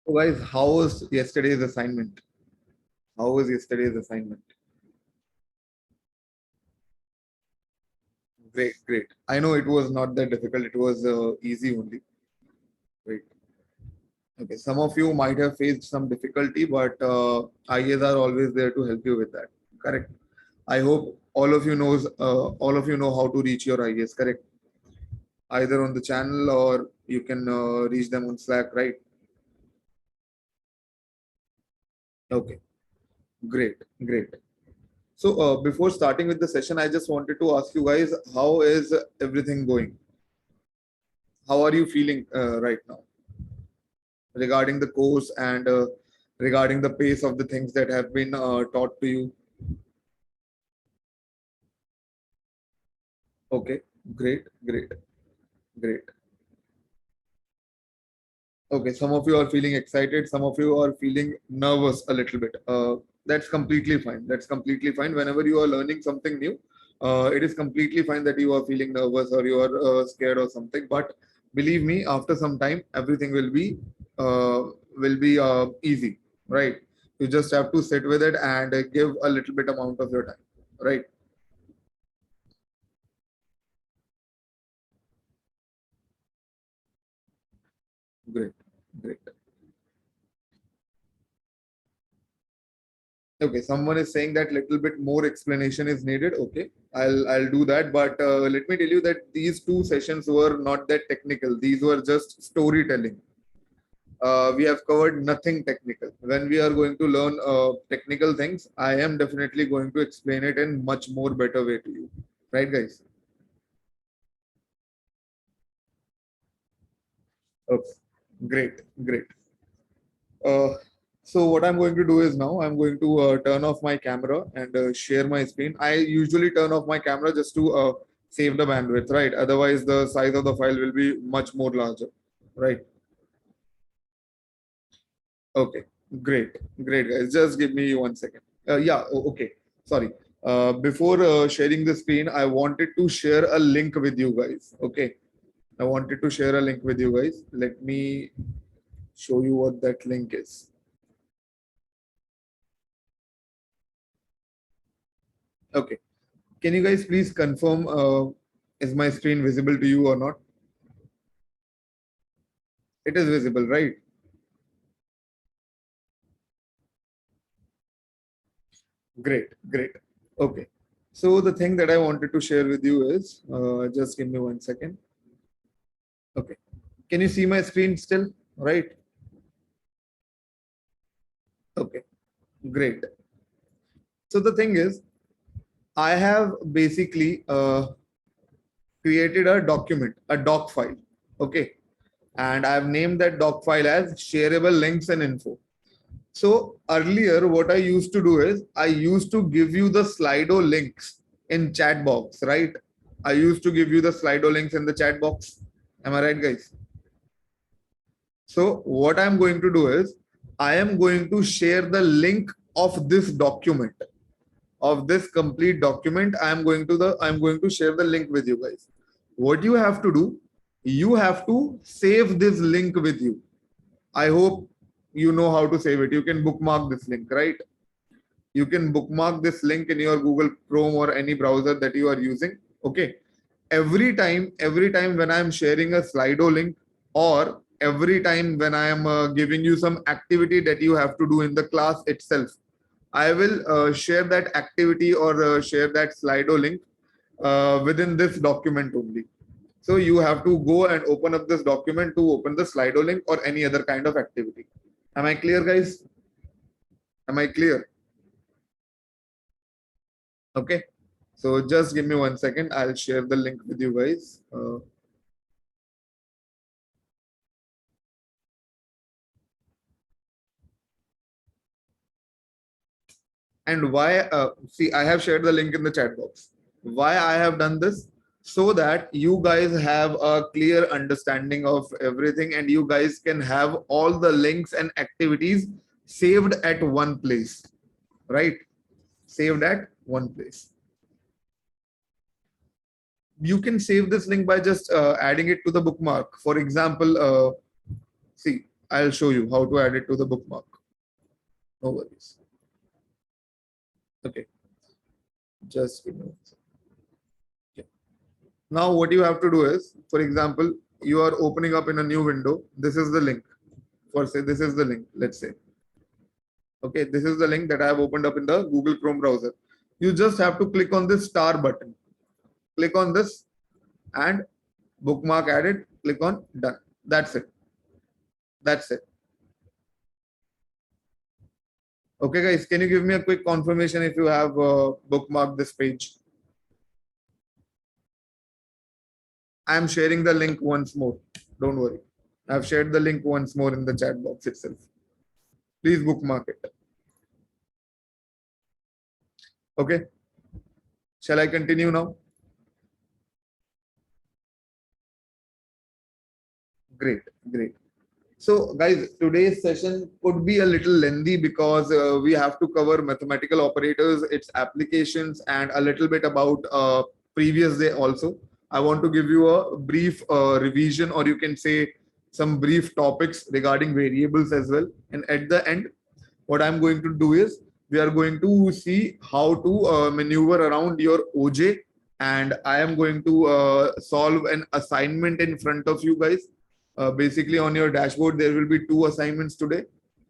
So guys, how was yesterday's assignment? How was yesterday's assignment? Great, great. I know it was not that difficult. It was easy only. Great. Okay. Some of you might have faced some difficulty, but IAs are always there to help you with that. Correct. I hope all of you know how to reach your IAs. Correct. Either on the channel or you can reach them on Slack. Right. Okay. Great. Great. So before starting with the session, I just wanted to ask you guys, how is everything going? How are you feeling right now regarding the course and regarding the pace of the things that have been taught to you? Okay, great, great, great. Okay, some of you are feeling excited, some of you are feeling nervous a little bit. That's completely fine. That's completely fine. Whenever you are learning something new, it is completely fine that you are feeling nervous or you are scared or something. But believe me, after some time, everything will be easy, right? You just have to sit with it and give a little bit amount of your time, right? Great, great. Okay, someone is saying that little bit more explanation is needed. Okay, I'll do that. But let me tell you that these two sessions were not that technical. These were just storytelling. We have covered nothing technical. When we are going to learn technical things, I am definitely going to explain it in much more better way to you. Right, guys? Okay, great, great. Uh, so what I'm going to do is now I'm going to turn off my camera and share my screen. I usually turn off my camera just to save the bandwidth, right? Otherwise, the size of the file will be much more larger, right? Okay, great, great, guys. Just give me 1 second. Yeah, okay. Sorry. Before sharing the screen, I wanted to share a link with you guys. Okay, I wanted to share a link with you guys. Let me show you what that link is. Okay. Can you guys please confirm is my screen visible to you or not? It is visible, right? Great, great. Okay. So the thing that I wanted to share with you is, just give me 1 second. Okay. Can you see my screen still? Right. Okay. Great. So the thing is, I have basically created a document, a doc file. Okay. And I've named that doc file as shareable links and info. So earlier, what I used to do is I used to give you the Slido links in chat box, right? I used to give you the Slido links in the chat box. Am I right, guys? So what I'm going to do is I am going to share the link of this document, of this complete document. I'm going to share the link with you guys. What you have to do, you have to save this link with you. I hope you know how to save it. You can bookmark this link, right? You can bookmark this link in your Google Chrome or any browser that you are using. Okay. Every time when I'm sharing a Slido link, or every time when I am giving you some activity that you have to do in the class itself, I will share that activity or share that Slido link within this document only. So you have to go and open up this document to open the Slido link or any other kind of activity. Am I clear, guys? Am I clear? Okay. So just give me 1 second. I'll share the link with you guys. And why? See, I have shared the link in the chat box. Why I have done this? So that you guys have a clear understanding of everything and you guys can have all the links and activities saved at one place, right? Saved at one place. You can save this link by just adding it to the bookmark. For example, see, I'll show you how to add it to the bookmark. No worries. Okay, just give me one second. Yeah. Now what you have to do is, for example, you are opening up in a new window. This is the link. For say this is the link, let's say. Okay, this is the link that I have opened up in the Google Chrome browser. You just have to click on this star button. Click on this and bookmark added. Click on done. That's it. That's it. Okay, guys, can you give me a quick confirmation if you have bookmarked this page? I am sharing the link once more. Don't worry. I've shared the link once more in the chat box itself. Please bookmark it. Okay. Shall I continue now? Great, great. So guys, today's session could be a little lengthy because we have to cover mathematical operators, its applications, and a little bit about previous day also. I want to give you a brief revision, or you can say some brief topics regarding variables as well. And at the end, what I'm going to do is we are going to see how to maneuver around your OJ, and I am going to solve an assignment in front of you guys. Basically, on your dashboard, there will be two assignments today.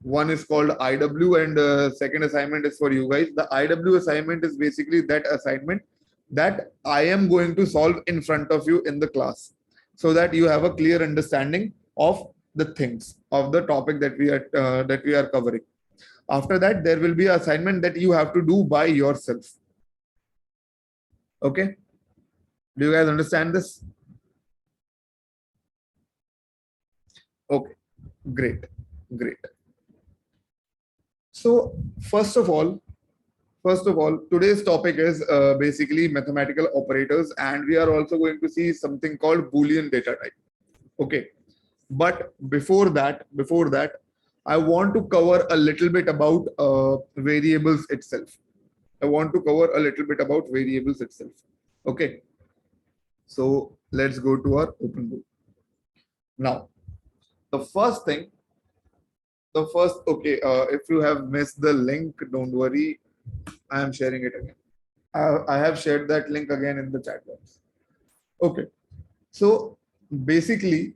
One is called IW, and second assignment is for you guys. The IW assignment is basically that assignment that I am going to solve in front of you in the class, so that you have a clear understanding of the things of the topic that we are covering. After that, there will be an assignment that you have to do by yourself. Okay, do you guys understand this? Okay, great, great. So first of all, today's topic is basically mathematical operators, and we are also going to see something called Boolean data type. Okay, but before that, I want to cover a little bit about variables itself. I want to cover a little bit about variables itself. Okay, so let's go to our open book. Now, the first thing, okay, if you have missed the link, don't worry, I am sharing it again. I have shared that link again in the chat box. Okay, so basically,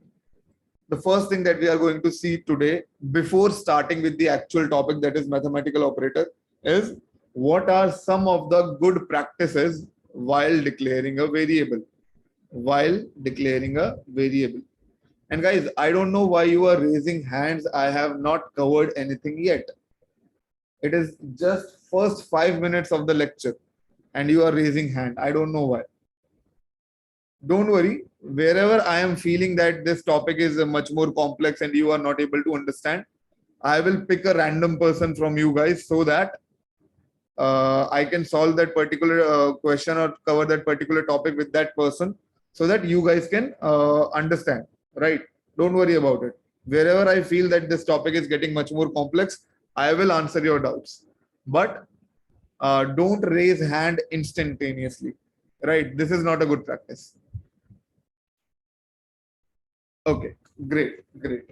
the first thing that we are going to see today, before starting with the actual topic, that is mathematical operator, is what are some of the good practices while declaring a variable. While declaring a variable. And guys, I don't know why you are raising hands. I have not covered anything yet. It is just first 5 minutes of the lecture and you are raising hand. I don't know why. Don't worry. Wherever I am feeling that this topic is much more complex and you are not able to understand, I will pick a random person from you guys so that I can solve that particular question or cover that particular topic with that person so that you guys can understand, right? Don't worry about it. Wherever I feel that this topic is getting much more complex, I will answer your doubts. But don't raise hand instantaneously, right? This is not a good practice. Okay, great, great.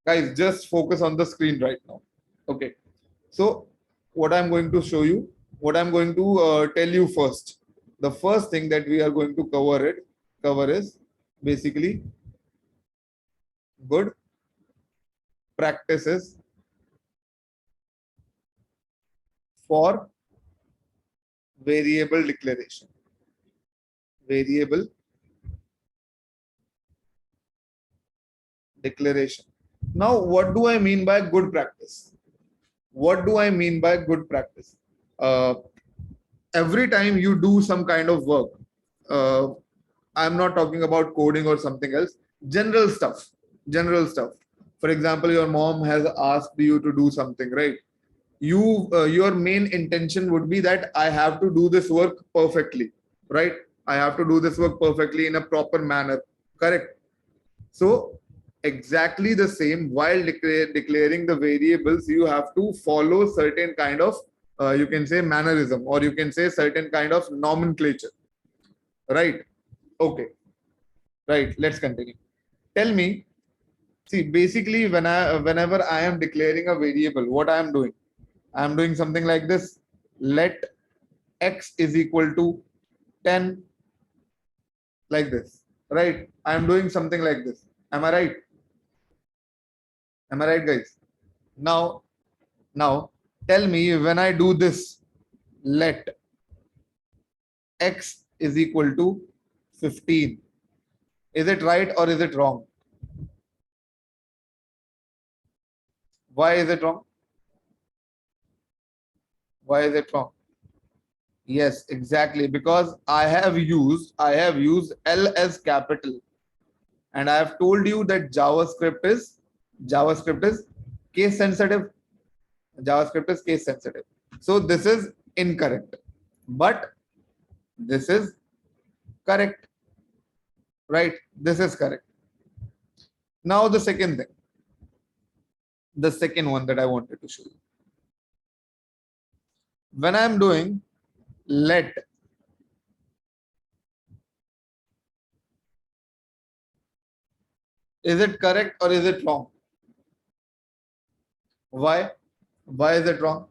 Guys, just focus on the screen right now. Okay, so what I'm going to show you, what I'm going to tell you first. The first thing that we are going to cover is basically good practices for variable declaration. Variable declaration. Now, what do I mean by good practice? What do I mean by good practice? Every time you do some kind of work, uh, I'm not talking about coding or something else, general stuff, general stuff. For example, your mom has asked you to do something, right? Your main intention would be that I have to do this work perfectly, right? I have to do this work perfectly in a proper manner, correct? So exactly the same, while declaring the variables, you have to follow certain kind of you can say mannerism, or you can say certain kind of nomenclature, right? Okay, right, let's continue. Tell me, See, basically, whenever I am declaring a variable, what I am doing? I am doing something like this. Let x is equal to 10, like this, right? I am doing something like this. Am I right? Am I right, guys? Now, now, tell me when I do this, let x is equal to 15. Is it right or is it wrong? Why is it wrong? Why is it wrong? Yes, exactly. Because I have used L as capital, and I have told you that JavaScript is case sensitive. JavaScript is case sensitive. So this is incorrect. But this is correct, right? This is correct. Now the second one that I wanted to show you. When I'm doing let, is it correct or is it wrong? Why? Why is it wrong?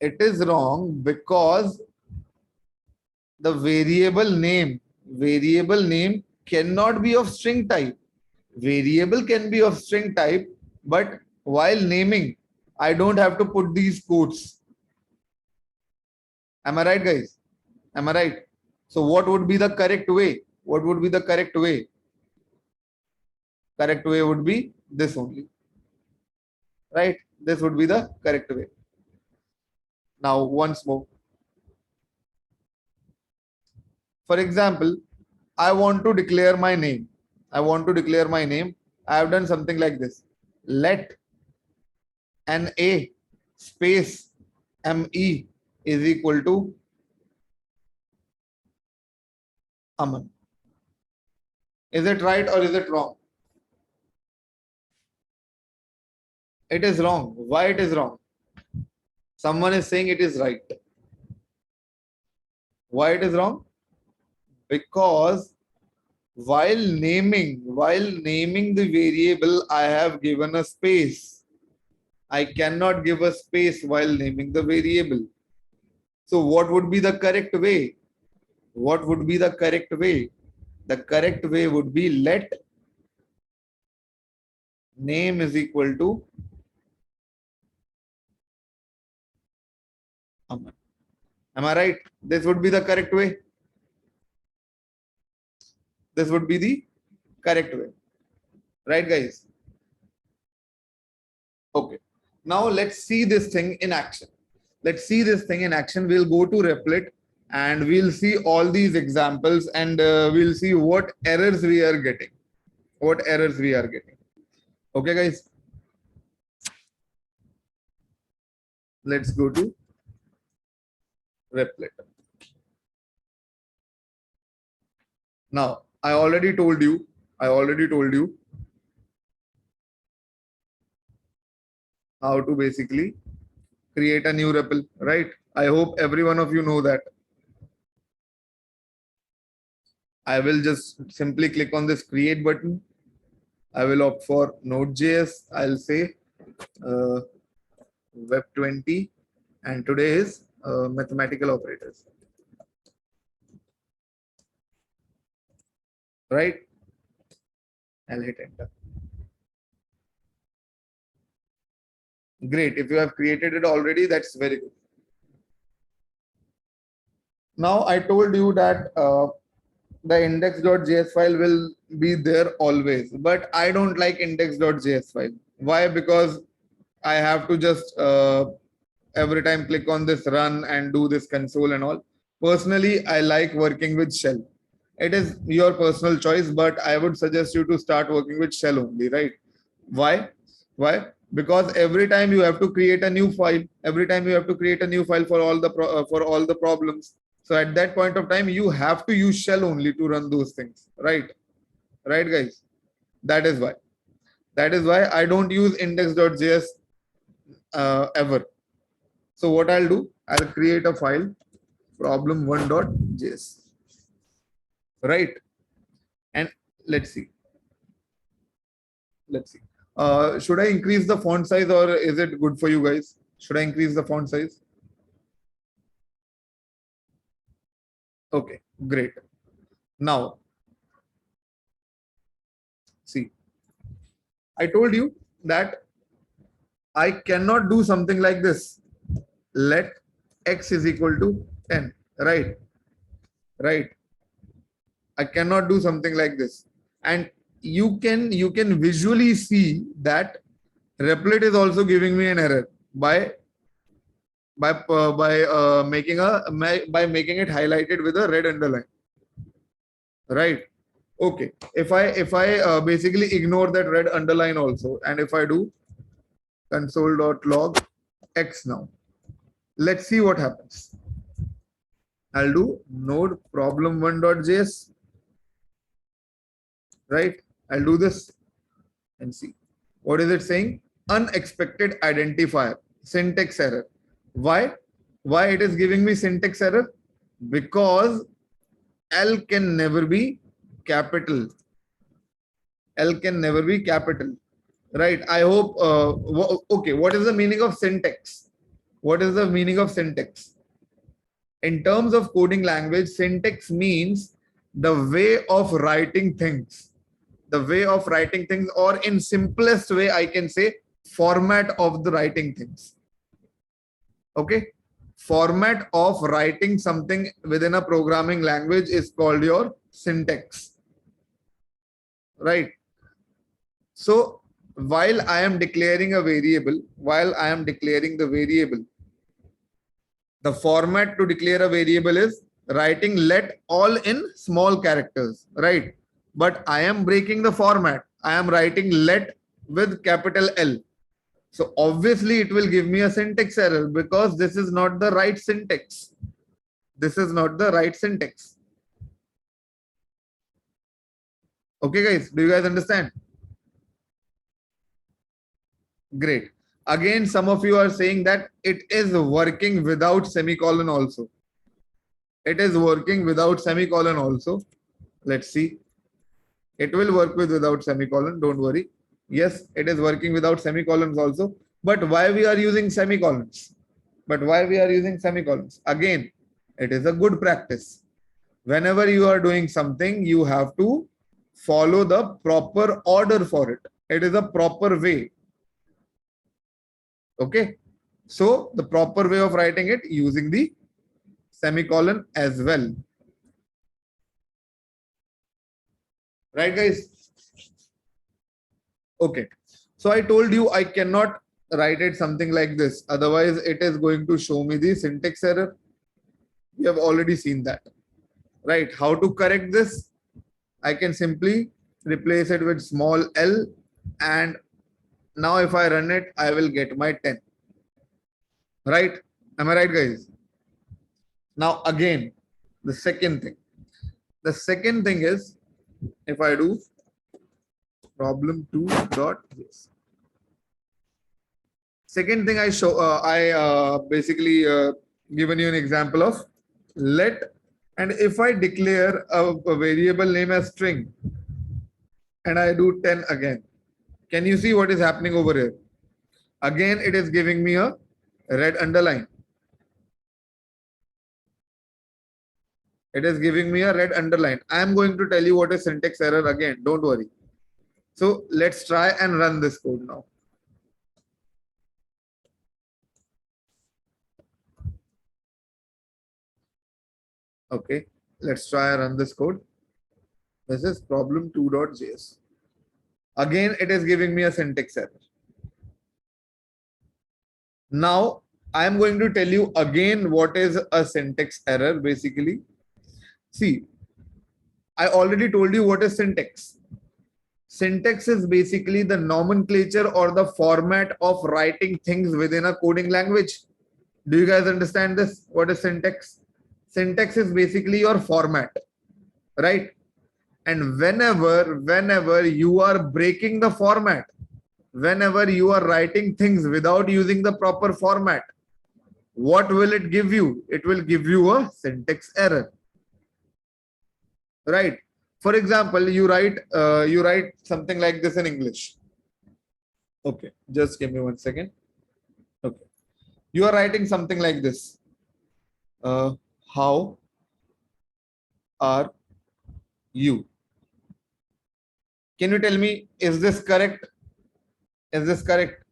It is wrong because the variable name cannot be of string type. Variable can be of string type, but while naming, I don't have to put these quotes. Am I right, guys? Am I right? So what would be the correct way? What would be the correct way? Correct way would be this only, right? This would be the correct way. Now, once more. For example, I want to declare my name. I want to declare my name. I have done something like this. Let an A space ME is equal to Aman. Is it right or is it wrong? It is wrong. Why it is wrong? Someone is saying it is right. Why it is wrong? Because while naming the variable, I have given a space. I cannot give a space while naming the variable. So what would be the correct way? What would be the correct way? The correct way would be let name is equal to Aman. Am I right? This would be the correct way. This would be the correct way. Right, guys? Okay. Now let's see this thing in action. Let's see this thing in action. We'll go to Replit and we'll see all these examples, and we'll see what errors we are getting. What errors we are getting. Okay, guys? Let's go to Replit. Now, I already told you how to basically create a new REPL, right? I hope every one of you know that. I will just simply click on this create button. I will opt for Node.js. I'll say Web 20, and today is mathematical operators. Right? I'll hit enter. Great. If you have created it already, that's very good. Now I told you that the index.js file will be there always, but I don't like index.js file. Why? Because I have to just every time click on this run and do this console and all. Personally, I like working with shell. It is your personal choice, but I would suggest you to start working with shell only, right? Why? Why? Because every time you have to create a new file, every time you have to create a new file for all the problems. So at that point of time, you have to use shell only to run those things, right? Right, guys? That is why. That is why I don't use index.js ever. So what I'll do, I'll create a file problem1.js, right? And Let's see. Let's see. Should I increase the font size or is it good for you guys? Should I increase the font size? Okay, great. Now, see, I told you that I cannot do something like this. Let x is equal to 10, right? Right. I cannot do something like this. And you can visually see that Replit is also giving me an error by making it highlighted with a red underline, right? Okay, if I basically ignore that red underline also, and if I do console.log x now, let's see what happens. I'll do node problem1.js, right? I'll do this and see what is it saying. Unexpected identifier, syntax error. Why it is giving me syntax error? Because L can never be capital. L can never be capital, right? I hope okay, what is the meaning of syntax? What is the meaning of syntax? In terms of coding language, syntax means the way of writing things. The way of writing things, or in simplest way, I can say format of the writing things. Okay, format of writing something within a programming language is called your syntax, right? So while I am declaring a variable, the format to declare a variable is writing let all in small characters, right? But I am breaking the format. I am writing let with capital L. So obviously it will give me a syntax error because this is not the right syntax. This is not the right syntax. Okay, guys, do you guys understand? Great. Again, some of you are saying that it is working without semicolon also. It is working without semicolon also. Let's see. It will work without semicolon, don't worry. Yes, it is working without semicolons also. But why we are using semicolons? Again, it is a good practice. Whenever you are doing something, you have to follow the proper order for it. It is a proper way. Okay. So the proper way of writing it using the semicolon as well. Right, guys? Okay. So I told you I cannot write it something like this. Otherwise, it is going to show me the syntax error. We have already seen that. Right. How to correct this? I can simply replace it with small l, and now if I run it, I will get my 10. Right? Am I right, guys? Now again, the second thing. The second thing is, if I do problem2.js. Second thing I show, basically given you an example of let, and if I declare a variable name as string and I do 10 again, can you see what is happening over here? Again, it is giving me a red underline. It is giving me a red underline. I am going to tell you what is syntax error again. Don't worry. So let's try and run this code now. Okay, let's try and run this code. This is problem2.js. Again, it is giving me a syntax error. Now, I am going to tell you again what is a syntax error basically. See, I already told you what is syntax. Syntax is basically the nomenclature or the format of writing things within a coding language. Do you guys understand this? What is syntax? Syntax is basically your format, right? And whenever you are breaking the format, whenever you are writing things without using the proper format, what will it give you? It will give you a syntax error, right? For example, you write something like this in English. Okay, just give me 1 second. Okay, you are writing something like this. How are you? Can you tell me, is this correct? Is this correct?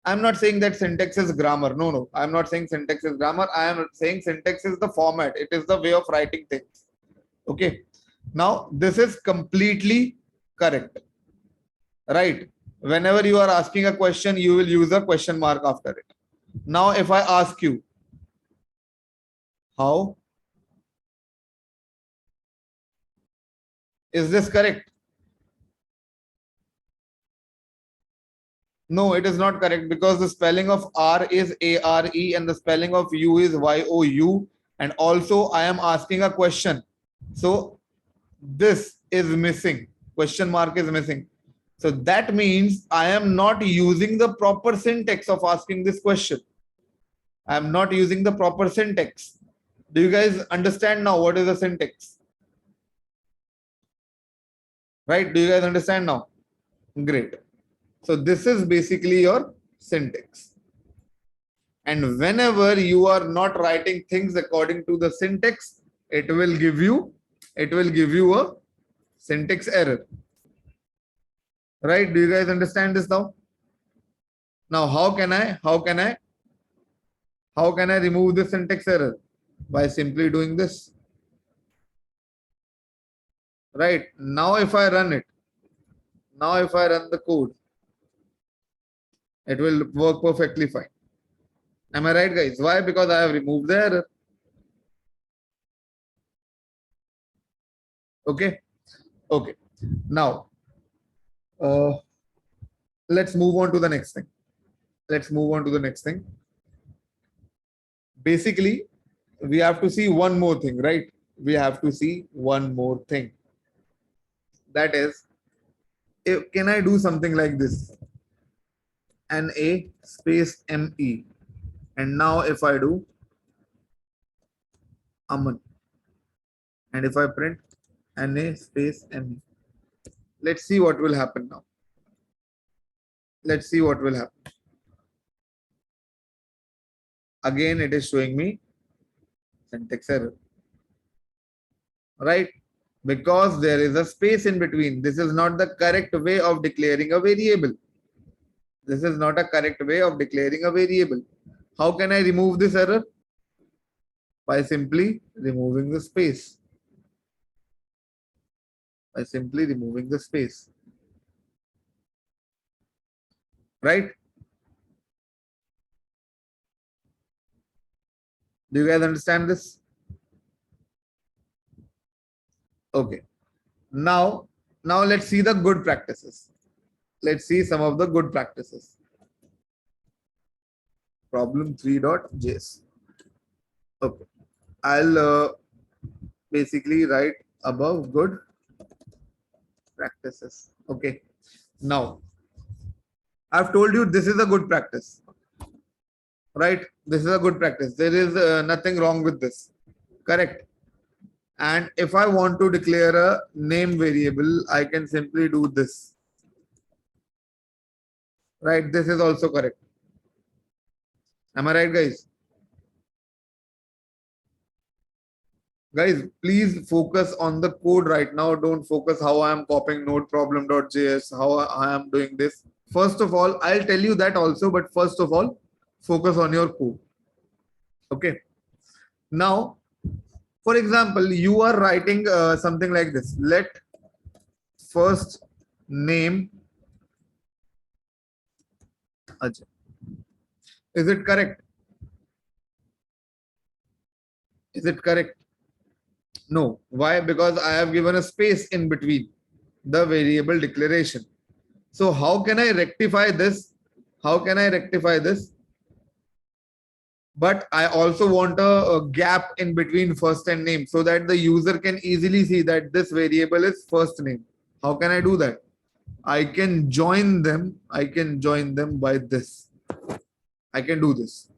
I'm not saying that syntax is grammar. No, no. I'm not saying syntax is grammar. I am saying syntax is the format. It is the way of writing things. Okay. Now, this is completely correct. Right. Whenever you are asking a question, you will use a question mark after it. Now, if I ask you, how is this correct? No, it is not correct because the spelling of R is A-R-E and the spelling of U is Y-O-U. And also I am asking a question. So this is missing. Question mark is missing. So that means I am not using the proper syntax of asking this question. I am not using the proper syntax. Do you guys understand now what is the syntax? Right? Do you guys understand now? Great. So this is basically your syntax. And whenever you are not writing things according to the syntax, it will give you a syntax error. Right? Do you guys understand this now? Now, how can I remove the syntax error? By simply doing this. Right? Now, if I run it, now if I run the code, it will work perfectly fine. Am I right, guys? Why? Because I have removed the error. Okay. Okay. Now, let's move on to the next thing. Basically, we have to see one more thing, right? We have to see one more thing. That is, can I do something like this? NA space ME. And now if I do Aman, and if I print NA space ME, let's see what will happen now. Let's see what will happen. Again, it is showing me syntax error. Right? Because there is a space in between. This is not the correct way of declaring a variable. This is not a correct way of declaring a variable. How can I remove this error? By simply removing the space. By simply removing the space. Right? Do you guys understand this? Okay. Now let's see the good practices. Let's see some of the good practices. Problem 3.js. Okay. I'll basically write above good practices. Okay. Now, I've told you this is a good practice. Right? This is a good practice. There is nothing wrong with this. Correct. And if I want to declare a name variable, I can simply do this. Right? This is also correct. Am I right, guys? Guys, please focus on the code right now. Don't focus how I am copying node problem.js, how I am doing this. First of all, I'll tell you that also, but first of all, focus on your code. Okay. Now, for example, you are writing something like this. Let first name Ajay. Is it correct? Is it correct? No. Why? Because I have given a space in between the variable declaration. So how can I rectify this? How can I rectify this? But I also want a gap in between first and name so that the user can easily see that this variable is first name. How can I do that? I can join them. I can join them by this. I can do this.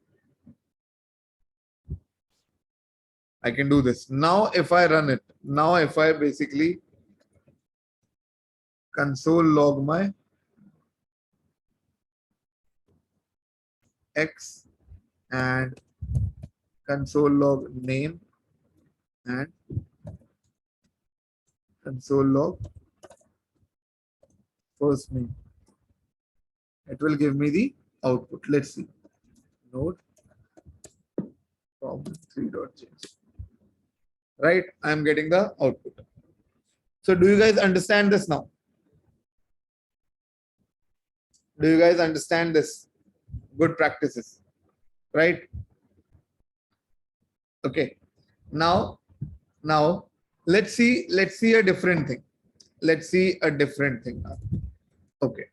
I can do this. Now if I run it, now if I basically console log my X and console log name and console log first name, it will give me the output. Let's see. Node from 3.js. Right? I'm getting the output. So do you guys understand this now? Do you guys understand this? Good practices, right? Okay. Now let's see a different thing. Let's see a different thing now. Okay.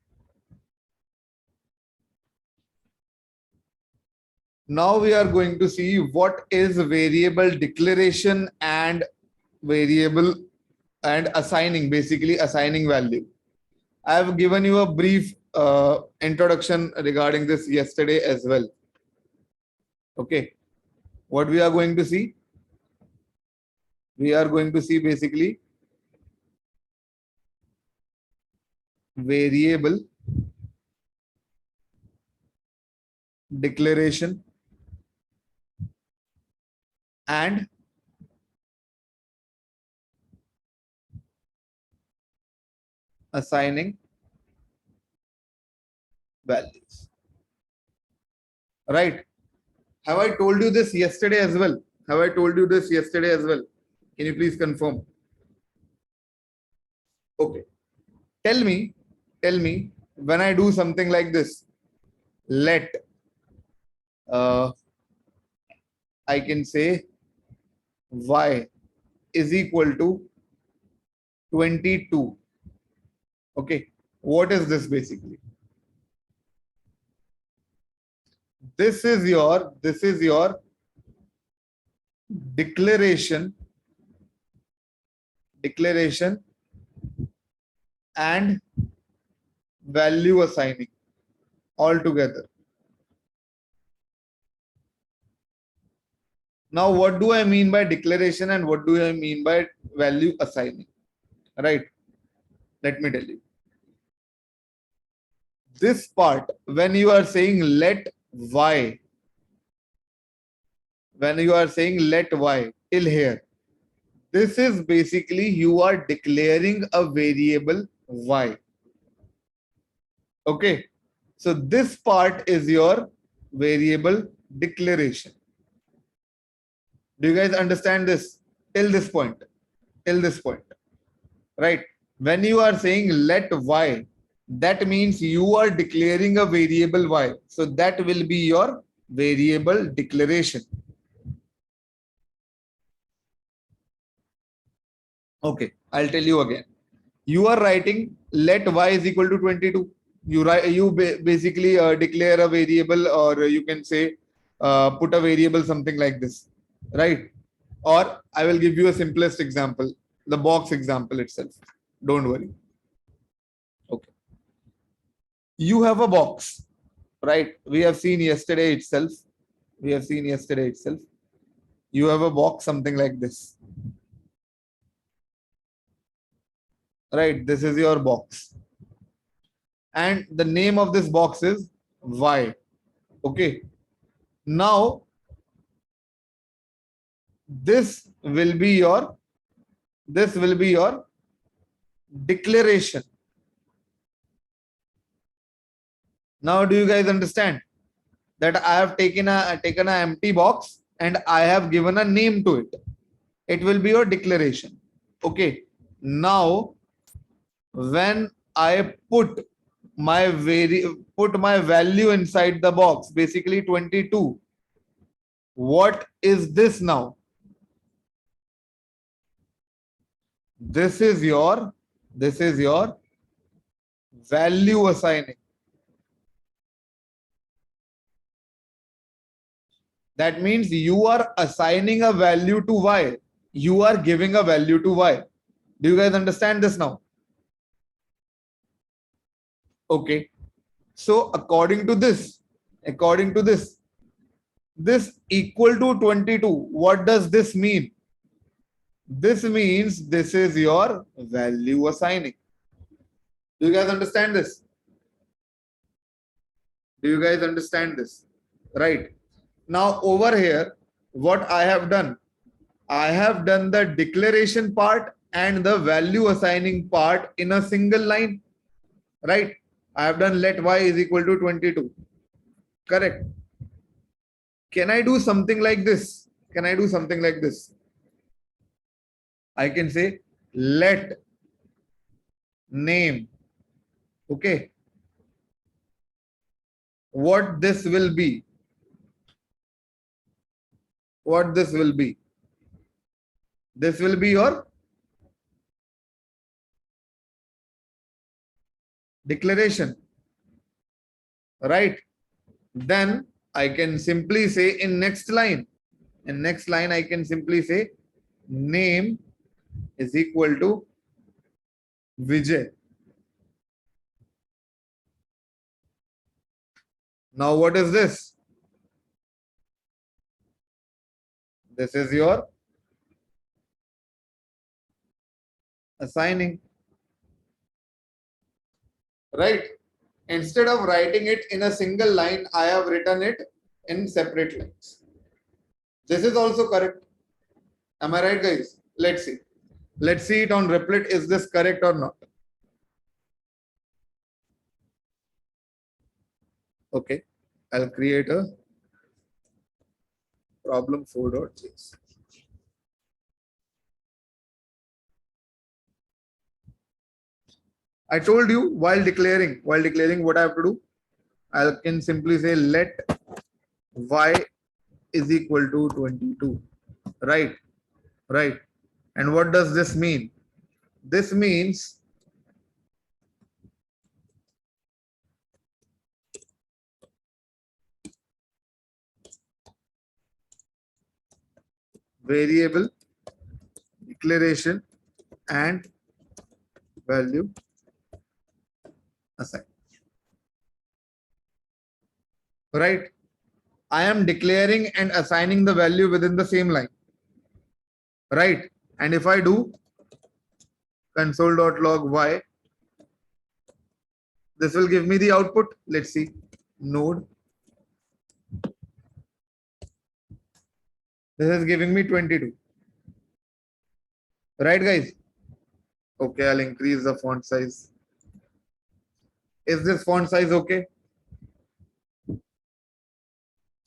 Now we are going to see what is variable declaration and variable and assigning, basically assigning value. I have given you a brief introduction regarding this yesterday as well. Okay. What we are going to see? We are going to see basically variable declaration and assigning values. Right? Have I told you this yesterday as well? Have I told you this yesterday as well? Can you please confirm? Okay. Tell me when I do something like this, let I can say y is equal to 22. Okay. What is this basically? This is your declaration and value assigning all together. Now, what do I mean by declaration and what do I mean by value assigning? Right? Let me tell you. This part, when you are saying let y, till here, this is basically you are declaring a variable y. Okay. So this part is your variable declaration. Do you guys understand this till this point? Right? When you are saying let y, that means you are declaring a variable y. So that will be your variable declaration. Okay, I'll tell you again. You are writing let y is equal to 22. You basically declare a variable, or you can say put a variable something like this, right? Or I will give you a simplest example, the box example itself. Don't worry. Okay. You have a box, right? We have seen yesterday itself. You have a box something like this. Right? This is your box. And the name of this box is Y. Okay. Now, this will be your declaration. Now, do you guys understand that I have taken an empty box and I have given a name to it? It will be your declaration. Okay. Now, when I put my value inside the box, basically 22. What is this now? This is your value assigning. That means you are assigning a value to y. You are giving a value to y. Do you guys understand this now? Okay. So according to this, This equal to 22. What does this mean? This means this is your value assigning. Do you guys understand this? Do you guys understand this? Right. Now over here, what I have done, I have done the declaration part and the value assigning part in a single line. Right. I have done let y is equal to 22. Correct. Can I do something like this? Can I do something like this? I can say let name. Okay. What this will be. What this will be. This will be your declaration. Right. Then I can simply say in next line. In next line, I can simply say name is equal to Vijay. Now what is this? This is your assigning. Right? Instead of writing it in a single line, I have written it in separate lines. This is also correct. Am I right, guys? Let's see. Let's see it on Replit. Is this correct or not? Okay. I'll create a problem 4.js. I told you while declaring what I have to do. I can simply say let y is equal to 22. Right. Right. And what does this mean? This means variable declaration and value assign. Right. I am declaring and assigning the value within the same line. Right. And if I do console.log y, this will give me the output. Let's see. Node. This is giving me 22. Right, guys? Okay, I'll increase the font size. Is this font size okay?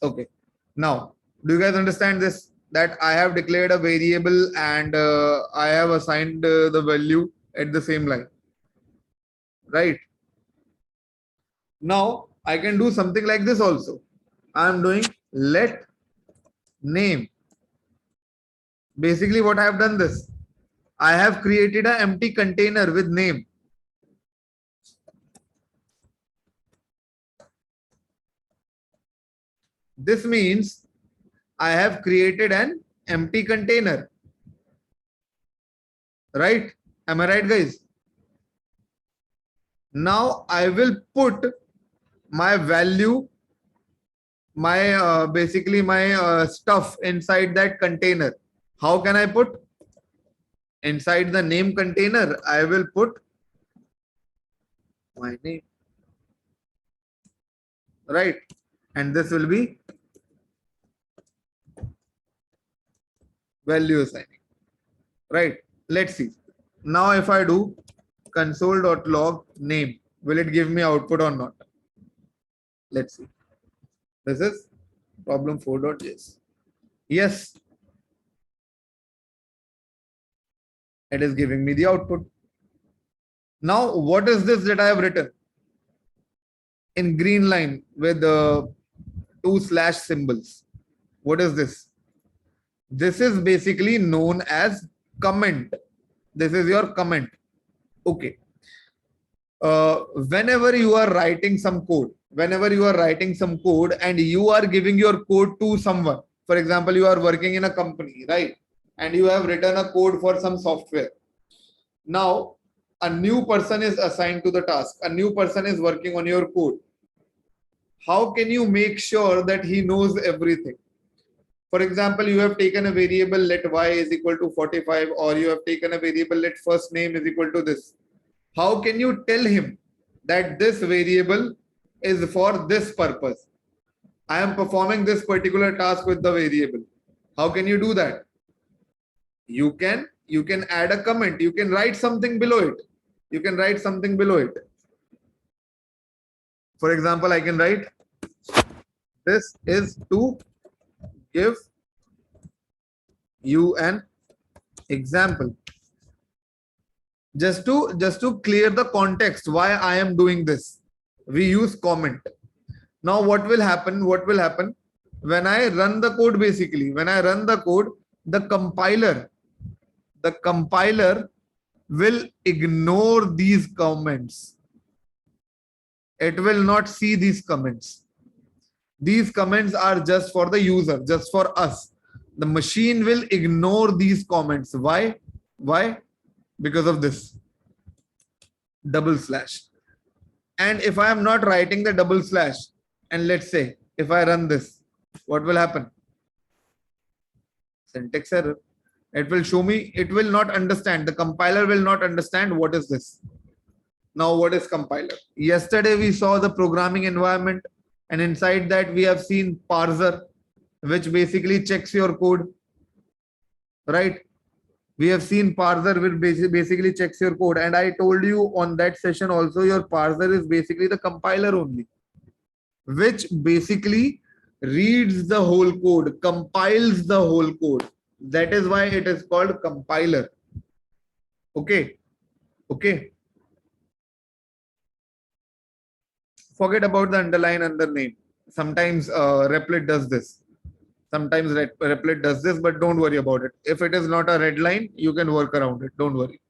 Okay. Now, do you guys understand this? That I have declared a variable and I have assigned the value at the same line. Right? Now, I can do something like this also. I am doing let name. Basically, what I have done this. I have created an empty container with name. This means I have created an empty container. Right? Am I right, guys? Now I will put my value, my basically my stuff inside that container. How can I put? Inside the name container, I will put my name. Right? And this will be value assigning. Right? Let's see. Now if I do console.log name, will it give me output or not? Let's see. This is problem 4.js. Yes. It is giving me the output. Now, what is this that I have written? In green line with the 2 slash symbols. What is this? This is basically known as comment. This is your comment. Okay. Whenever you are writing some code, and you are giving your code to someone, for example, you are working in a company, right? And you have written a code for some software. Now, a new person is assigned to the task. A new person is working on your code. How can you make sure that he knows everything? For example, you have taken a variable let y is equal to 45, or you have taken a variable let first name is equal to this. How can you tell him that this variable is for this purpose? I am performing this particular task with the variable. How can you do that? You can add a comment. You can write something below it. You can write something below it. For example, I can write this is to give you an example. Just to clear the context why I am doing this, we use comment. Now what will happen? What will happen when I run the code? Basically, when I run the code, the compiler will ignore these comments. It will not see these comments. These comments are just for the user, just for us. The machine will ignore these comments. Why? Why? Because of this double slash. And if I am not writing the double slash, and let's say if I run this, what will happen? Syntax error. It will show me, it will not understand. The compiler will not understand what is this. Now, what is compiler? Yesterday we saw the programming environment, and inside that we have seen parser, which basically checks your code, right? We have seen parser which basically checks your code, and I told you on that session also, your parser is basically the compiler only, which basically reads the whole code, compiles the whole code. That is why it is called compiler. Okay. Okay. Forget about the underline undername. Sometimes Replit does this. Sometimes Replit does this, but don't worry about it. If it is not a red line, you can work around it. Don't worry.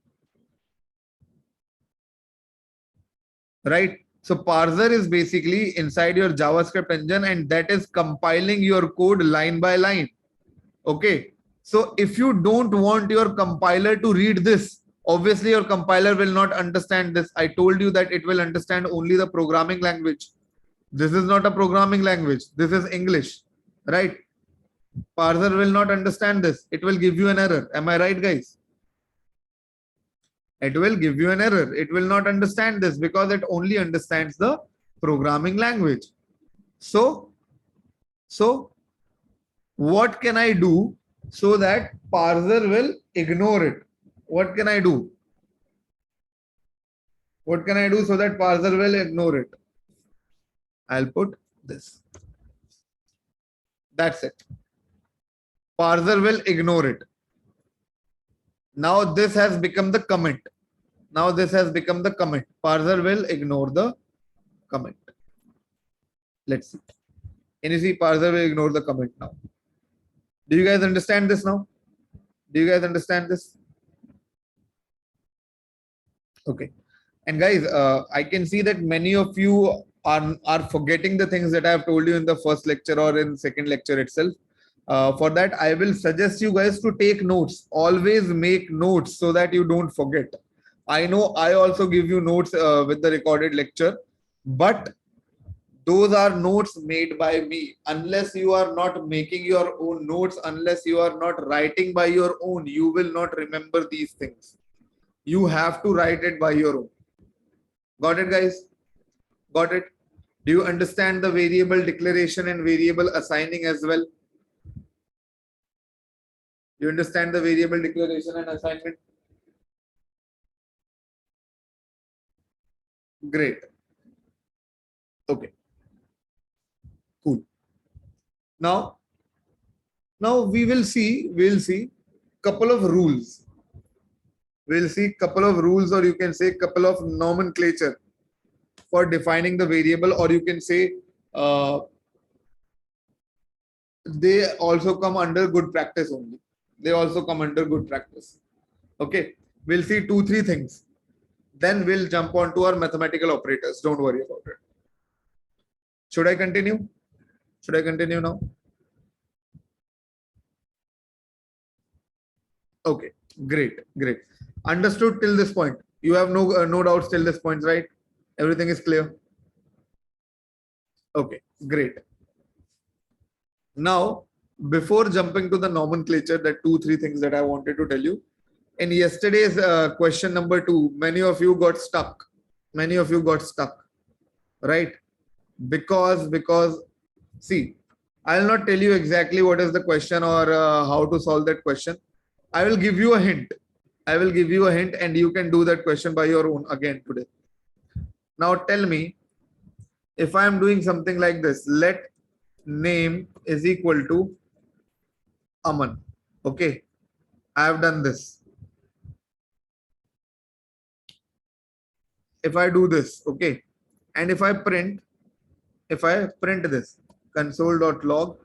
Right? So parser is basically inside your JavaScript engine, and that is compiling your code line by line. Okay. So if you don't want your compiler to read this, obviously your compiler will not understand this. I told you that it will understand only the programming language. This is not a programming language. This is English, right? Parser will not understand this. It will give you an error. Am I right, guys? It will give you an error. It will not understand this because it only understands the programming language. So what can I do so that parser will ignore it? What can I do? What can I do so that parser will ignore it? I'll put this. That's it. Parser will ignore it. Now this has become the comment. Now this has become the comment. Parser will ignore the comment. Let's see. Can you see parser will ignore the comment now? Do you guys understand this now? Do you guys understand this? Okay. And guys, I can see that many of you are forgetting the things that I have told you in the first lecture or in second lecture itself. For that, I will suggest you guys to take notes. Always make notes so that you don't forget. I know I also give you notes with the recorded lecture, but those are notes made by me. Unless you are not making your own notes, unless you are not writing by your own, you will not remember these things. You have to write it by your own. Got it, guys? Got it? Do you understand the variable declaration and variable assigning as well? You understand the variable declaration and assignment? Great. Okay. Cool. Now we'll see couple of rules. We'll see couple of rules, or you can say couple of nomenclature for defining the variable, or you can say they also come under good practice only. They also come under good practice. Okay. We'll see 2-3 things. Then we'll jump on to our mathematical operators. Don't worry about it. Should I continue? Should I continue now? Okay, great. Understood till this point. You have no doubts till this point, right? Everything is clear. Okay, great. Now before jumping to the nomenclature, that 2-3 things that I wanted to tell you. In yesterday's question number 2, many of you got stuck. Many of you got stuck, right? Because see, I'll not tell you exactly what is the question or how to solve that question. I will give you a hint. I will give you a hint and you can do that question by your own again today. Now tell me, if I am doing something like this, let name is equal to Aman. Okay, I have done this. If I do this, okay, and if I print this console.log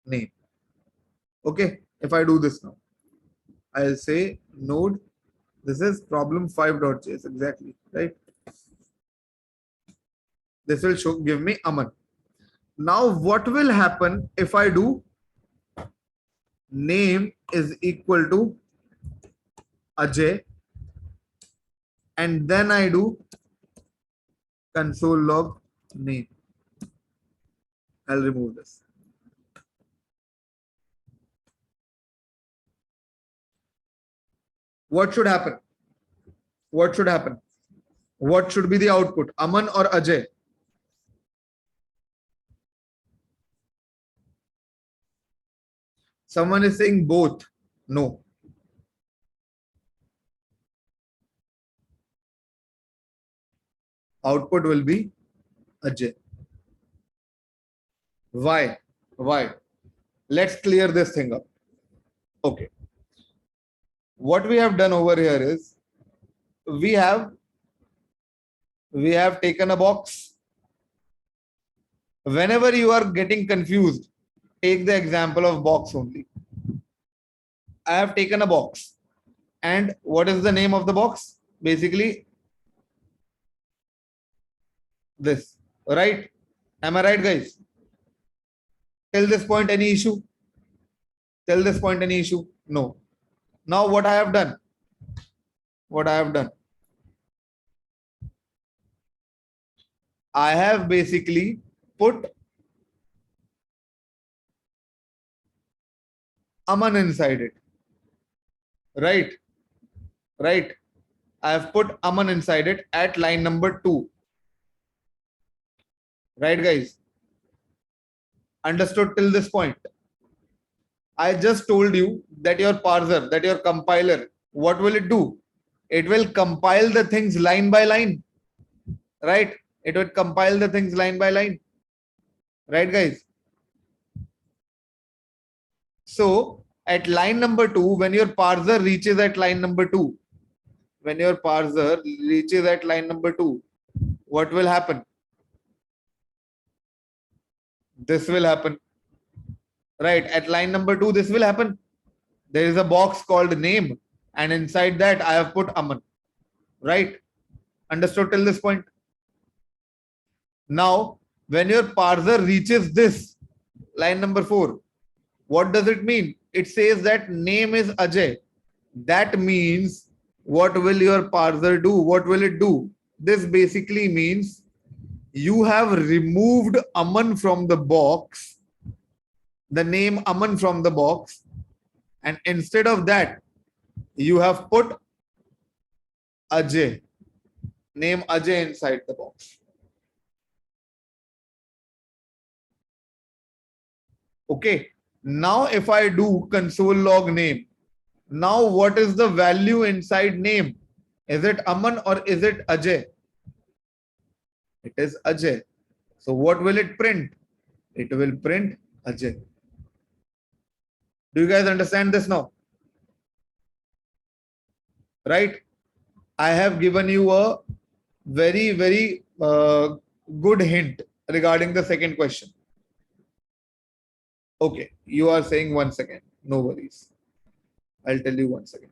name, okay, if I do this now, I'll say node, this is problem 5.js exactly, right? This will show, give me Aman. Now what will happen if I do name is equal to Ajay and then I do console log name? I'll remove this. What should happen? What should happen? What should be the output? Aman or Ajay? Someone is saying both. No. Output will be Ajay. Why? Why? Let's clear this thing up. Okay. What we have done over here is we have taken a box. Whenever you are getting confused, take the example of box only. I have taken a box. And what is the name of the box? Basically, this, right? Am I right, guys? Till this point, any issue? Till this point, any issue? No. Now, what I have done? What I have done? I have basically put Aman inside it. Right? Right? I have put Aman inside it at line number 2. Right, guys? Understood till this point? I just told you that your parser, that your compiler, what will it do? It will compile the things line by line, right? It would compile the things line by line, right, guys? So at line number 2, when your parser reaches at line number 2, when your parser reaches at line number 2, what will happen? This will happen, right? At line number 2, this will happen. There is a box called name, and inside that I have put Aman, right? Understood till this point? Now, when your parser reaches this line number 4, what does it mean? It says that name is Ajay. That means what will your parser do? What will it do? This basically means you have removed Aman from the box, the name Aman from the box, and instead of that, you have put Ajay, name Ajay inside the box. Okay. Now, if I do console log name, now what is the value inside name? Is it Aman or is it Ajay? It is Ajay. So what will it print? It will print Ajay. Do you guys understand this now? Right? I have given you a very, very good hint regarding the second question. Okay, you are saying 1 second. No worries. I'll tell you 1 second.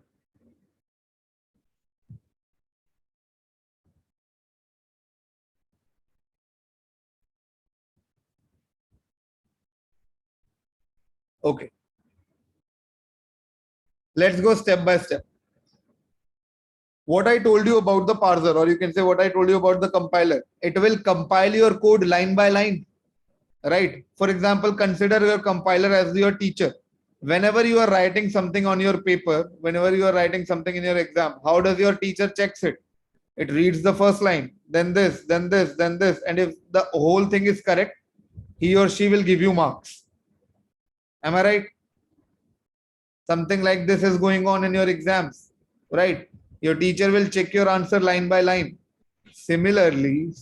Okay. Let's go step by step. What I told you about the parser, or you can say what I told you about the compiler, it will compile your code line by line. right? For example, consider your compiler as your teacher. Whenever you are writing something on your paper, whenever you are writing something in your exam, how does your teacher checks it? It reads the first line, then this, then this, then this. And if the whole thing is correct, he or she will give you marks. Am I right? Something like this is going on in your exams, right? Your teacher will check your answer line by line. Similarly,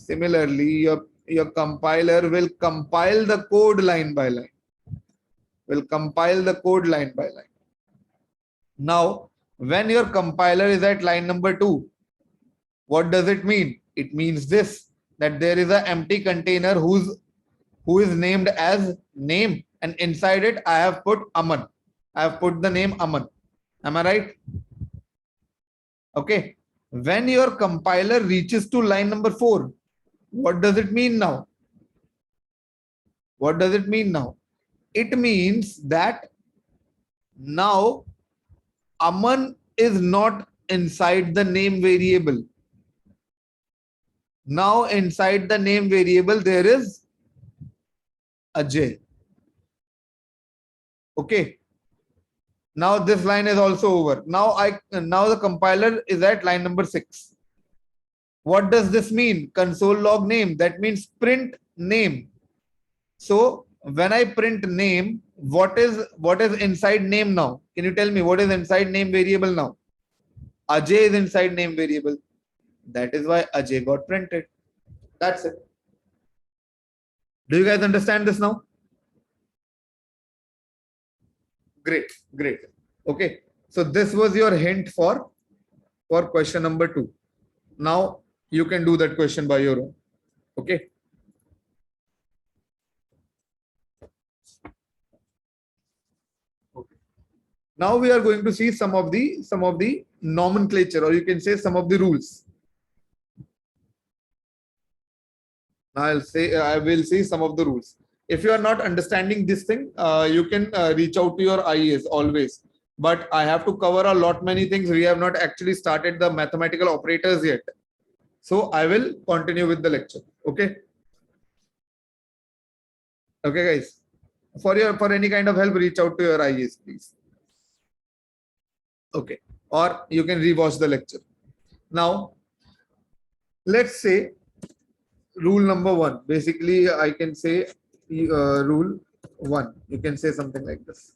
your compiler will compile the code line by line. Will compile the code line by line. Now, when your compiler is at line number 2, what does it mean? It means this, that there is an empty container who is named as name, and inside it I have put Aman. I have put the name Aman. Am I right? Okay. When your compiler reaches to line number 4, what does it mean now? What does it mean now? It means that now Aman is not inside the name variable. Now inside the name variable there is Ajay. Okay. Now this line is also over. Now the compiler is at line number 6. What does this mean? Console log name. That means print name. So when I print name, what is inside name now? Can you tell me what is inside name variable now? Ajay is inside name variable. That is why Ajay got printed. That's it. Do you guys understand this now? Great, great. Okay. So this was your hint for question number 2. Now you can do that question by your own. Okay. Now we are going to see some of the nomenclature, or you can say some of the rules. I will see some of the rules. If you are not understanding this thing, you can reach out to your IAs always. But I have to cover a lot many things. We have not actually started the mathematical operators yet. So I will continue with the lecture. Okay. Okay, guys. For any kind of help, reach out to your IAs, please. Okay. Or you can rewatch the lecture. Now, let's say rule number 1. Basically, I can say rule 1. You can say something like this.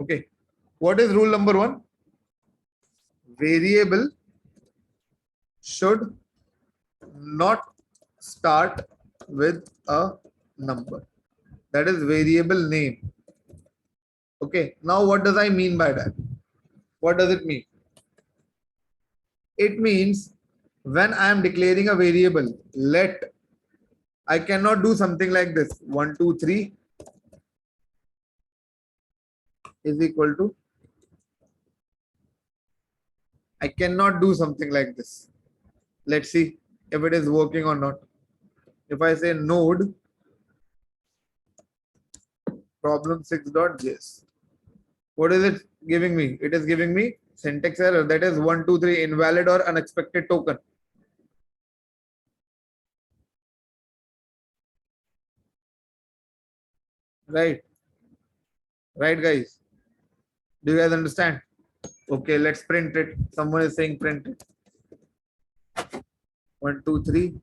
Okay. What is rule number 1? Variable should not start with a number. That is variable name. Okay. Now, what does I mean by that? What does it mean? It means when I am declaring a variable, let, I cannot do something like this. 1, 2, 3 is equal to, I cannot do something like this. Let's see if it is working or not. If I say node problem6.js, what is it giving me? It is giving me syntax error, that is 1, 2, 3 invalid or unexpected token. Right, guys? Do you guys understand? Okay, let's print it. Someone is saying print it. 1, 2, 3.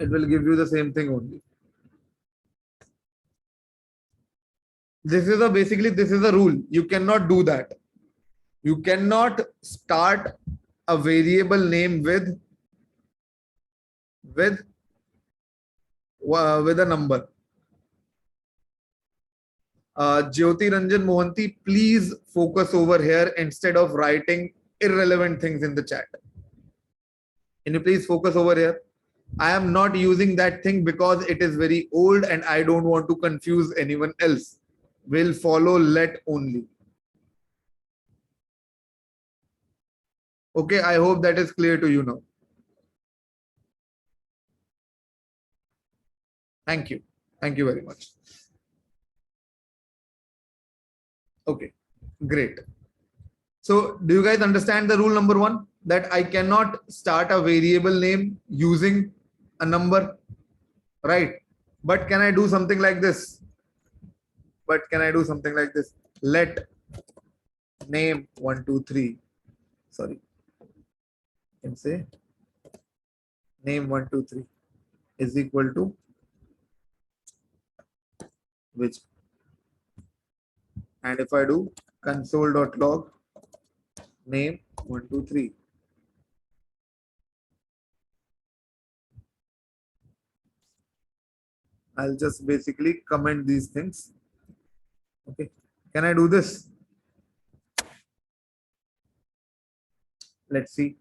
It will give you the same thing only. This is a rule. You cannot do that. You cannot start a variable name with a number. Jyoti Ranjan Mohanty, please focus over here instead of writing irrelevant things in the chat. Can you please focus over here? I am not using that thing because it is very old and I don't want to confuse anyone else. We'll follow let only. Okay, I hope that is clear to you now. Thank you. Thank you very much. Okay, great. So do you guys understand the rule number 1? That I cannot start a variable name using a number, right? But can I do something like this? Let name 123, sorry, you can say name 123 is equal to which, and if I do console.log name 123, I'll just basically comment these things. Okay, can I do this? Let's see.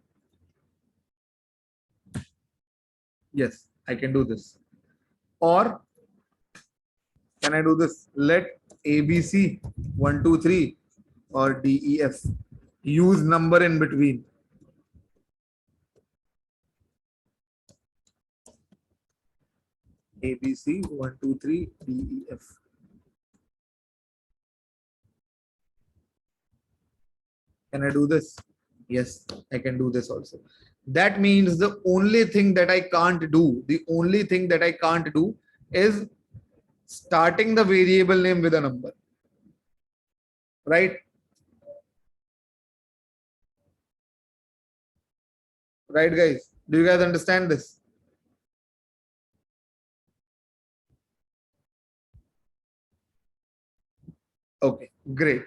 Yes, I can do this. Or can I do this? Let ABC 123 or DEF use number in between. ABC 123 DEF. Can I do this? Yes, I can do this also. That means the only thing that I can't do, is starting the variable name with a number, right? Right, guys? Do you guys understand this? Okay, great.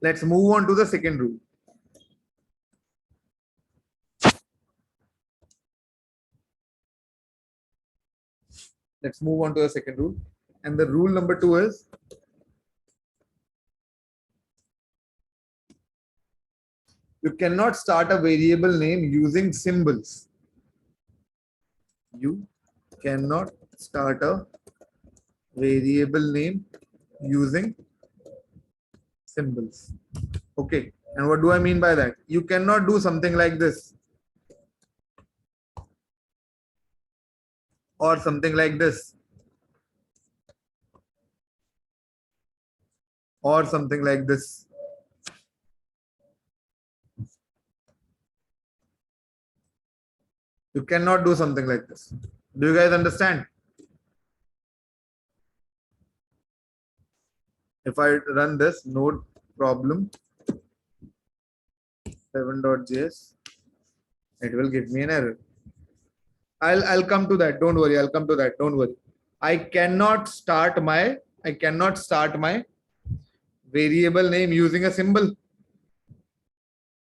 Let's move on to the second rule. Let's move on to the second rule. And the rule number 2 is you cannot start a variable name using symbols. You cannot start a variable name using symbols. Okay. And what do I mean by that? You cannot do something like this or something like this or something like this. You cannot do something like this. Do you guys understand? If I run this node problem 7.js, it will give me an error. I'll come to that. Don't worry. I'll come to that. Don't worry. I cannot start my variable name using a symbol.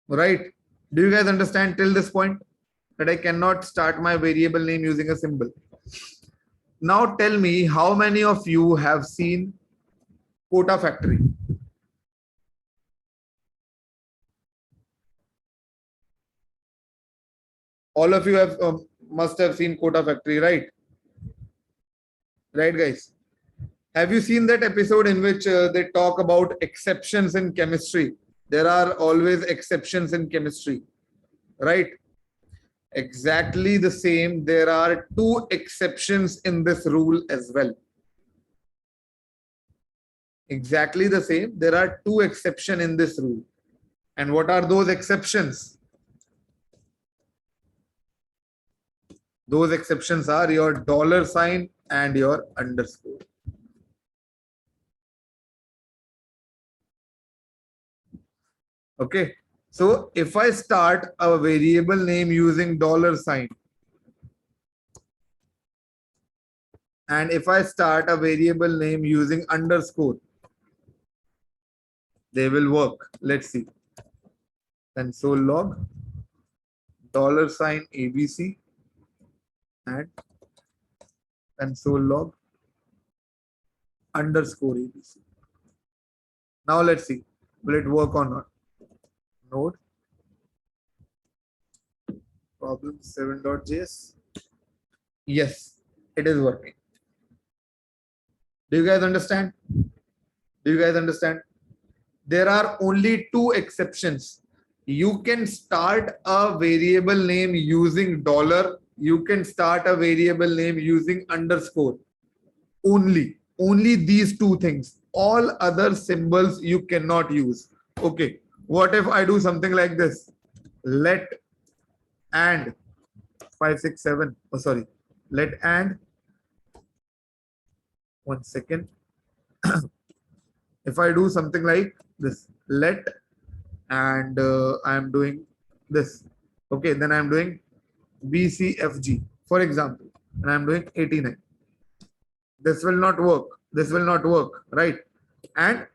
Right? Do you guys understand till this point that I cannot start my variable name using a symbol? Now tell me, how many of you have seen Quota Factory? All of you have must have seen Quota Factory, right? Right, guys? Have you seen that episode in which they talk about exceptions in chemistry? There are always exceptions in chemistry, right? Exactly the same. There are 2 exceptions in this rule as well. Exactly the same. There are 2 exceptions in this rule. And what are those exceptions? Those exceptions are your $sign and your underscore. Okay. So if I start a variable name using $sign, and if I start a variable name using underscore, they will work. Let's see. Console log $ABC and console log underscore ABC. Now let's see. Will it work or not? Node problem 7.js. Yes, it is working. Do you guys understand? Do you guys understand? There are only 2 exceptions. You can start a variable name using $. You can start a variable name using underscore. Only these 2 things. All other symbols you cannot use. Okay. What if I do something like this? Let and 567. Oh, sorry. let and, one second. If I do something like this, let and I am doing this. Okay, then I am doing BCFG, for example, and I am doing 89. This will not work. This will not work, right? And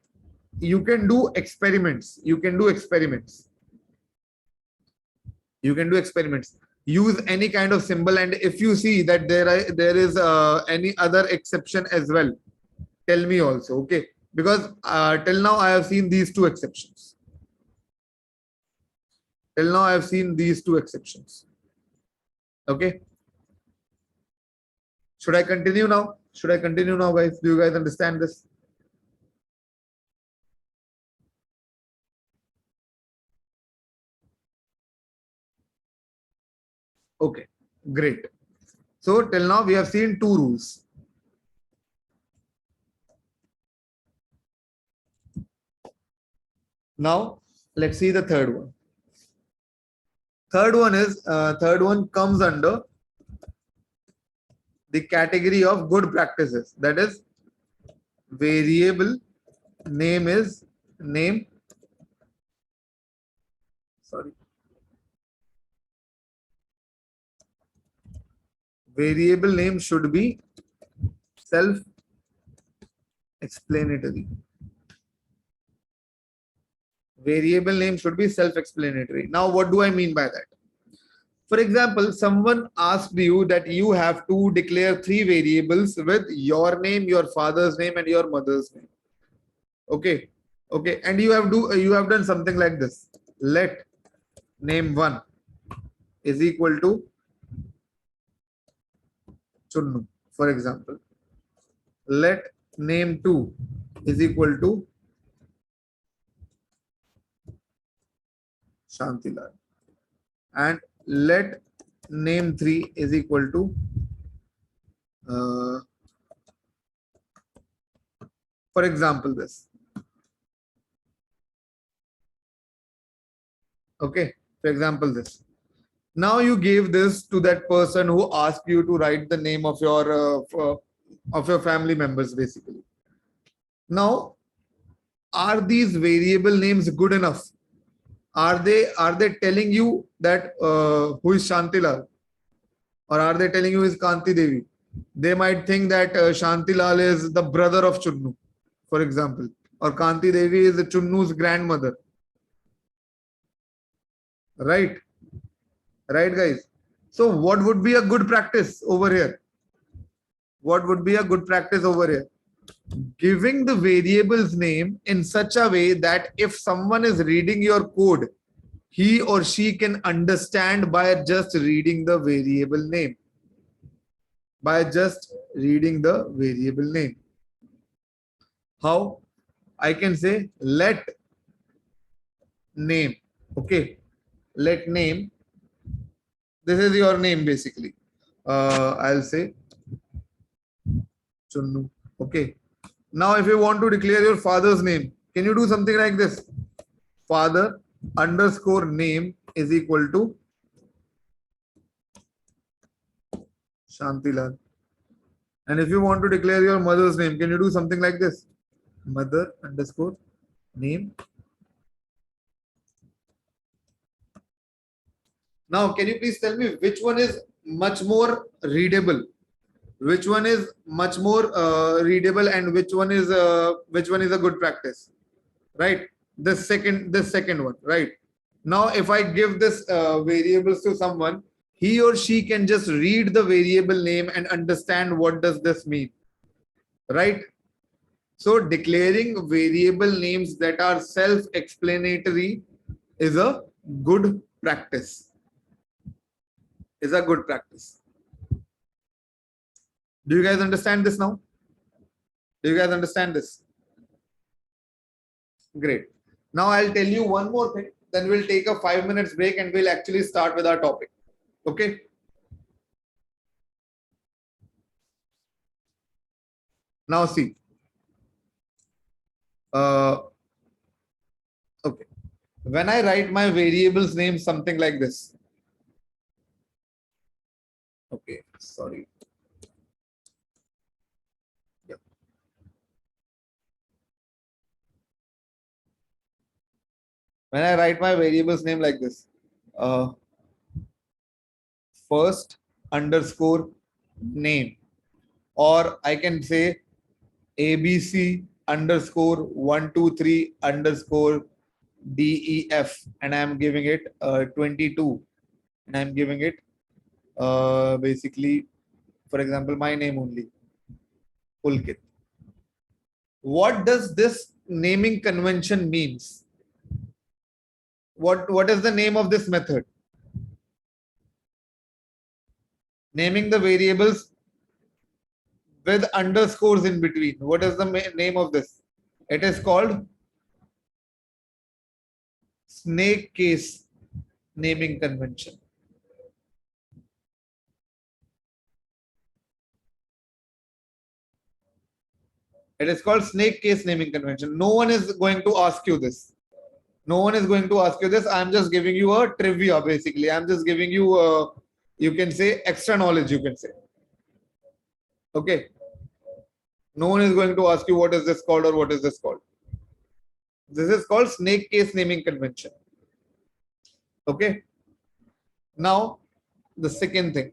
you can do experiments. You can do experiments. You can do experiments. Use any kind of symbol, and if you see that there is any other exception as well, tell me also. Okay, because till now I have seen these two exceptions. Till now I have seen these two exceptions. Okay. Should I continue now? Should I continue now, guys? Do you guys understand this? Okay, great. So till now we have seen two rules. Now let's see the third one. Third one comes under the category of good practices. That is, variable name is name. Sorry. Variable name should be self-explanatory. Variable name should be self-explanatory. Now, what do I mean by that? For example, someone asked you that you have to declare 3 variables with your name, your father's name, and your mother's name. Okay, okay, and you have done something like this. Let name 1 is equal to Chunnu, for example. Let name 2 is equal to Shantilal, and let name 3 is equal to for example this. Okay, for example this. Now you gave this to that person who asked you to write the name of your family members, basically. Now, are these variable names good enough? Are they telling you that who is Shantilal, or are they telling you who is Kanti Devi? They might think that Shantilal is the brother of Chunnu, for example, or Kanti Devi is Chunnu's grandmother. Right? Right, guys? So what would be a good practice over here? What would be a good practice over here? Giving the variable's name in such a way that if someone is reading your code, he or she can understand by just reading the variable name. By just reading the variable name. How? I can say let name. Okay. Let name. This is your name basically. I'll say Chunnu. Okay. Now, if you want to declare your father's name, can you do something like this? Father underscore name is equal to Shantilal. And if you want to declare your mother's name, can you do something like this? Mother underscore name. Now, can you please tell me which one is much more readable? Which one is much more readable, and which one is a good practice? Right? This second one. Right? Now, if I give this variables to someone, he or she can just read the variable name and understand what does this mean. Right? So declaring variable names that are self-explanatory is a good practice. Is a good practice. Do you guys understand this now? Do you guys understand this? Great. Now I'll tell you one more thing. Then we'll take a 5 minutes break and we'll actually start with our topic. Okay. Now see. Okay. When I write my variables name something like this. Okay. Sorry. When I write my variables name like this, uh, first underscore name, or I can say ABC underscore 123 underscore DEF, and I'm giving it 22, and I'm giving it basically, for example, my name only, Pulkit. What does this naming convention means? What is the name of this method? Naming the variables with underscores in between. What is the name of this? It is called snake case naming convention. It is called snake case naming convention. No one is going to ask you this. No one is going to ask you this. I'm just giving you a trivia, basically. I'm just giving you, you can say, extra knowledge, you can say. Okay. No one is going to ask you what is this called or what is this called. This is called snake case naming convention. Okay. Now, the second thing,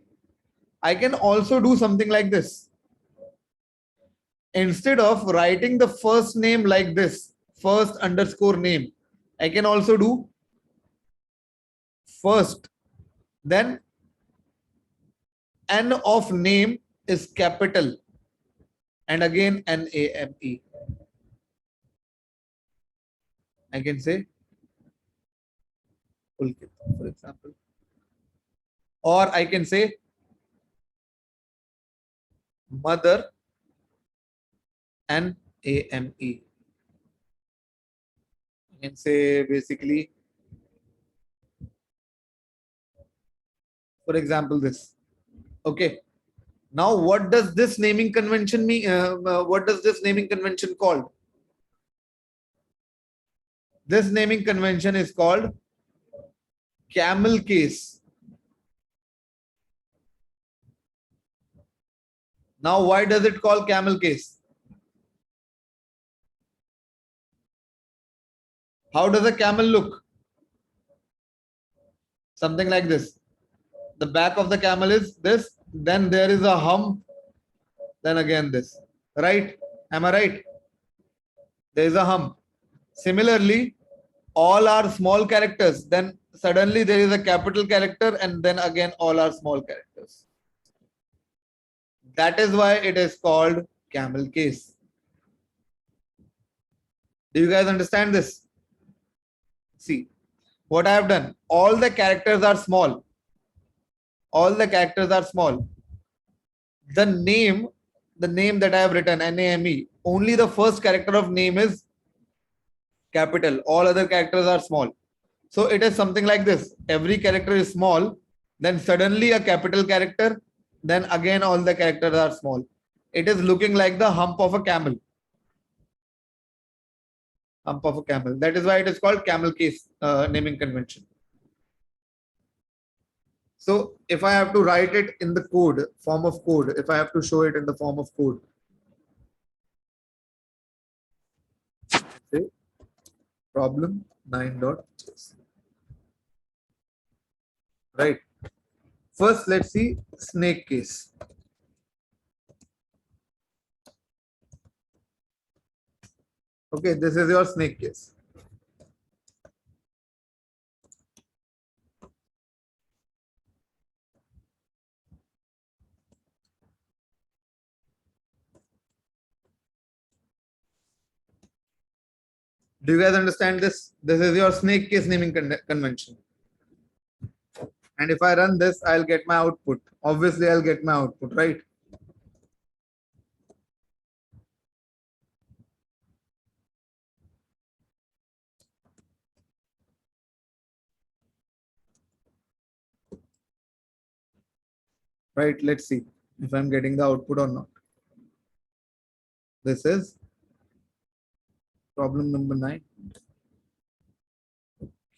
I can also do something like this. Instead of writing the first name like this, first underscore name, I can also do first, then N of name is capital, and again NAME. I can say Pulkit, for example. Or I can say mother and AME. I can say basically, for example, this. Okay. Now, what does this naming convention mean? What does this naming convention called? This naming convention is called camel case. Now, why does it call camel case? How does a camel look? Something like this. The back of the camel is this, then there is a hump, then again this. Right? Am I right? There is a hump. Similarly, all are small characters, then suddenly there is a capital character, and then again all are small characters. That is why it is called camel case. Do you guys understand this? See, what I have done, all the characters are small. All the characters are small. The name that I have written, NAME, only the first character of name is capital. All other characters are small. So it is something like this. Every character is small, then suddenly a capital character, then again all the characters are small. It is looking like the hump of a camel. Hump of a camel. That is why it is called camel case naming convention. So if I have to write it in the code, form of code, if I have to show it in the form of code, say problem 9.js. Right. First, let's see snake case. Okay, this is your snake case. Do you guys understand this? This is your snake case naming convention. And if I run this, I'll get my output. Obviously, I'll get my output, right? Right, let's see if I'm getting the output or not. This is problem number 9.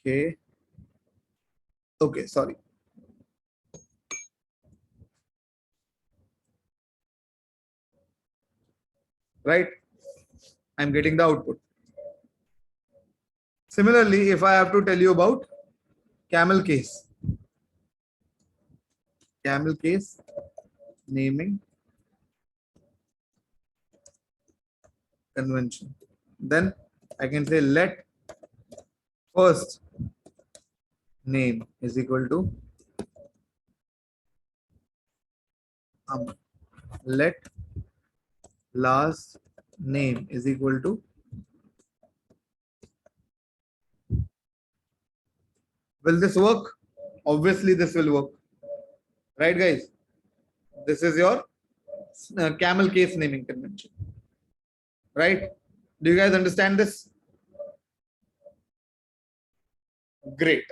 Okay. Okay, sorry. Right, I'm getting the output. Similarly, if I have to tell you about camel case, camel case naming convention, then I can say let first name is equal to let last name is equal to, will this work? Obviously this will work, right guys? This is your camel case naming convention, right? Do you guys understand this? Great,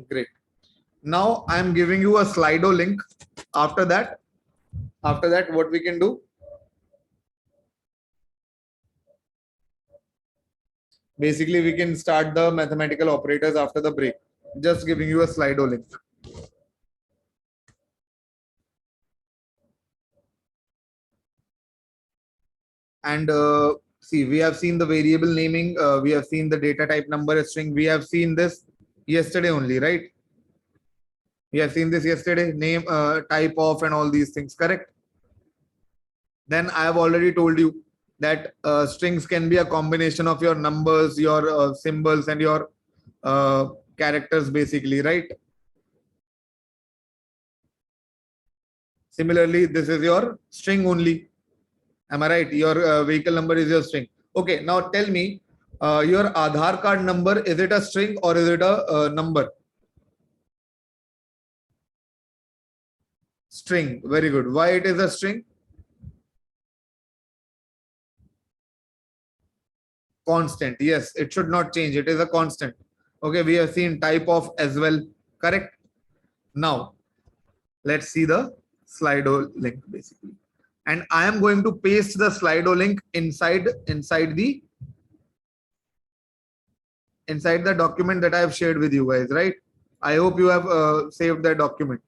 great. Now I'm giving you a Slido link. After that what we can do, basically we can start the mathematical operators after the break. Just giving you a Slido link. And see, we have seen the variable naming, we have seen the data type number string, we have seen this yesterday only, right? We have seen this yesterday, name, type of, and all these things, correct? Then I have already told you that strings can be a combination of your numbers, your symbols, and your characters, basically, right? Similarly, this is your string only. Am I right? Your vehicle number is your string. Okay, now tell me, your Aadhaar card number, is it a string or is it a number? String. Very good. Why it is a string? Constant. Yes, it should not change. It is a constant. Okay, we have seen type of as well. Correct. Now, let's see the Slido link basically. And I am going to paste the Slido link inside the document that I have shared with you guys, right? I hope you have saved that document.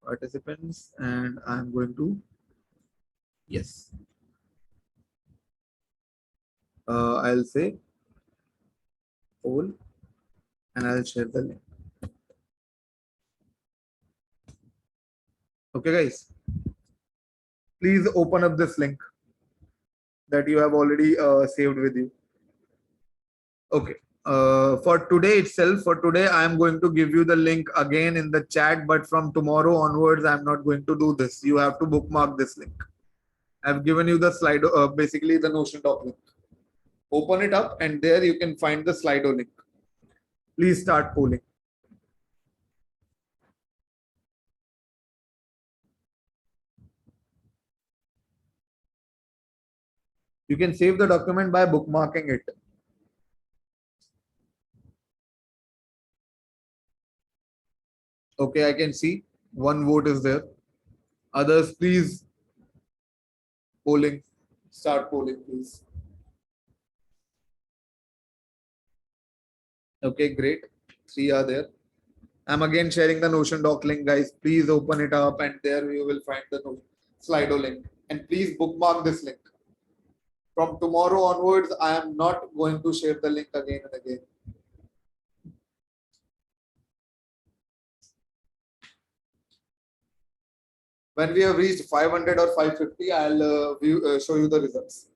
Participants, and I'm going to, yes, I'll say poll and I'll share the link. Okay, guys, please open up this link that you have already saved with you. Okay. For today itself, for today, I am going to give you the link again in the chat, but from tomorrow onwards, I'm not going to do this. You have to bookmark this link. I've given you the Slido, basically the Notion doc link. Open it up and there you can find the Slido link. Please start polling. You can save the document by bookmarking it. Okay, I can see one vote is there. Others, please polling. Start polling, please. Okay, great. 3 are there. I'm again sharing the Notion doc link, guys. Please open it up and there you will find the Slido link. And please bookmark this link. From tomorrow onwards, I am not going to share the link again and again. When we have reached 500 or 550, I'll show you the results.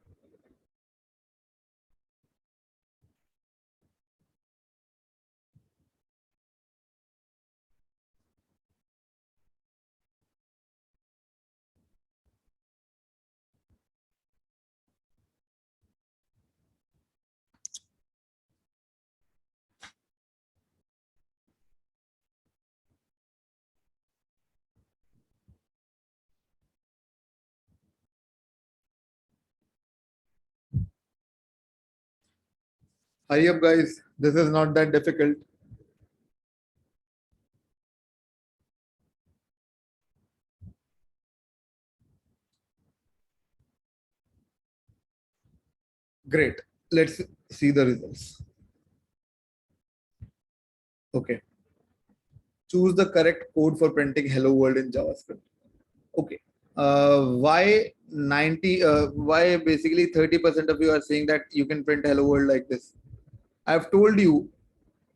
Hurry up, guys. This is not that difficult. Great. Let's see the results. Okay. Choose the correct code for printing hello world in JavaScript. Okay. Why 90? Why basically 30% of you are saying that you can print hello world like this? I've told you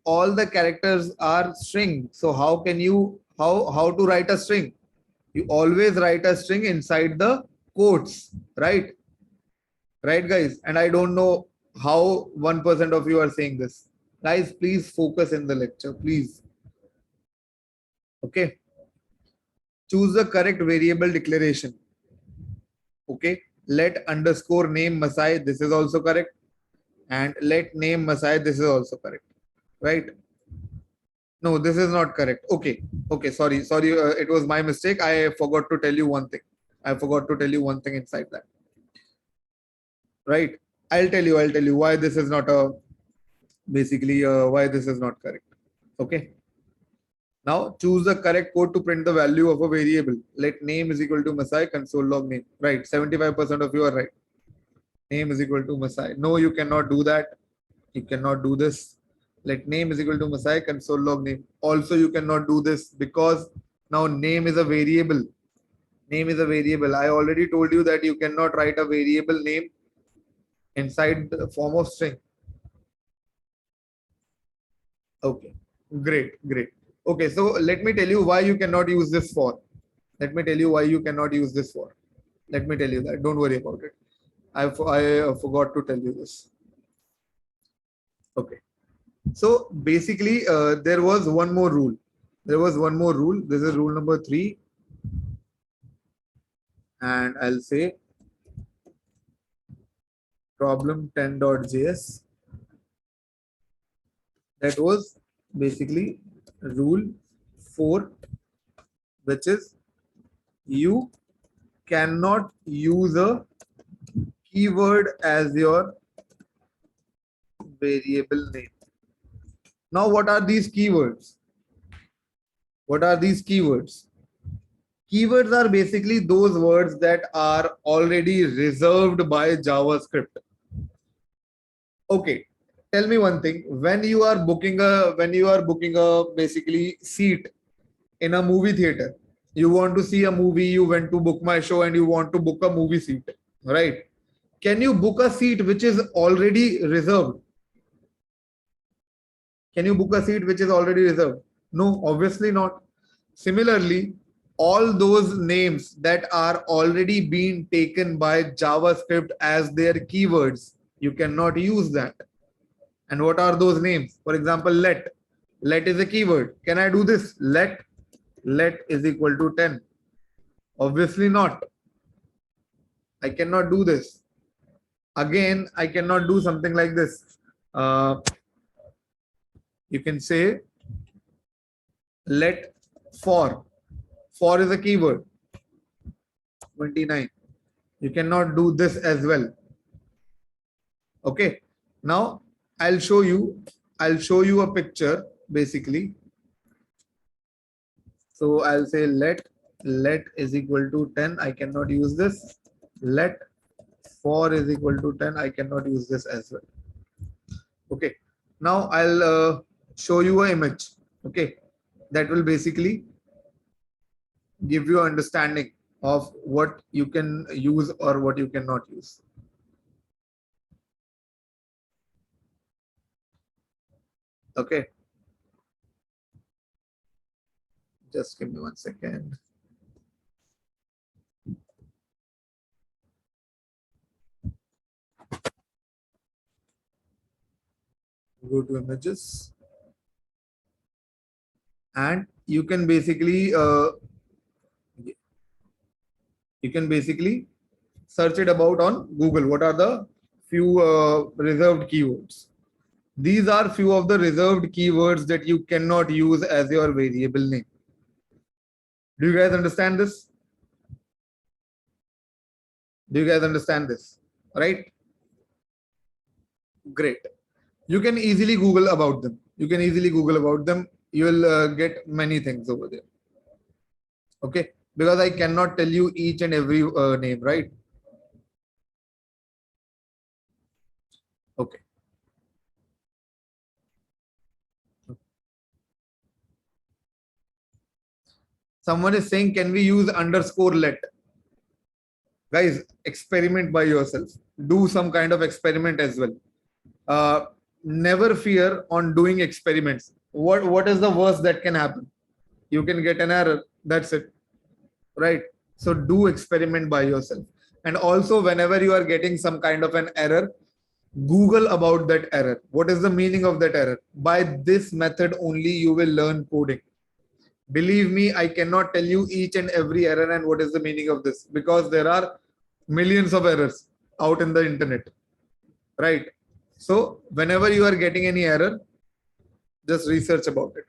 all the characters are string. So how can you how to write a string? You always write a string inside the quotes, right? Right, guys? And I don't know how 1% of you are saying this. Guys, please focus in the lecture, please. Okay. Choose the correct variable declaration. Okay. Let underscore name Masai. This is also correct. And let name Masai. This is also correct. Right. No, this is not correct. Okay. Okay. Sorry. It was my mistake. I forgot to tell you one thing. I forgot to tell you one thing inside that. Right. I'll tell you why this is not a basically why this is not correct. Okay. Now choose the correct code to print the value of a variable. Let name is equal to Masai console log name. Right. 75% of you are right. Name is equal to Masai. No, you cannot do that. You cannot do this. Let name is equal to Masai console log name. Also, you cannot do this because now name is a variable. Name is a variable. I already told you that you cannot write a variable name inside the form of string. Okay, great. Okay, so let me tell you why you cannot use this for. Let me tell you why you cannot use this for. Let me tell you that. Don't worry about it. I forgot to tell you this. Okay. So basically, there was one more rule. There was one more rule. This is rule number 3. And I'll say problem 10.js. That was basically rule 4, which is you cannot use a keyword as your variable name. Now, what are these keywords? What are these keywords? Keywords are basically those words that are already reserved by JavaScript. Okay, tell me one thing. When you are booking a basically seat in a movie theater, you want to see a movie, you went to book my show and you want to book a movie seat, right? Can you book a seat which is already reserved? Can you book a seat which is already reserved? No, obviously not. Similarly, all those names that are already being taken by JavaScript as their keywords, you cannot use that. And what are those names? For example, let. Let is a keyword. Can I do this? Let is equal to 10. Obviously not. I cannot do this. Again, I cannot do something like this. You can say let for. For is a keyword. 29. You cannot do this as well. Okay. Now I'll show you a picture basically. So I'll say let is equal to 10. I cannot use this. Let for is equal to 10. I cannot use this as well. Okay. Now I'll show you an image. Okay. That will basically give you understanding of what you can use or what you cannot use. Okay. Just give me 1 second. Go to images. And you can basically search it about on Google. What are the few reserved keywords? These are few of the reserved keywords that you cannot use as your variable name. Do you guys understand this? Do you guys understand this? Right? Great. You can easily Google about them. You can easily Google about them. You will get many things over there. Okay? Because I cannot tell you each and every name, right? Okay. Someone is saying, can we use underscore let? Guys, experiment by yourself. Do some kind of experiment as well. Uh, Never fear on doing experiments. What is the worst that can happen? You can get an error. That's it, right? So do experiment by yourself. And also, whenever you are getting some kind of an error, Google about that error. What is the meaning of that error? By this method only you will learn coding. Believe me, I cannot tell you each and every error and what is the meaning of this, because there are millions of errors out in the internet, right? So whenever you are getting any error, just research about it.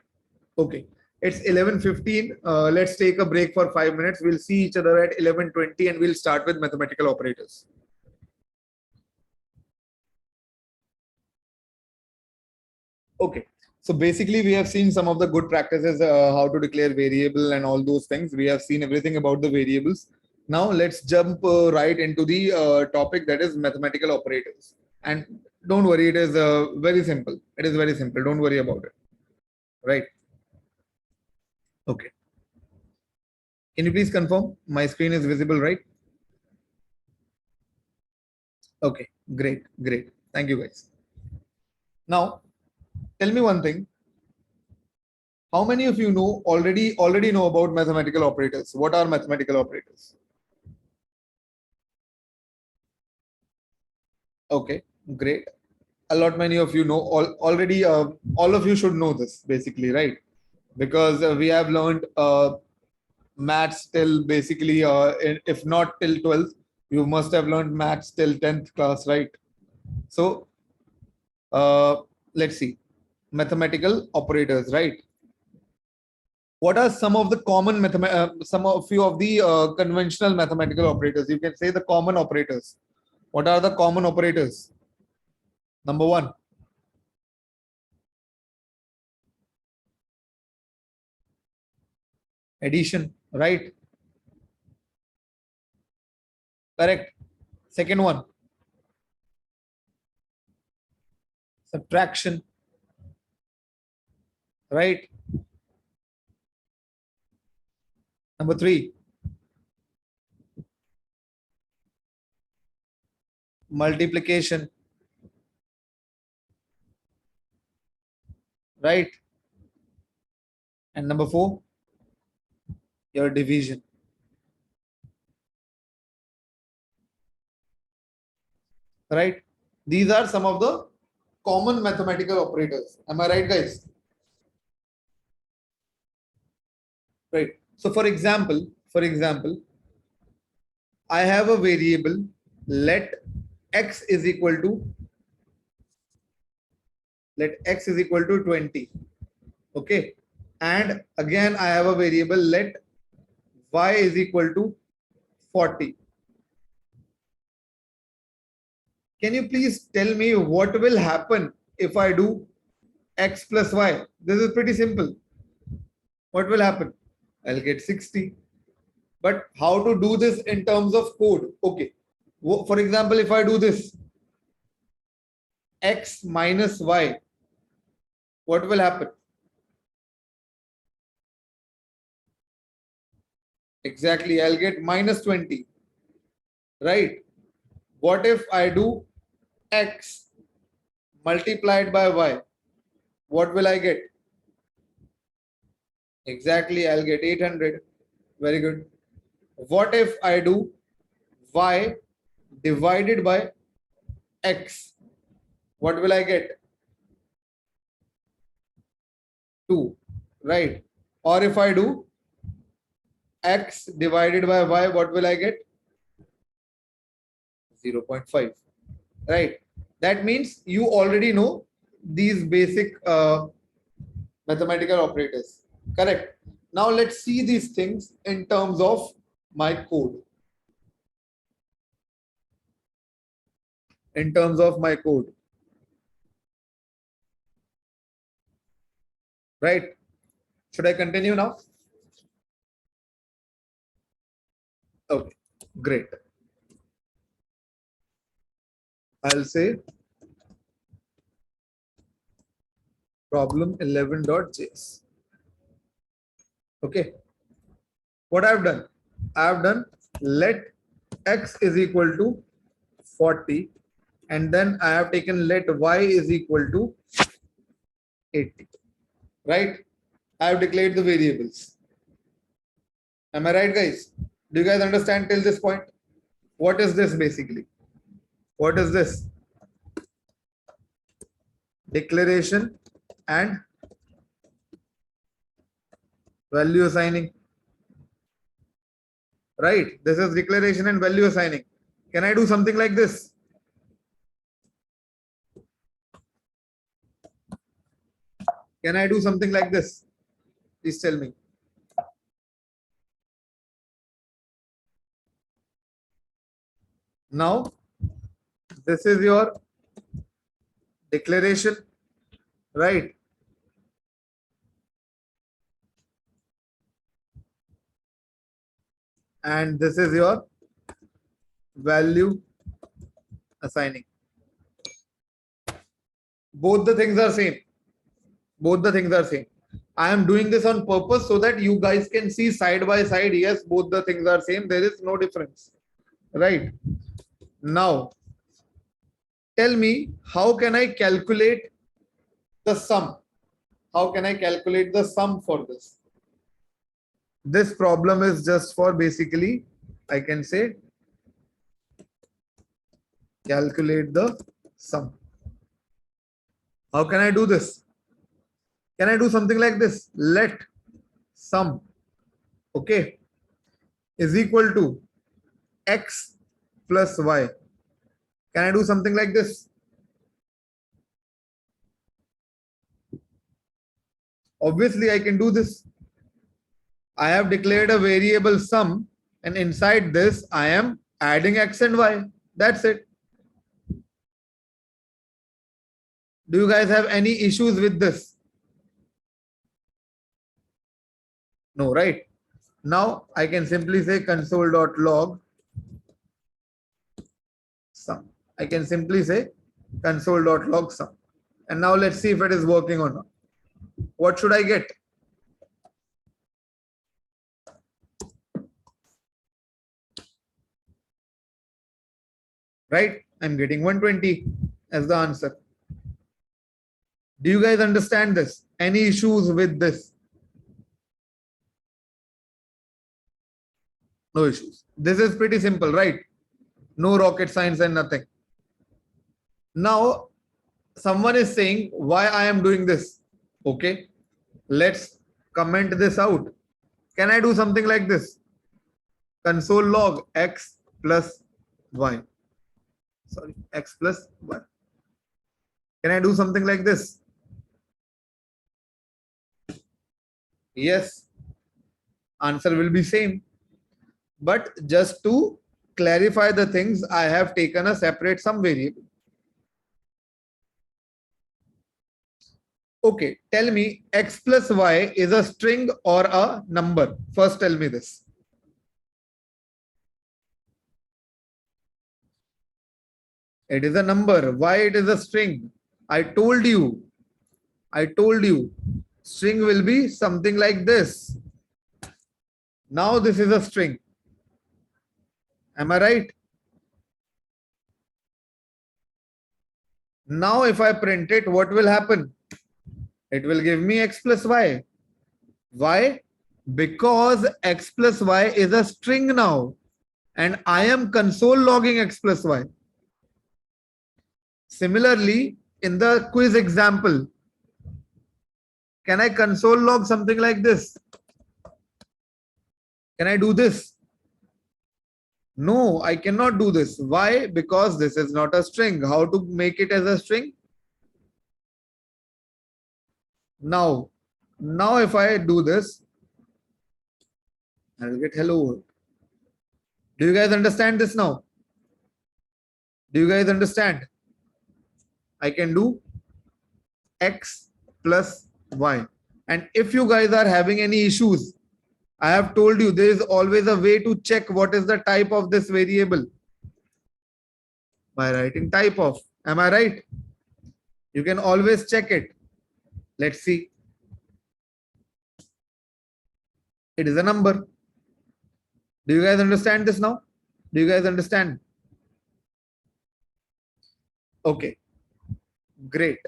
Okay, it's 11:15. Let's take a break for 5 minutes. We'll see each other at 11:20 and we'll start with mathematical operators. Okay. So basically, we have seen some of the good practices, how to declare variable and all those things. We have seen everything about the variables. Now let's jump right into the topic, that is mathematical operators. And don't worry, it is very simple. It is very simple. Don't worry about it. Right. Okay. Can you please confirm my screen is visible, right? Okay. Great. Great. Thank you, guys. Now, tell me one thing. How many of you know already know about mathematical operators? What are mathematical operators? Okay, great. A lot many of you know already. All of you should know this basically, right? Because we have learned maths till basically, if not till 12th, you must have learned maths till 10th class, right? So let's see, mathematical operators, right? What are some of the common some of few of the conventional mathematical operators? You can say the common operators. What are the common operators? Number one, addition, right? Correct. Second one, subtraction, right? Number three, multiplication, right? And number four, your division, right? These are some of the common mathematical operators. Am I right, guys? Right. So for example, I have a variable, let x is equal to, let x is equal to 20. Okay. And again, I have a variable, let y is equal to 40. Can you please tell me what will happen if I do x plus y? This is pretty simple. What will happen? I'll get 60. But how to do this in terms of code? Okay. For example, if I do this, x minus y, what will happen? Exactly, I'll get minus 20, right? What if I do x multiplied by y? What will I get? Exactly, I'll get 800. Very good. What if I do y divided by x? What will I get? 2, right? Or if I do x divided by y, what will I get? 0.5, right? That means you already know these basic mathematical operators, correct? Now let's see these things in terms of my code. In terms of my code, right? Should I continue now? Okay, great. I'll say problem 11.js. Okay. What I've done? I've done let x is equal to 40, and then I have taken let y is equal to 80. Right? I have declared the variables. Am I right, guys? Do you guys understand till this point? What is this basically? What is this? Declaration and value assigning. Right? This is declaration and value assigning. Can I do something like this? Can I do something like this? Please tell me. Now, this is your declaration, right? And this is your value assigning. Both the things are same. Both the things are same. I am doing this on purpose so that you guys can see side by side. Yes, both the things are same. There is no difference, right? Now, tell me, how can I calculate the sum? How can I calculate the sum for this? This problem is just for basically, I can say, calculate the sum. How can I do this? Can I do something like this? Let sum, okay, is equal to x plus y. Can I do something like this? Obviously, I can do this. I have declared a variable sum, and inside this, I am adding x and y. That's it. Do you guys have any issues with this? No, right? Now I can simply say console.log sum. I can simply say console.log sum. And now let's see if it is working or not. What should I get? Right? I'm getting 120 as the answer. Do you guys understand this? Any issues with this? No issues. This is pretty simple, right? No rocket science and nothing. Now, someone is saying why I am doing this. Okay, let's comment this out. Can I do something like this? Console log x plus y. Sorry, x plus y. Can I do something like this? Yes. Answer will be same. But just to clarify the things, I have taken a separate sum variable. Okay, tell me x plus y is a string or a number. First tell me this. It is a number. Why it is a string? I told you. String will be something like this. Now this is a string. Am I right? Now if I print it, what will happen? It will give me x plus y. Why? Because x plus y is a string now. And I am console logging x plus y. Similarly, in the quiz example, can I console log something like this? Can I do this? No, I cannot do this. Why? Because this is not a string. How to make it as a string? Now if I do this, I will get hello world. Do you guys understand this now? Do you guys understand? I can do x plus y. And if you guys are having any issues, I have told you there is always a way to check what is the type of this variable by writing type of. Am I right? You can always check it. Let's see. It is a number. Do you guys understand this now? Do you guys understand? Okay, great.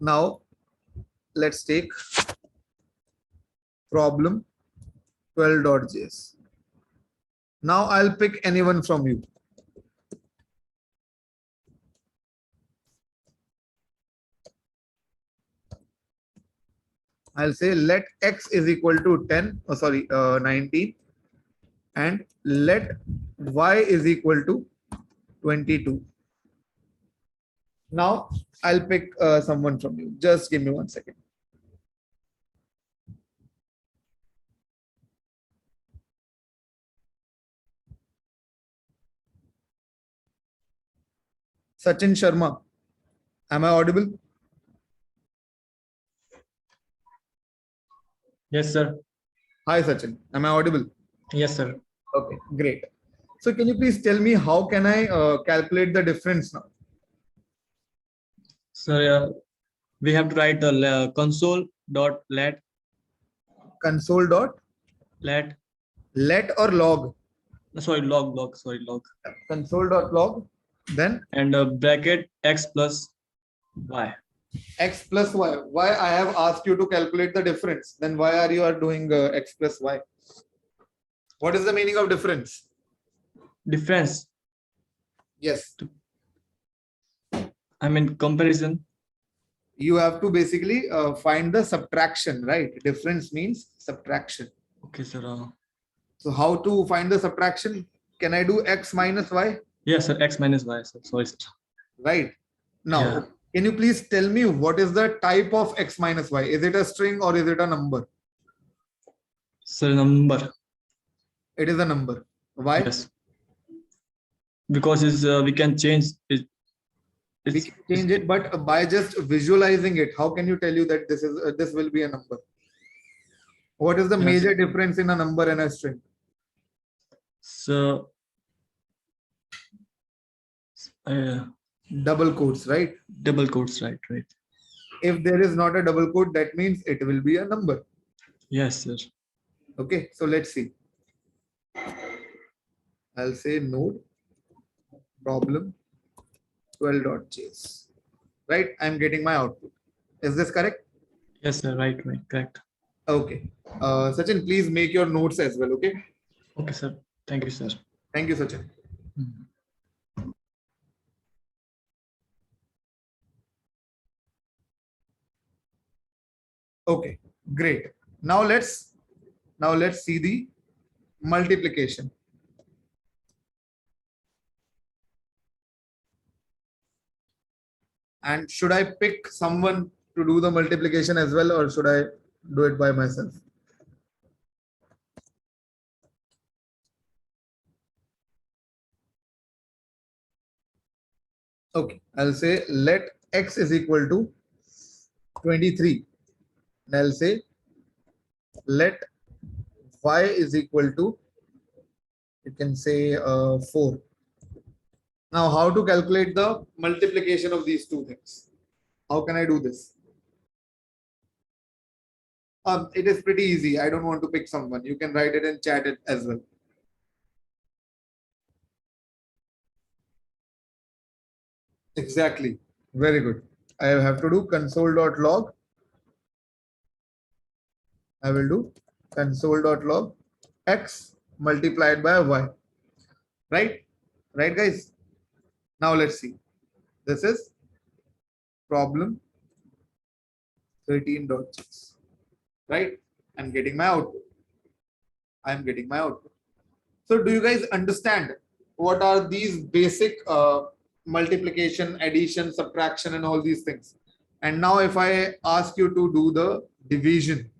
Now let's take problem 12.js. Now I'll pick anyone from you. I'll say let x is equal to 10, 19, and let y is equal to 22. Now I'll pick someone from you. Just give me 1 second. Sachin Sharma. Am I audible? Yes, sir. Hi, Sachin. Am I audible? Yes, sir. Okay, great. So can you please tell me how can I calculate the difference now? So we have to write the console.let Console dot let let or log? log. Console dot log. Then And bracket x plus y. x plus y. Why I have asked you to calculate the difference? Then why are you doing x plus y? What is the meaning of difference? Difference. Yes. I mean comparison. You have to basically find the subtraction, right? Difference means subtraction. Okay, sir. So how to find the subtraction? Can I do x minus y? Yes, sir. X minus y. Sir. Sorry, sir. Right. Now, Yeah. can you please tell me what is the type of x minus y? Is it a string or is it a number? Sir, number. It is a number. Why? Yes. Because we can change it. We can change it, but by just visualizing it, how can you tell you that this will be a number? What is the major difference in a number and a string? So Double quotes, right? double quotes, right? If there is not a double quote, that means it will be a number. Yes, sir. Okay, so let's see. I'll say node problem 12.js. Right? I'm getting my output. Is this correct? Yes, sir. Right. Correct. Okay. Sachin, please make your notes as well. Okay. Okay, sir. Thank you, sir. Thank you, Sachin. Okay, great. Now let's see the multiplication. And should I pick someone to do the multiplication as well, or should I do it by myself? Okay, I'll say let x is equal to 23. And I'll say let y is equal to, you can say 4. Now, how to calculate the multiplication of these two things? How can I do this? It is pretty easy. I don't want to pick someone. You can write it and chat it as well. Exactly. Very good. I have to do console.log. I will do console.log x multiplied by y. Right? Right, guys? Now let's see. This is problem 13.6. Right? I'm getting my output. I'm getting my output. So do you guys understand what are these basic multiplication, addition, subtraction, and all these things? And now if I ask you to do the division,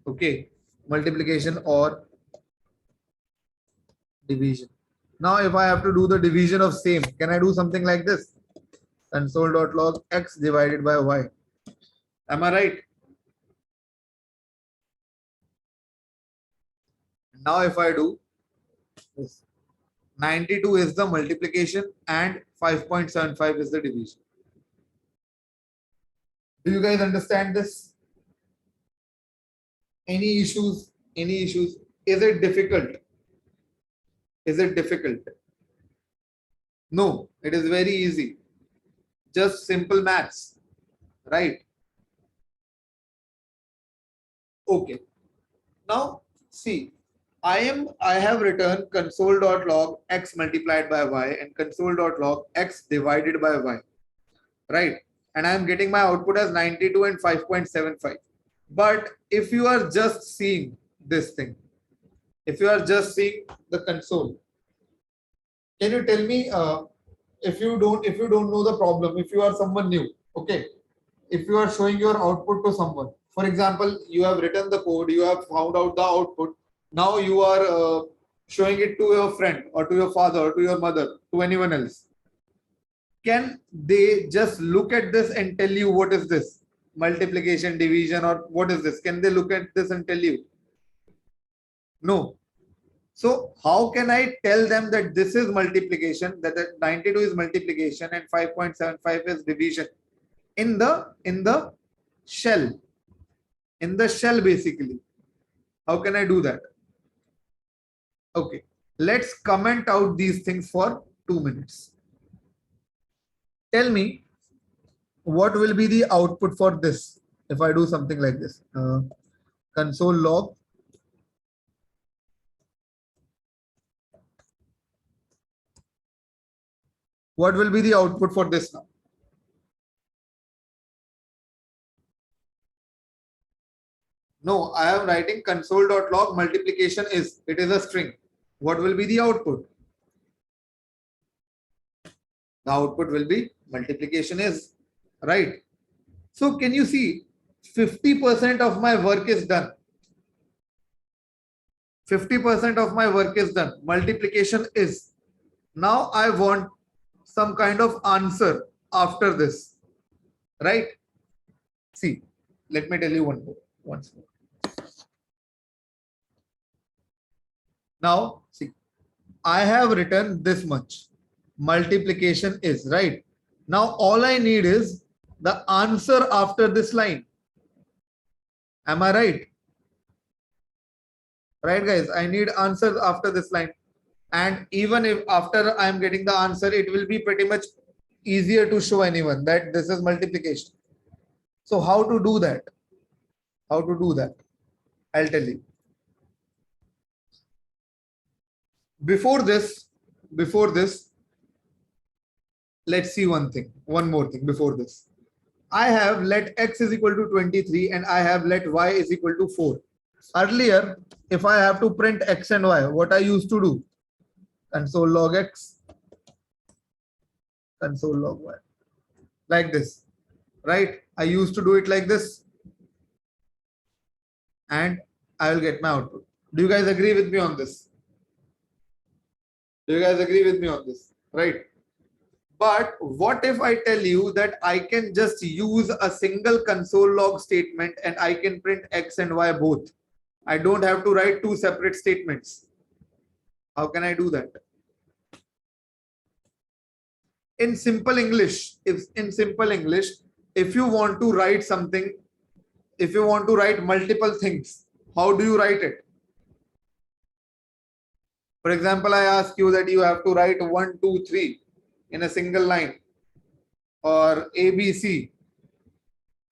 okay, multiplication or division. Now if I have to do the division of same, can I do something like this? Console.log x divided by y. Am I right? Now if I do this, 92 is the multiplication and 5.75 is the division. Do you guys understand this? Any issues? Any issues? Is it difficult? Is it difficult? No, it is very easy. Just simple maths, right? Okay. Now see, I have written console.log x multiplied by y and console.log x divided by y, right? And I am getting my output as 92 and 5.75. But if you are just seeing this thing, if you are just seeing the console, can you tell me if you don't know the problem, if you are someone new, okay, if you are showing your output to someone, for example, you have written the code, you have found out the output, now you are showing it to your friend or to your father or to your mother, to anyone else, can they just look at this and tell you what is this multiplication, division, or what is this? Can they look at this and tell you? No. So how can I tell them that this is multiplication, that 92 is multiplication and 5.75 is division in the shell, in the shell basically? How can I do that? Okay, let's comment out these things for 2 minutes. Tell me what will be the output for this if I do something like this. Console log what will be the output for this now? No, I am writing console.log multiplication is, it is a string. What will be the output? The output will be multiplication is, right? So can you see 50% of my work is done. 50% of my work is done. Multiplication is. Now I want some kind of answer after this, right? See, let me tell you once more. Now, see, I have written this much. Multiplication is, right? Now, all I need is the answer after this line. Am I right? Right, guys? I need answers after this line. And even if after I'm getting the answer, it will be pretty much easier to show anyone that this is multiplication. So how to do that? How to do that? I'll tell you. Before this, let's see one more thing before this. I have let x is equal to 23 and I have let y is equal to 4. Earlier, if I have to print x and y, what I used to do? Console log x, console log y. Like this, right? I used to do it like this. And I will get my output. Do you guys agree with me on this? Do you guys agree with me on this? Right? But what if I tell you that I can just use a single console log statement and I can print x and y both? I don't have to write two separate statements. How can I do that? In simple English, if you want to write something, if you want to write multiple things, how do you write it? For example, I ask you that you have to write 1, 2, 3 in a single line, or ABC.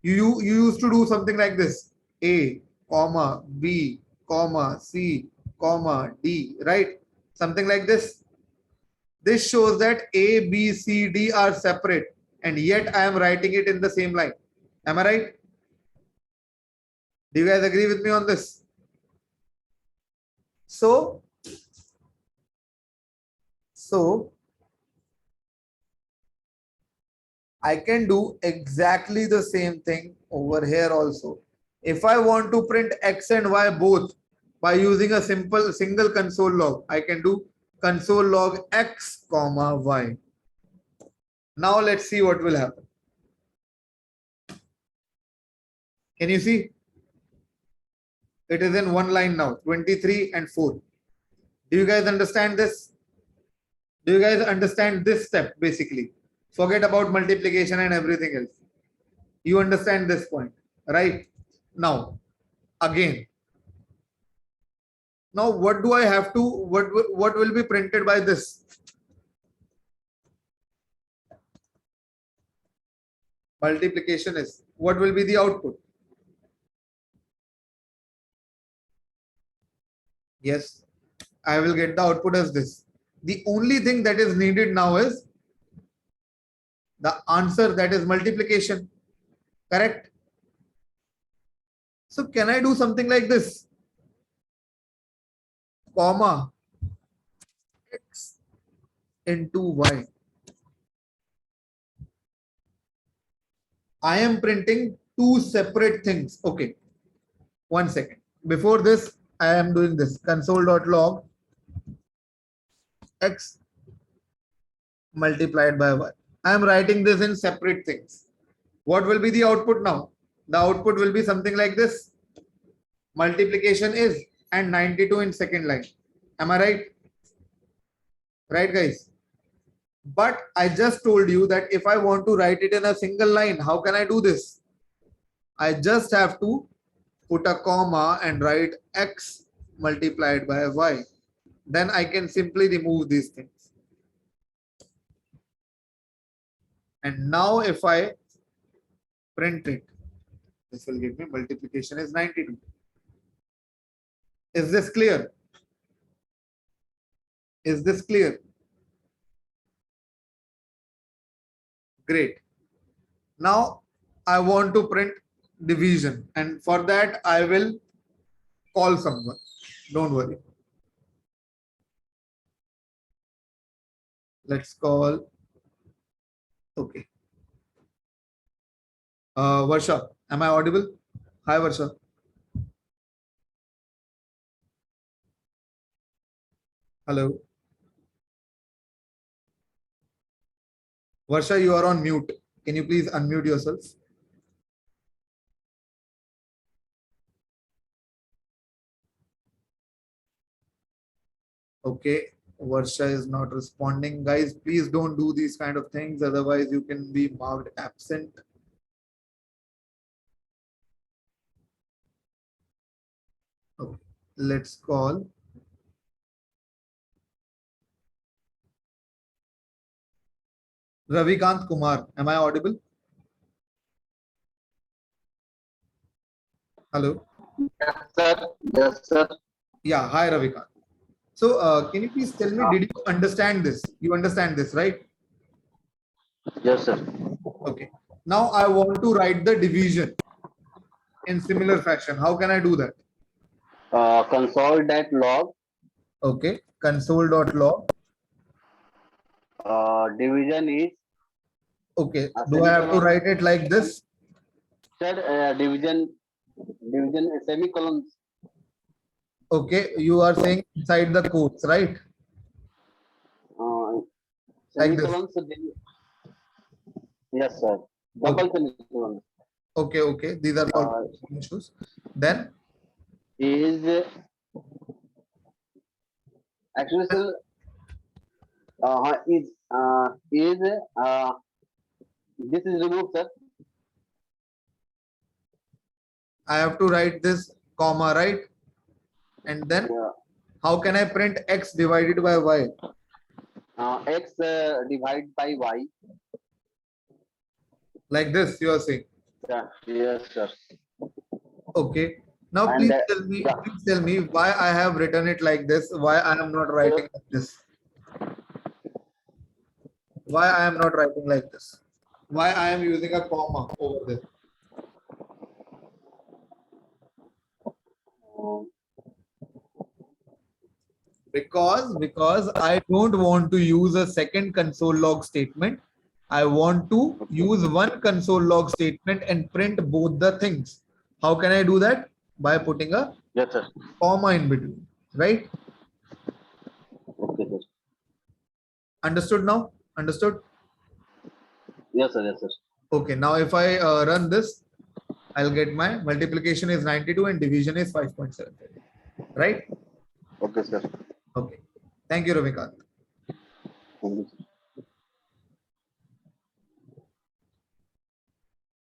You used to do something like this: A, comma, B, comma, C, comma, D, right? Something like this. This shows that A, B, C, D are separate, and yet I am writing it in the same line. Am I right? Do you guys agree with me on this? So I can do exactly the same thing over here also. If I want to print x and y both by using a single console log, I can do console log x comma y. Now let's see what will happen. Can you see? It is in one line now, 23 and 4. Do you guys understand this? Do you guys understand this step basically? Forget about multiplication and everything else. You understand this point, right? Now, again, now what do I have to, what will be printed by this? Multiplication is, what will be the output? Yes, I will get the output as this. The only thing that is needed now is the answer, that is multiplication, correct? So can I do something like this? Comma x into y. I am printing two separate things. Okay, one second. Before this, I am doing this console.log x multiplied by y. I am writing this in separate things. What will be the output now? The output will be something like this. Multiplication is and 92 in second line. Am I right? Right, guys? But I just told you that if I want to write it in a single line, how can I do this? I just have to put a comma and write x multiplied by y. Then I can simply remove these things. And now if I print it, this will give me multiplication is 92. Is this clear? Is this clear? Great. Now I want to print division, and for that I will call someone. Don't worry. Let's call. Okay. Varsha, am I audible? Hi, Varsha. Hello. Varsha, you are on mute. Can you please unmute yourself? Okay. Varsha is not responding. Guys, please don't do these kind of things. Otherwise, you can be marked absent. Okay. Let's call. Ravikant Kumar. Am I audible? Hello. Yes, sir. Yes, sir. Yeah. Hi, Ravikant. So, can you please tell me, did you understand this? You understand this, right? Yes, sir. Okay. Now I want to write the division in similar fashion. How can I do that? Console.log Okay. Console.log. division is Okay. Do I have to write it like this? sir, division semicolon. Okay. You are saying inside the quotes, right? Like this. Semicolons. Yes, sir. Double semicolon Okay. Okay. These are called issues. Then is actually sir, is this is removed, sir. I have to write this comma, right? And then how can I print x divided by y? X divided by y. Like this, you are saying. Yeah. Yes, sir. Okay. Now And, please tell me why I have written it like this, why I am not writing like this. Why I am not writing like this? Why I am using a comma over there? Because I don't want to use a second console log statement. I want to use one console log statement and print both the things. How can I do that? By putting a yes, sir. comma in between, right? Okay, sir. Understood now? Understood? Yes, sir. Yes, sir. Okay, now if I run this, I'll get my multiplication is 92 and division is 5.7, right? Okay, sir. Okay. Thank you, Ravikant.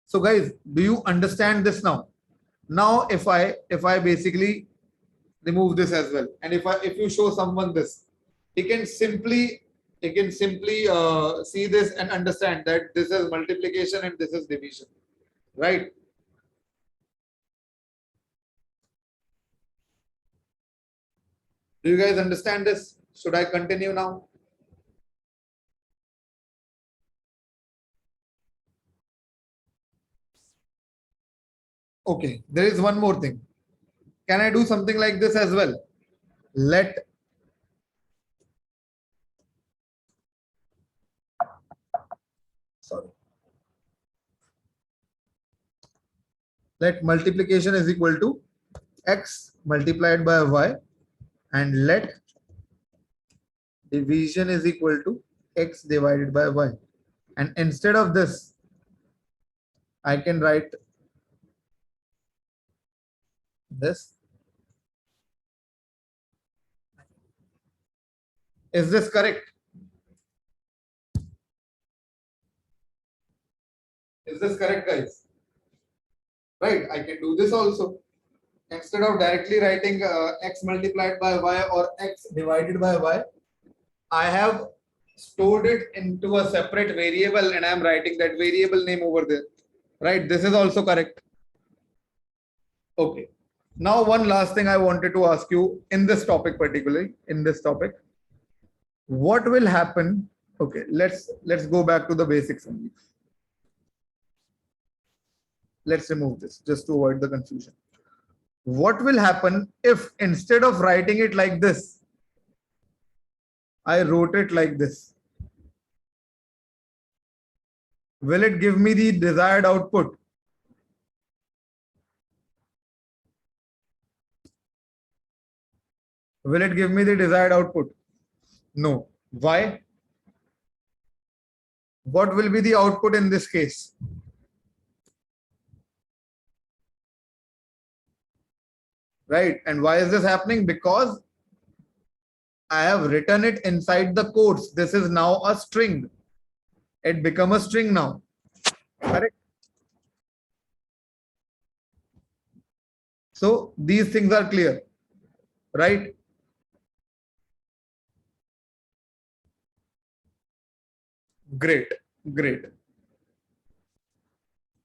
So guys, do you understand this now? Now if I basically remove this as well, and if you show someone this, he can simply see this and understand that this is multiplication and this is division, right? Do you guys understand this? Should I continue now? Okay, there is one more thing. Can I do something like this as well? Let sorry. Let multiplication is equal to x multiplied by y, and let division is equal to x divided by y. And instead of this, I can write this. Is this correct? Is this correct, guys? Right, I can do this also. Instead of directly writing x multiplied by y or x divided by y, I have stored it into a separate variable and I am writing that variable name over there. Right, this is also correct. Okay. Now, one last thing I wanted to ask you in this topic, particularly in this topic, what will happen? Okay, let's go back to the basics only. Let's remove this just to avoid the confusion. What will happen if instead of writing it like this, I wrote it like this? Will it give me the desired output? Will it give me the desired output? No. Why? What will be the output in this case? Right? And why is this happening? Because I have written it inside the quotes. This is now a string. It become a string now. Correct? So these things are clear, right? Great, great.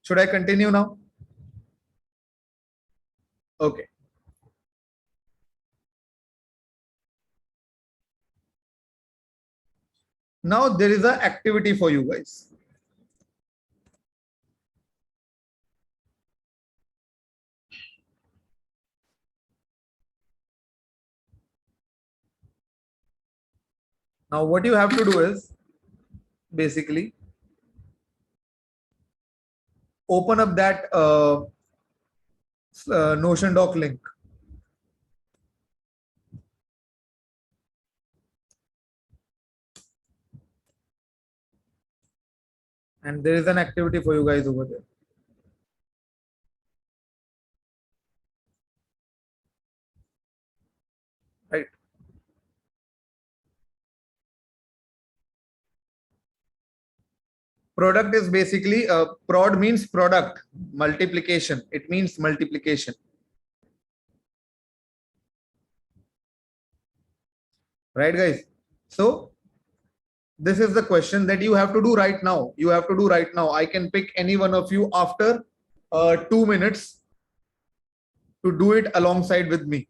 Should I continue now? Okay. Now there is an activity for you guys. Now what you have to do is basically open up that Notion doc link. And there is an activity for you guys over there. Right. Product is basically prod means product, multiplication. It means multiplication. Right, guys? So this is the question that you have to do right now. You have to do right now. I can pick any one of you after 2 minutes to do it alongside with me.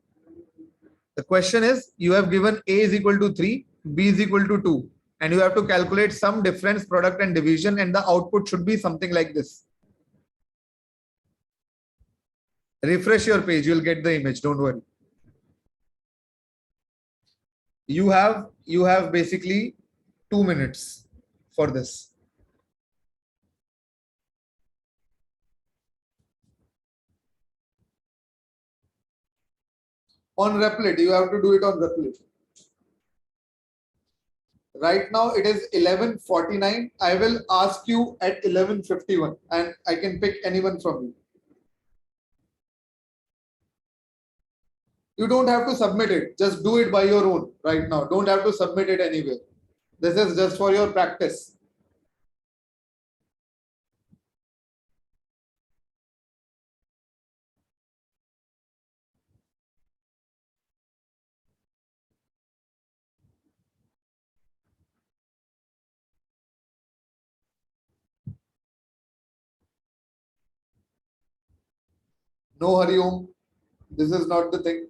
The question is, you have given A is equal to 3, B is equal to 2, and you have to calculate some difference, product and division, and the output should be something like this. Refresh your page, you'll get the image, don't worry. You have basically 2 minutes for this. On Replit, you have to do it on Replit. Right now it is 11:49. I will ask you at 11:51 and I can pick anyone from you. You don't have to submit it. Just do it by your own right now. Don't have to submit it anywhere. This is just for your practice. No hurry home. This is not the thing.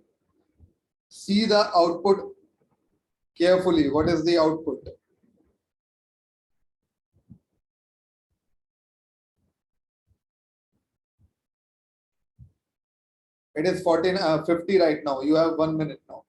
See the output carefully. What is the output? It is 50 right now. You have 1 minute now.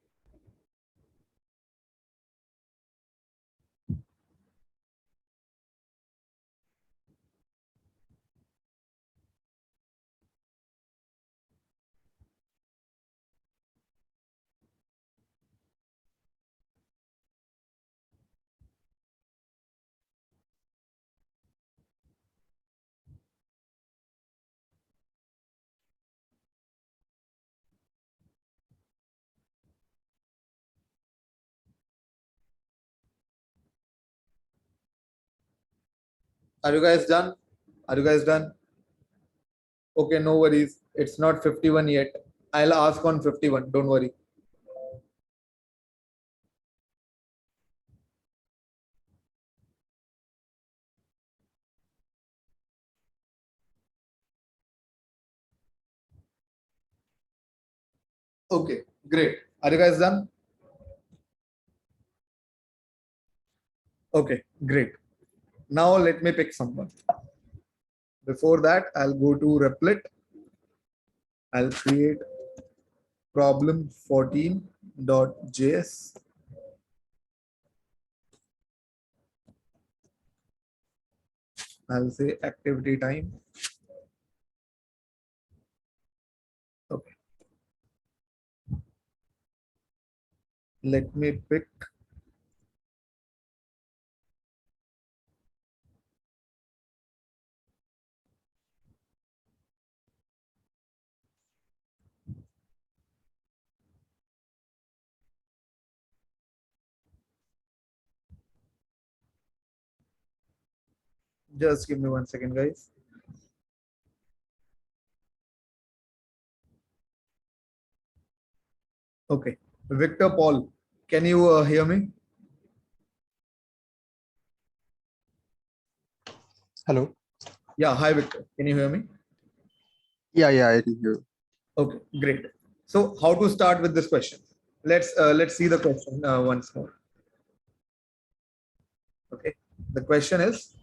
Are you guys done? Are you guys done? Okay, no worries. It's not 51 yet. I'll ask on 51. Don't worry. Okay, great. Are you guys done? Okay, great. Now let me pick someone. Before that, I'll go to Replit. I'll create problem 14.js. I'll say activity time. Okay. Let me pick just give me 1 second, guys. Okay. Victor Paul, can you hear me? Hello. Yeah, hi Victor. Can you hear me? Yeah, I can hear you. Okay, great. So how to start with this question? Let's see the question once more. Okay. The question is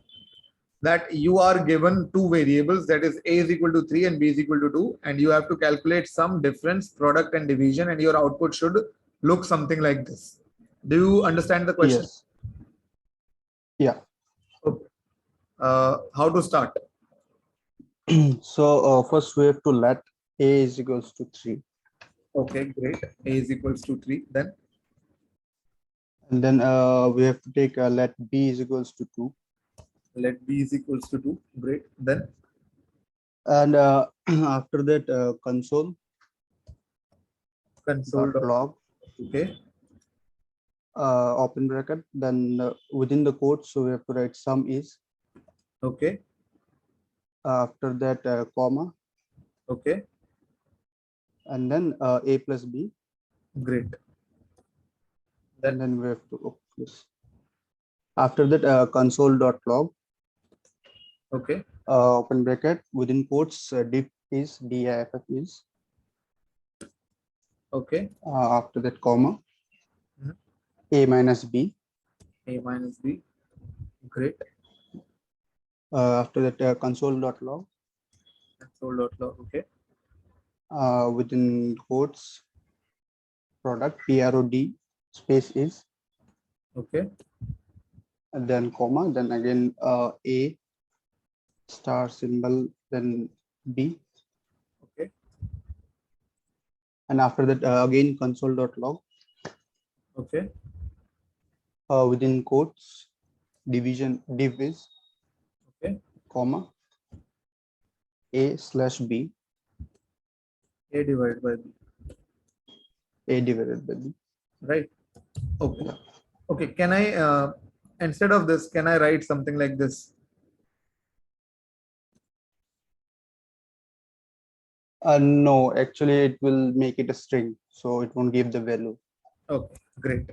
that you are given two variables, that is a is equal to 3 and b is equal to 2, and you have to calculate some difference, product and division, and your output should look something like this. Do you understand the question? Yes. Yeah. Okay. How to start? So first we have to let a is equals to 3, Okay, great. A is equals to 3. Then and then we have to take let b is equals to 2, let b is equals to 2. Great. Then and after that console console dot dot. log Okay. open bracket. Then within the code, so we have to write sum is. Okay. After that comma, Okay. and then a plus b, Great. and then we have to yes. After that console dot log Okay. open bracket within quotes diff is diff is. Okay. After that comma, Mhm. a minus b. A minus b. Great. After that console dot log Console dot log. Okay. within quotes product prod space is, Okay. and then comma, then again a star symbol, then b, Okay. and after that again console dot log Okay. within quotes division div is, Okay. comma a slash b, A divided by b. a divided by b. Right. Okay. Yeah. Okay. Can I instead of this, can I write something like this? No, actually it will make it a string, so it won't give the value. Okay, great.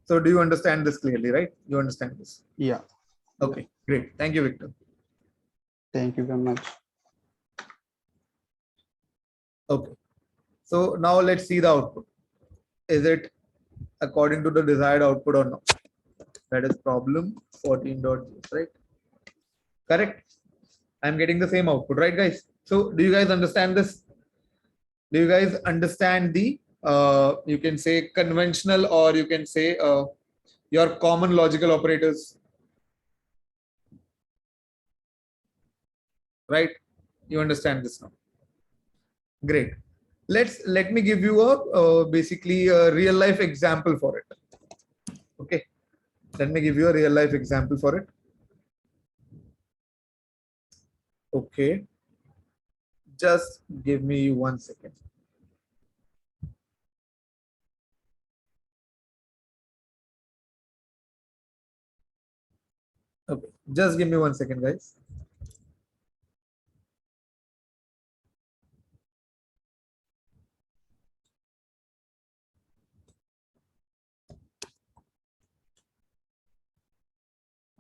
So do you understand this clearly, right? You understand this? Yeah. Okay, great. Thank you, Victor. Thank you very much. Okay. So now let's see the output. Is it according to the desired output or not? That is problem 14.0, right? Correct. I'm getting the same output, right, guys? So do you guys understand this? Do you guys understand the you can say conventional, or you can say your common logical operators, right? You understand this now? Great. Let me give you a basically a real life example for it. Okay, let me give you a real life example for it. Okay, just give me 1 second. Okay, just give me 1 second, guys.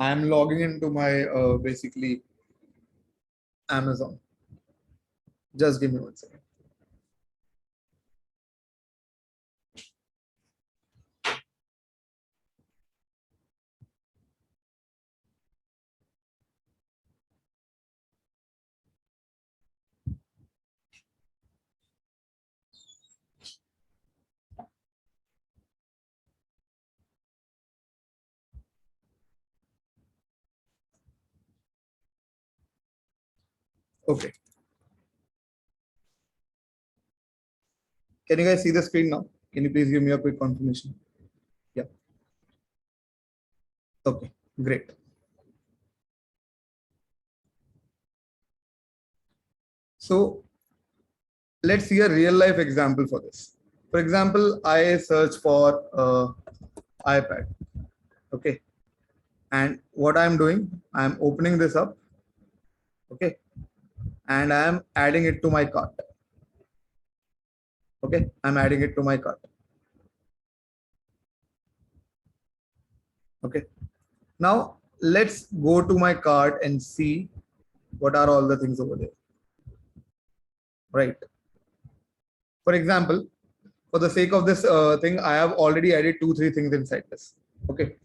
I am logging into my basically Amazon. Just give me 1 second. Okay. Can you guys see the screen now? Can you please give me a quick confirmation? Yeah. Okay, great. So let's see a real life example for this. For example, I search for iPad. Okay. And what I'm doing, I'm opening this up. Okay. And I'm adding it to my cart. Okay. I'm adding it to my cart. Okay. Now let's go to my cart and see what are all the things over there. Right. For example, for the sake of this thing, I have already added 2-3 things inside this. Okay.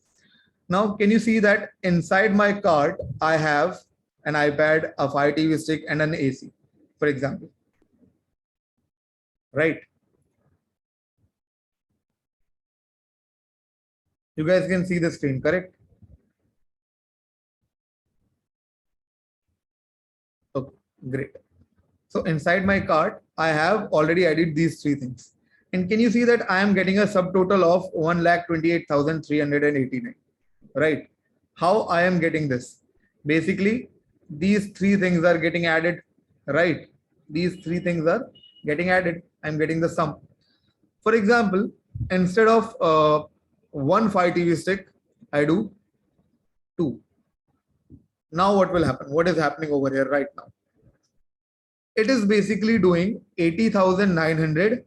Now, can you see that inside my cart, I have an iPad, a Fire TV stick, and an AC, for example. Right. You guys can see the screen, correct? Okay, great. So inside my cart, I have already added these 3 things. And can you see that I am getting a subtotal of 1,28,389, right? How I am getting this? Basically, these 3 things are getting added, right? These 3 things are getting added. I'm getting the sum. For example, instead of one Fire TV stick, I do 2. Now what will happen? What is happening over here right now? It is basically doing 80,900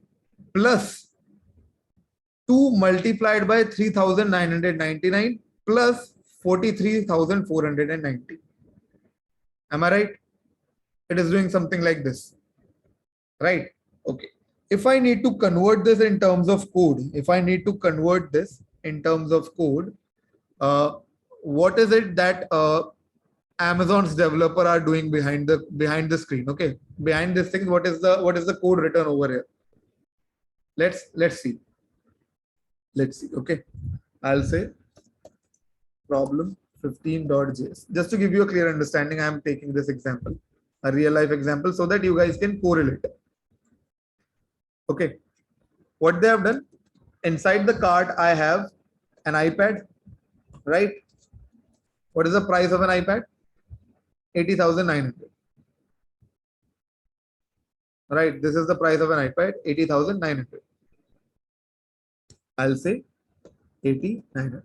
plus 2 multiplied by 3,999 plus 43,490. Am I right? It is doing something like this, right? Okay. If I need to convert this in terms of code, what is it that Amazon's developer are doing behind the screen? Okay, behind this thing, what is the code written over here? Let's see. Okay, I'll say problem 15.js. Just to give you a clear understanding, I am taking this example, a real life example, so that you guys can correlate. Okay, what they have done, inside the cart, I have an iPad, right? What is the price of an iPad? 80,900. Right, this is the price of an iPad, 80,900. I'll say 8,900.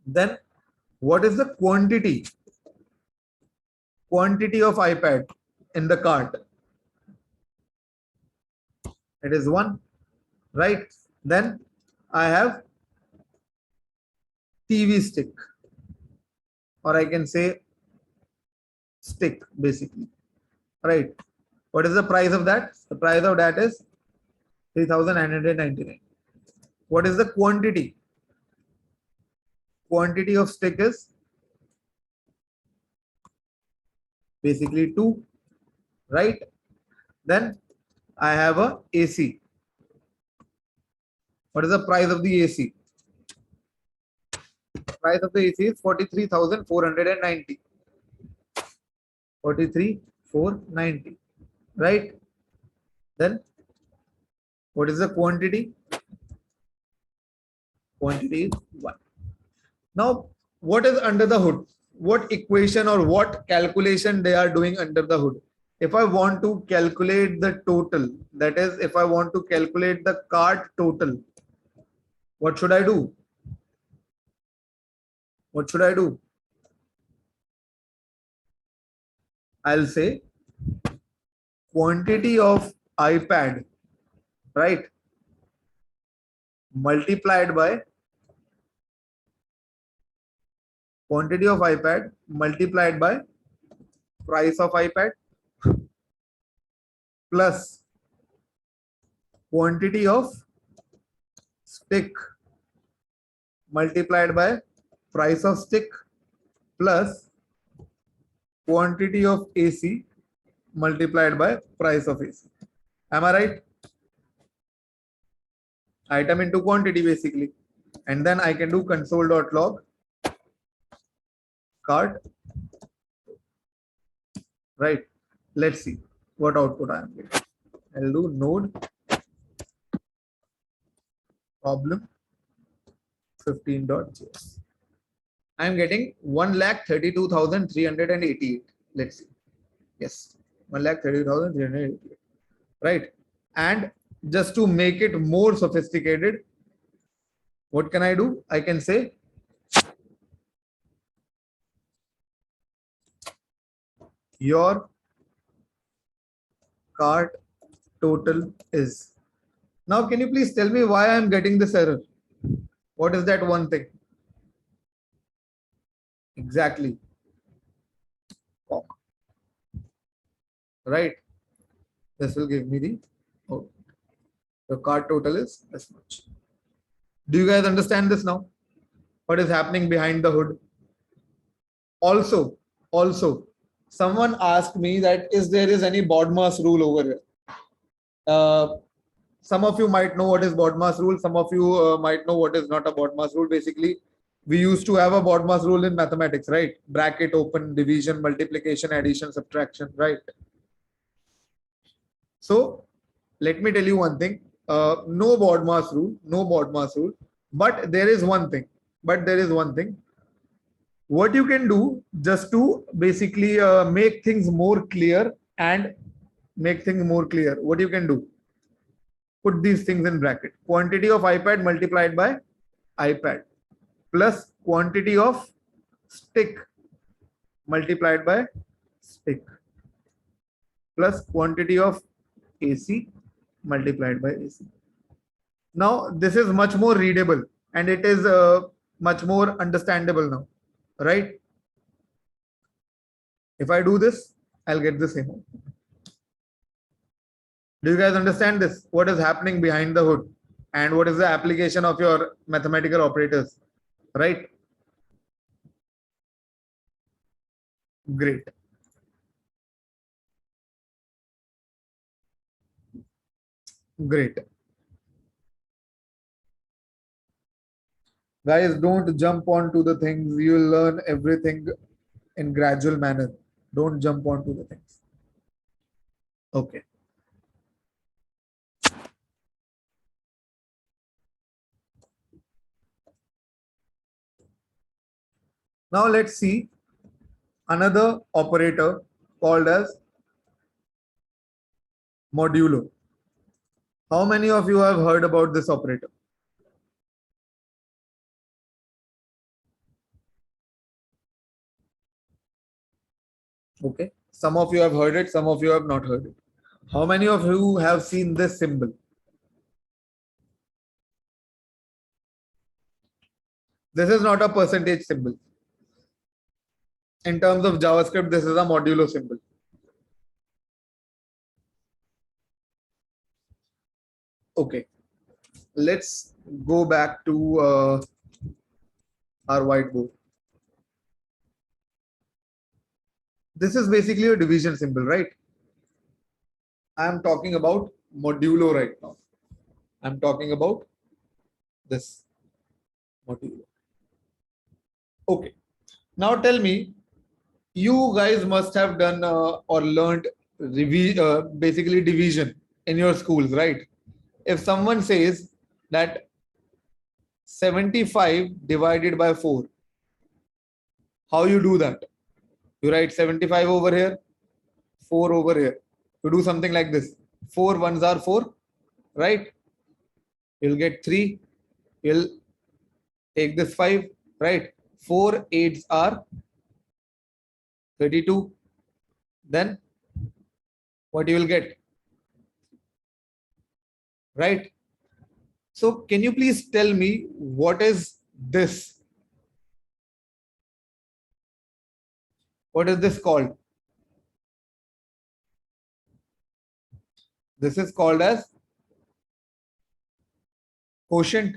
Then what is the quantity of iPad in the cart? It is 1, right? Then I have TV stick, or I can say stick basically, right? What is the price of that? The price of that is 3,999. What is the quantity? Quantity of stick is basically 2, right? Then I have a AC. What is the price of the AC? Price of the AC is 43,490. 43,490, right? Then what is the quantity? Quantity is 1. Now, what is under the hood? What equation or what calculation they are doing under the hood? If I want to calculate the total, that is, if I want to calculate the cart total, what should I do? What should I do? I'll say quantity of iPad, right? Multiplied by quantity of iPad multiplied by price of iPad plus quantity of stick multiplied by price of stick plus quantity of AC multiplied by price of AC. Am I right? Item into quantity basically. And then I can do console.log cart. Right. Let's see what output I am getting. I'll do node problem 15.js. I am getting 1,32,388. Let's see. Yes, 1,32,388. Right. And just to make it more sophisticated, what can I do? I can say your cart total is. Now, can you please tell me why I am getting this error? What is that one thing? Exactly. Right. This will give me the output. The cart total is this much. Do you guys understand this now? What is happening behind the hood? Also, someone asked me that is there is any BODMAS rule over here. Some of you might know what is BODMAS rule. Some of you might know what is not a BODMAS rule. Basically, we used to have a BODMAS rule in mathematics, right? Bracket, open, division, multiplication, addition, subtraction, right? So let me tell you one thing. No BODMAS rule, but there is one thing. What you can do just to basically make things more clear what you can do, put these things in bracket. Quantity of iPad multiplied by iPad plus quantity of stick multiplied by stick plus quantity of AC multiplied by AC. Now this is much more readable and it is much more understandable now, right? If I do this, I'll get the same. Do you guys understand this? What is happening behind the hood and what is the application of your mathematical operators, right? Great. Great. Guys, don't jump onto the things. You will learn everything in gradual manner. Don't jump onto the things. Okay. Now let's see another operator called as modulo. How many of you have heard about this operator? Okay. Some of you have heard it, some of you have not heard it. How many of you have seen this symbol? This is not a percentage symbol. In terms of JavaScript, this is a modulo symbol. Okay. Let's go back to our whiteboard. This is basically a division symbol, right? I am talking about modulo right now. I'm talking about this modulo. Okay. Now tell me, you guys must have done or learned basically division in your schools, right? If someone says that 75 divided by 4, how you do that? You write 75 over here, 4 over here. You do something like this. 4 ones are 4, right? You'll get 3. You'll take this 5, right? 4 eights are 32. Then what you will get, right? So can you please tell me what is this? What is this called? This is called as quotient,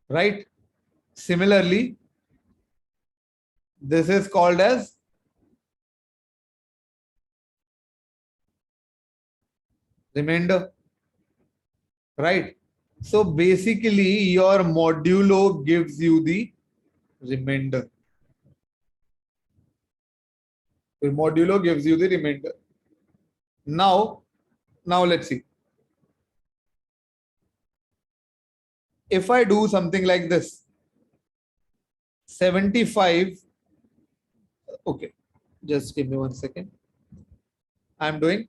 right? Similarly, this is called as remainder, right? So basically your modulo gives you the remainder. The modulo gives you the remainder. Now let's see. If I do something like this, 75, okay, just give me 1 second. I'm doing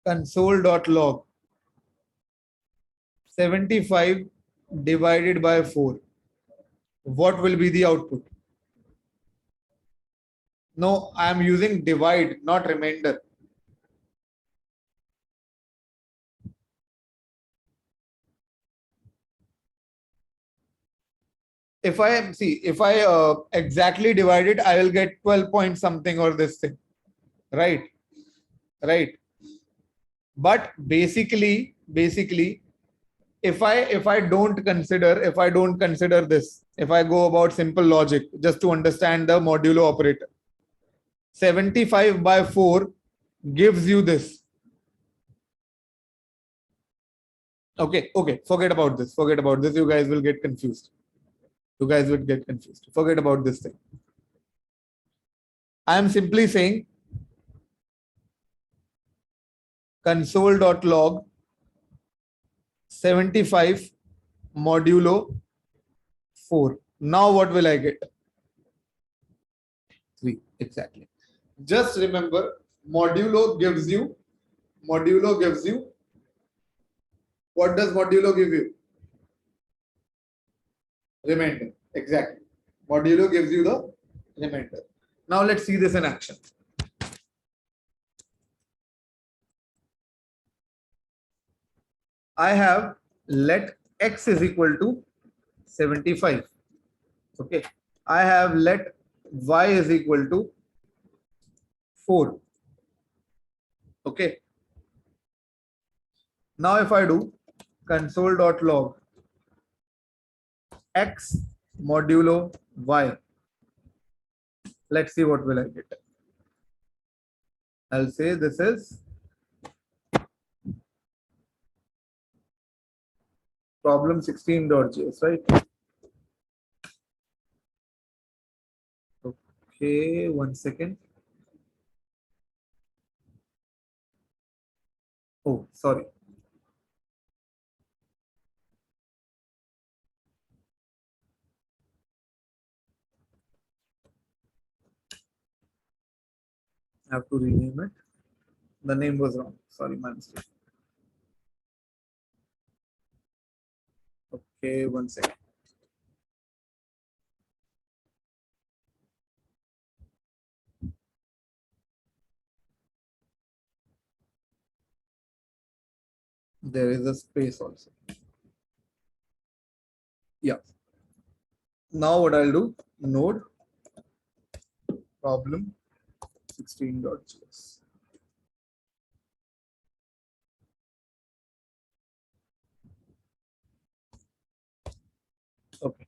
console.log 75 divided by 4. What will be the output? No, I am using divide, not remainder. If I exactly divide it, I will get 12 point something or this thing, right? Right. But basically, if I don't consider this, if I go about simple logic, just to understand the modulo operator, 75 by 4 gives you this. Okay, forget about this. You guys will get confused. Forget about this thing. I am simply saying console.log 75 modulo 4. Now what will I get? 3, exactly. Just remember, modulo gives you, what does modulo give you? Remainder, exactly. Modulo gives you the remainder. Now let's see this in action. I have let x is equal to 75. Okay. I have let y is equal to 4. Okay. Now if I do console.log x modulo y, let's see what will I get. I'll say this is problem 16.js, right? Okay, 1 second. Oh, sorry. I have to rename it. The name was wrong. Sorry, my mistake. Okay, 1 second. There is a space also. Yeah. Now what I'll do, node problem 16.js. Okay.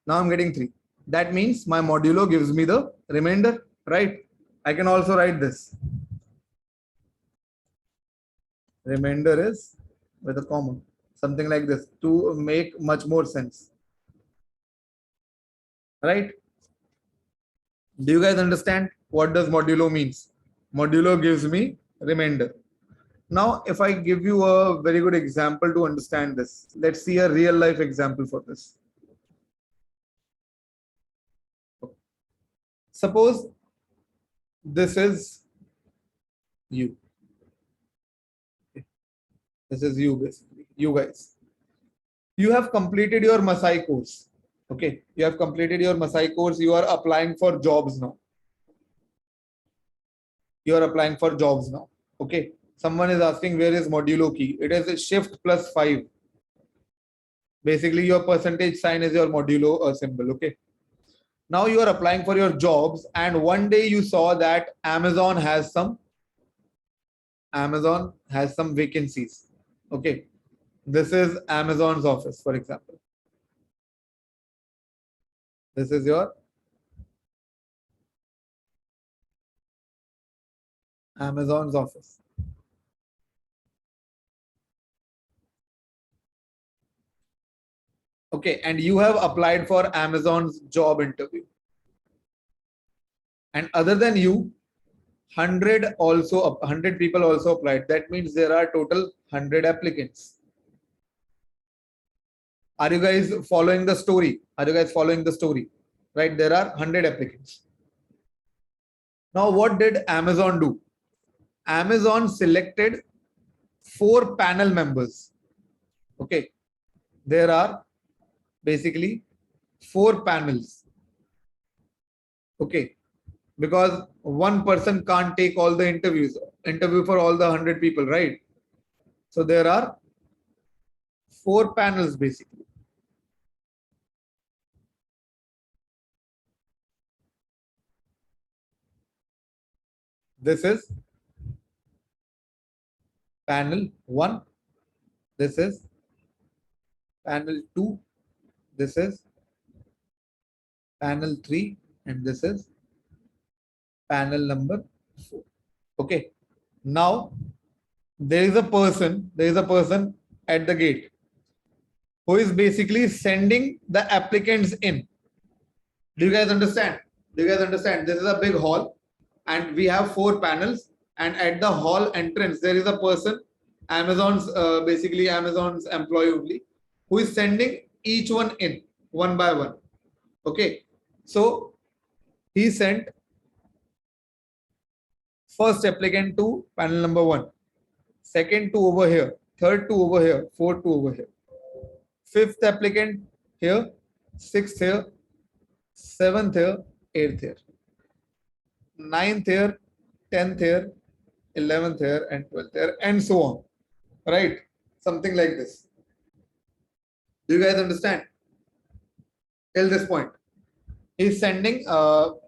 Now I'm getting 3. That means my modulo gives me the remainder, right? I can also write this. Remainder is with a comma, something like this to make much more sense, right? Do you guys understand what does modulo means? Modulo gives me remainder. Now, if I give you a very good example to understand this, let's see a real life example for this. Suppose this is you. This is you basically, you guys. You have completed your Masai course. Okay, you have completed your Masai course. You are applying for jobs now. You are applying for jobs now. Okay, someone is asking where is modulo key. It is a shift plus 5. Basically, your percentage sign is your modulo symbol. Okay. Now you are applying for your jobs, and one day you saw that Amazon has some vacancies. Okay. This is Amazon's office, for example. This is your Amazon's office. Okay, and you have applied for Amazon's job interview. And other than you, 100 people also applied. That means there are total 100 applicants. Are you guys following the story? Are you guys following the story? Right, there are 100 applicants. Now, what did Amazon do? Amazon selected 4 panel members. Okay, there are basically 4 panels. Okay, because one person can't take all the interview for all the 100 people, right? So there are 4 panels basically. This is panel 1. This is panel 2. This is panel 3, and this is panel number 4. Okay. Now there is a person at the gate who is basically sending the applicants in. Do you guys understand? Do you guys understand? This is a big hall, and we have 4 panels, and at the hall entrance there is a person, basically Amazon's employee only, who is sending each one in one by one. Okay, so he sent first applicant to panel number 1, second to over here, third to over here, fourth to over here, fifth applicant here, sixth here, seventh here, eighth here, ninth here, 10th here, 11th here, and 12th here, and so on. Right? Something like this. Do you guys understand? Till this point, he's sending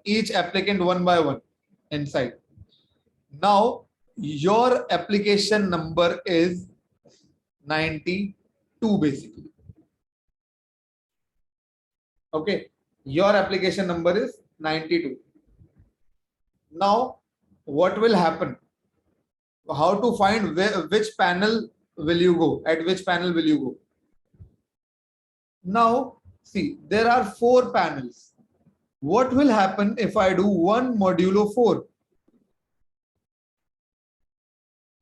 each applicant one by one inside. Now, your application number is 92 basically. Okay, your application number is 92. Now, what will happen? How to find which panel will you go? At which panel will you go? Now, see, there are 4 panels. What will happen if I do 1 modulo 4?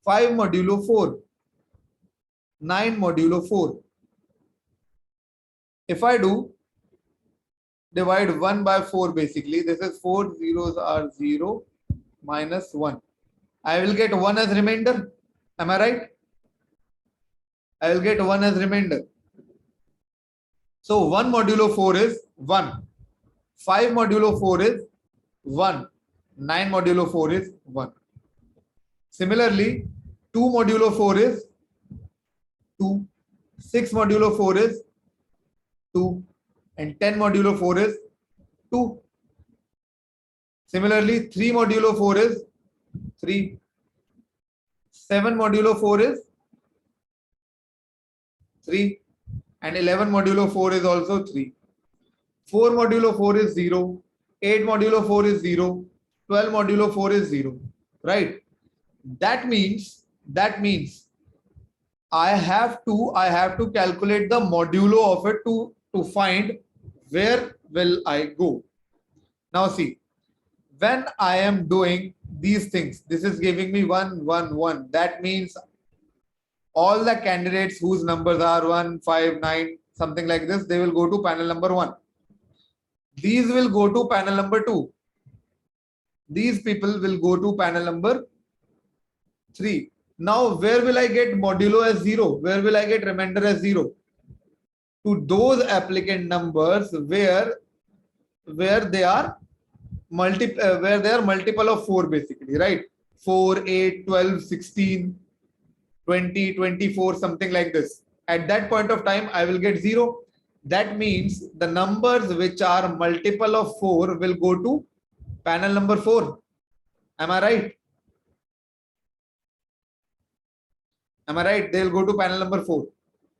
5 modulo 4, 9 modulo 4. If I do divide 1 by 4, basically, this is 4 zeros are 0 minus 1. I will get 1 as remainder. Am I right? I will get 1 as remainder. So 1 modulo 4 is 1. 5 modulo 4 is 1. 9 modulo 4 is 1. Similarly, 2 modulo 4 is 2. 6 modulo 4 is 2. And 10 modulo 4 is 2. Similarly, 3 modulo 4 is 3. 7 modulo 4 is 3. And 11 modulo 4 is also 3. 4 modulo 4 is 0. 8 modulo 4 is 0. 12 modulo 4 is 0. Right? That means I have to calculate the modulo of it to find where will I go. Now see, when I am doing these things, this is giving me 1, 1, 1. That means all the candidates whose numbers are 1, 5, 9, something like this, they will go to panel number 1. These will go to panel number 2. These people will go to panel number 3. Now, where will I get modulo as 0? Where will I get remainder as 0? To those applicant numbers where they are multiple of 4 basically, right? 4, 8, 12, 16, 20, 24, something like this. At that point of time, I will get 0. That means the numbers which are multiple of 4 will go to panel number 4. Am I right? Am I right? They'll go to panel number 4.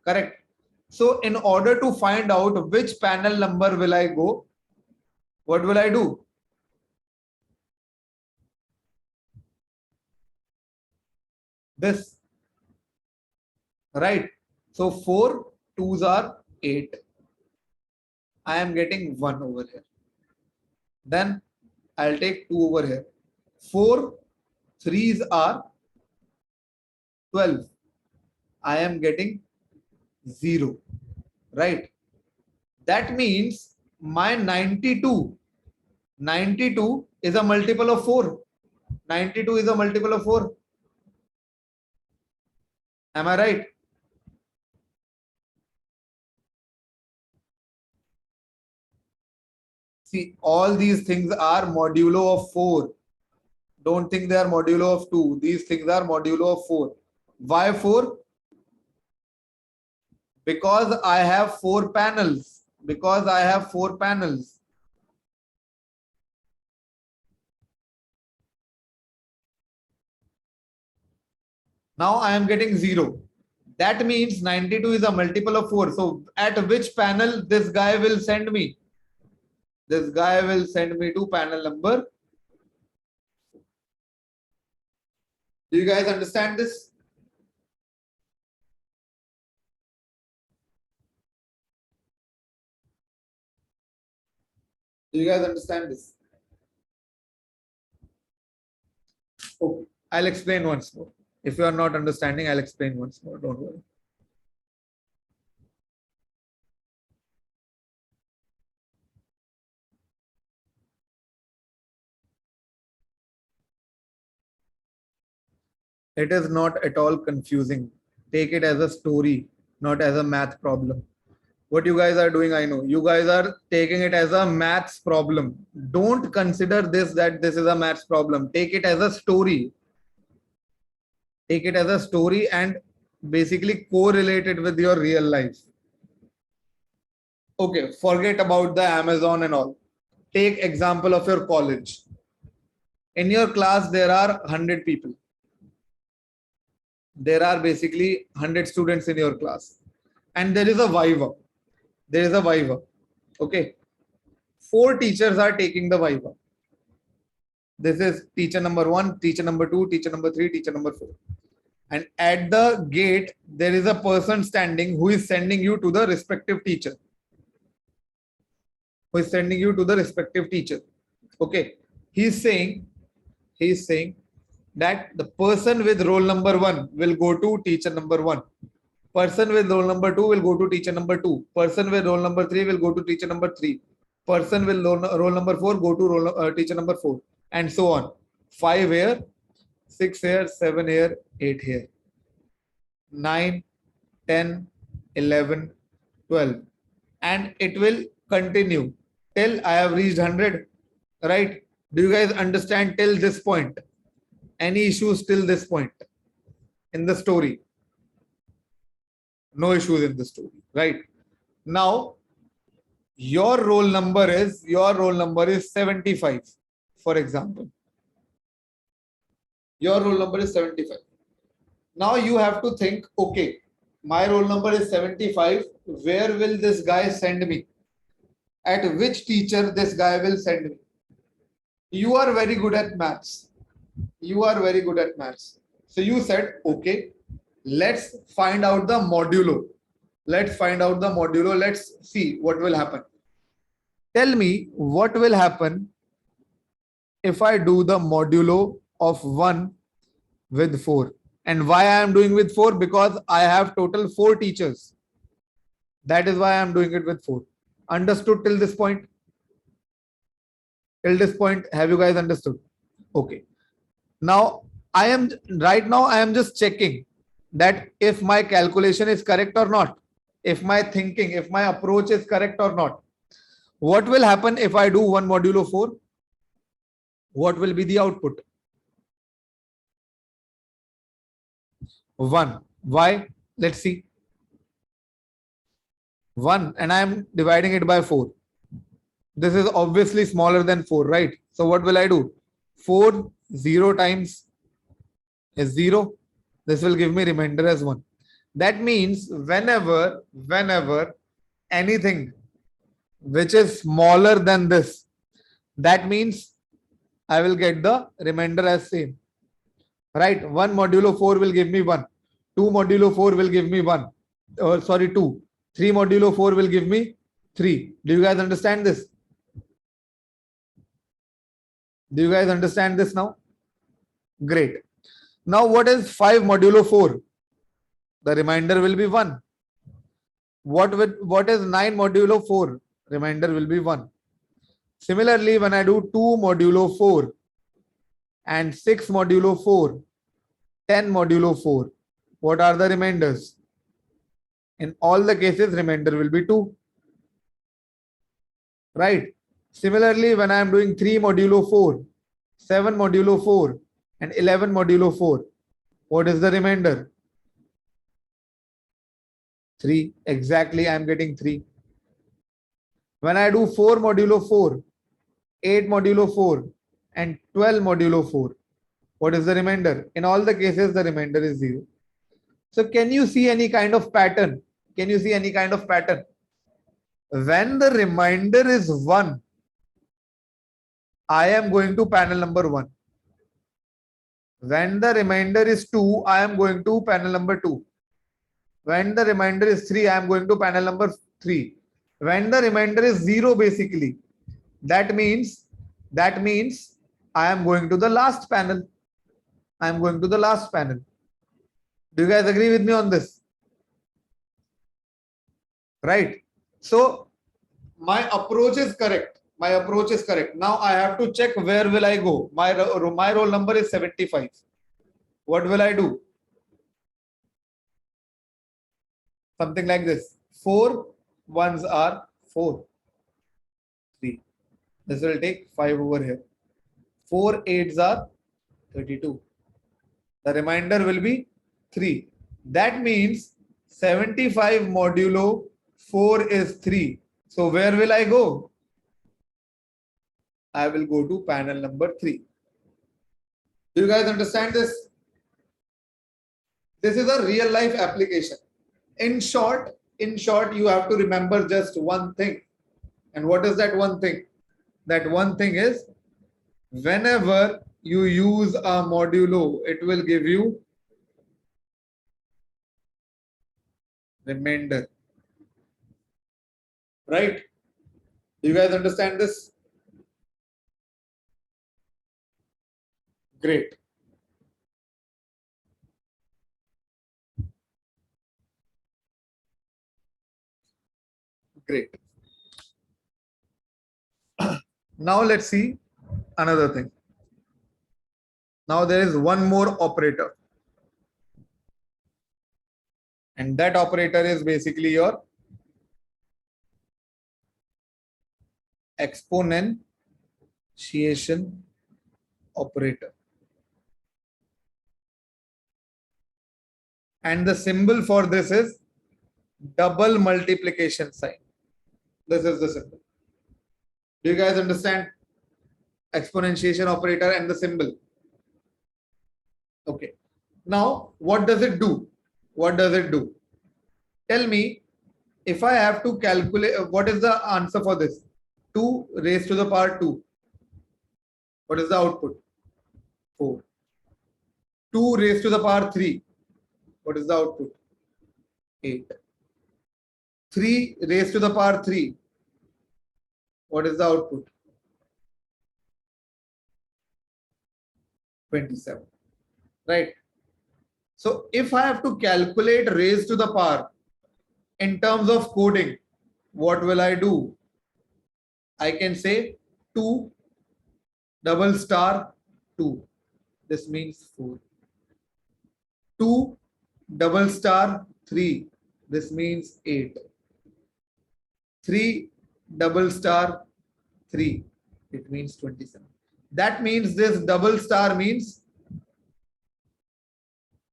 Correct. So in order to find out which panel number will I go, what will I do? This. Right. So 4 2s are 8. I am getting 1 over here. Then I'll take 2 over here. 4 3s are 12. I am getting 0. Right. That means my 92 is a multiple of 4. 92 is a multiple of 4. Am I right? See, all these things are modulo of 4. Don't think they are modulo of 2. These things are modulo of 4. Why 4? Because I have 4 panels. Because I have 4 panels. Now I am getting 0. That means 92 is a multiple of 4. So at which panel this guy will send me? This guy will send me to panel number. Do you guys understand this? Do you guys understand this? Okay, I'll explain once more. If you are not understanding, I'll explain once more. Don't worry. It is not at all confusing. Take it as a story, not as a math problem. What you guys are doing, I know. You guys are taking it as a maths problem. Don't consider this that this is a maths problem. Take it as a story. Take it as a story and basically correlate it with your real life. Okay, forget about the Amazon and all. Take example of your college. In your class, there are 100 people. There are basically 100 students in your class. And there is a viva. There is a viva. Okay. 4 teachers are taking the viva. This is teacher number 1, teacher number 2, teacher number 3, teacher number 4. And at the gate, there is a person standing who is sending you to the respective teacher. Who is sending you to the respective teacher. Okay. He is saying that the person with roll number 1 will go to teacher number 1. Person with roll number 2 will go to teacher number 2. Person with roll number 3 will go to teacher number 3. Person with roll number 4 go to teacher number 4. And so on. 5 here, 6 here, 7 here, 8 here. 9, 10, 11, 12. And it will continue till I have reached 100. Right? Do you guys understand till this point? Any issues till this point in the story? No issues in the story, right? Now, your roll number is 75, for example. Your roll number is 75. Now you have to think, okay, my roll number is 75. Where will this guy send me? At which teacher this guy will send me? You are very good at maths. You are very good at maths. So you said, okay, let's find out the modulo. Let's find out the modulo. Let's see what will happen. Tell me what will happen if I do the modulo of 1 with 4. And why I am doing with 4? Because I have total 4 teachers. That is why I am doing it with 4. Understood till this point? Till this point, have you guys understood? Okay. Now, I am just checking that if my calculation is correct or not, if my thinking, if my approach is correct or not. What will happen if I do 1 modulo 4? What will be the output? 1. Why? Let's see. 1, and I am dividing it by 4. This is obviously smaller than 4, right? So what will I do? 4, 0 times is 0. This will give me remainder as 1. That means whenever anything which is smaller than this, that means I will get the remainder as same. Right? 1 modulo 4 will give me 1. 2 modulo 4 will give me 1. 2. 3 modulo 4 will give me 3. Do you guys understand this? Do you guys understand this now? Great. Now what is 5 modulo 4? The remainder will be 1. What is 9 modulo 4? Remainder will be 1. Similarly, when I do 2 modulo 4 and 6 modulo 4, 10 modulo 4, what are the remainders? In all the cases, remainder will be 2. Right? Similarly, when I am doing 3 modulo 4, 7 modulo 4, and 11 modulo 4, what is the remainder? 3. Exactly, I am getting 3. When I do 4 modulo 4, 8 modulo 4, and 12 modulo 4, what is the remainder? In all the cases, the remainder is 0. So can you see any kind of pattern? Can you see any kind of pattern? When the remainder is 1, I am going to panel number 1. When the remainder is 2, I am going to panel number 2. When the remainder is 3, I am going to panel number 3. When the remainder is 0, basically, that means I am going to the last panel. I am going to the last panel. Do you guys agree with me on this? Right? So my approach is correct. My approach is correct. Now I have to check where will I go. My roll number is 75. What will I do? Something like this. 4 ones are 4. 3. This will take 5 over here. 4 8s are 32. The remainder will be 3. That means 75 modulo 4 is 3. So where will I go? I will go to panel number 3. Do you guys understand this? This is a real life application. In short, you have to remember just one thing. And what is that one thing? That one thing is whenever you use a modulo, it will give you remainder. Right? Do you guys understand this? Great. Great. Now let's see another thing. Now there is one more operator. And that operator is basically your exponentiation operator. And the symbol for this is double multiplication sign. This is the symbol. Do you guys understand exponentiation operator and the symbol? Okay. Now, what does it do? What does it do? Tell me, if I have to calculate, what is the answer for this? 2 raised to the power 2. What is the output? 4. 2 raised to the power 3. What is the output? 8. 3 raised to the power 3. What is the output? 27. Right. So if I have to calculate raised to the power in terms of coding, what will I do? I can say 2 double star 2. This means 4. 2 double star 3. This means 8. 3 double star 3. It means 27. That means this double star means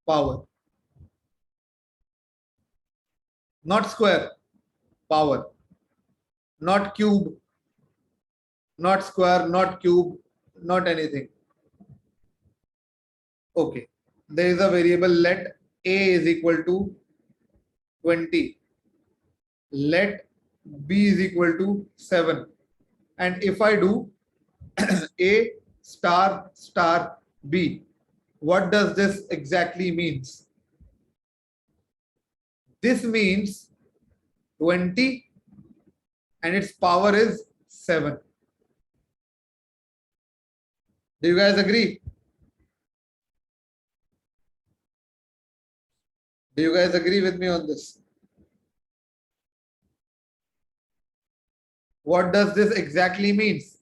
power. Not square, power. Not cube, not square, not cube, not anything. Okay. There is a variable let a is equal to 20. Let b is equal to 7. And if I do a star star b, what does this exactly means? This means 20 and its power is 7. Do you guys agree? Do you guys agree with me on this? What does this exactly means?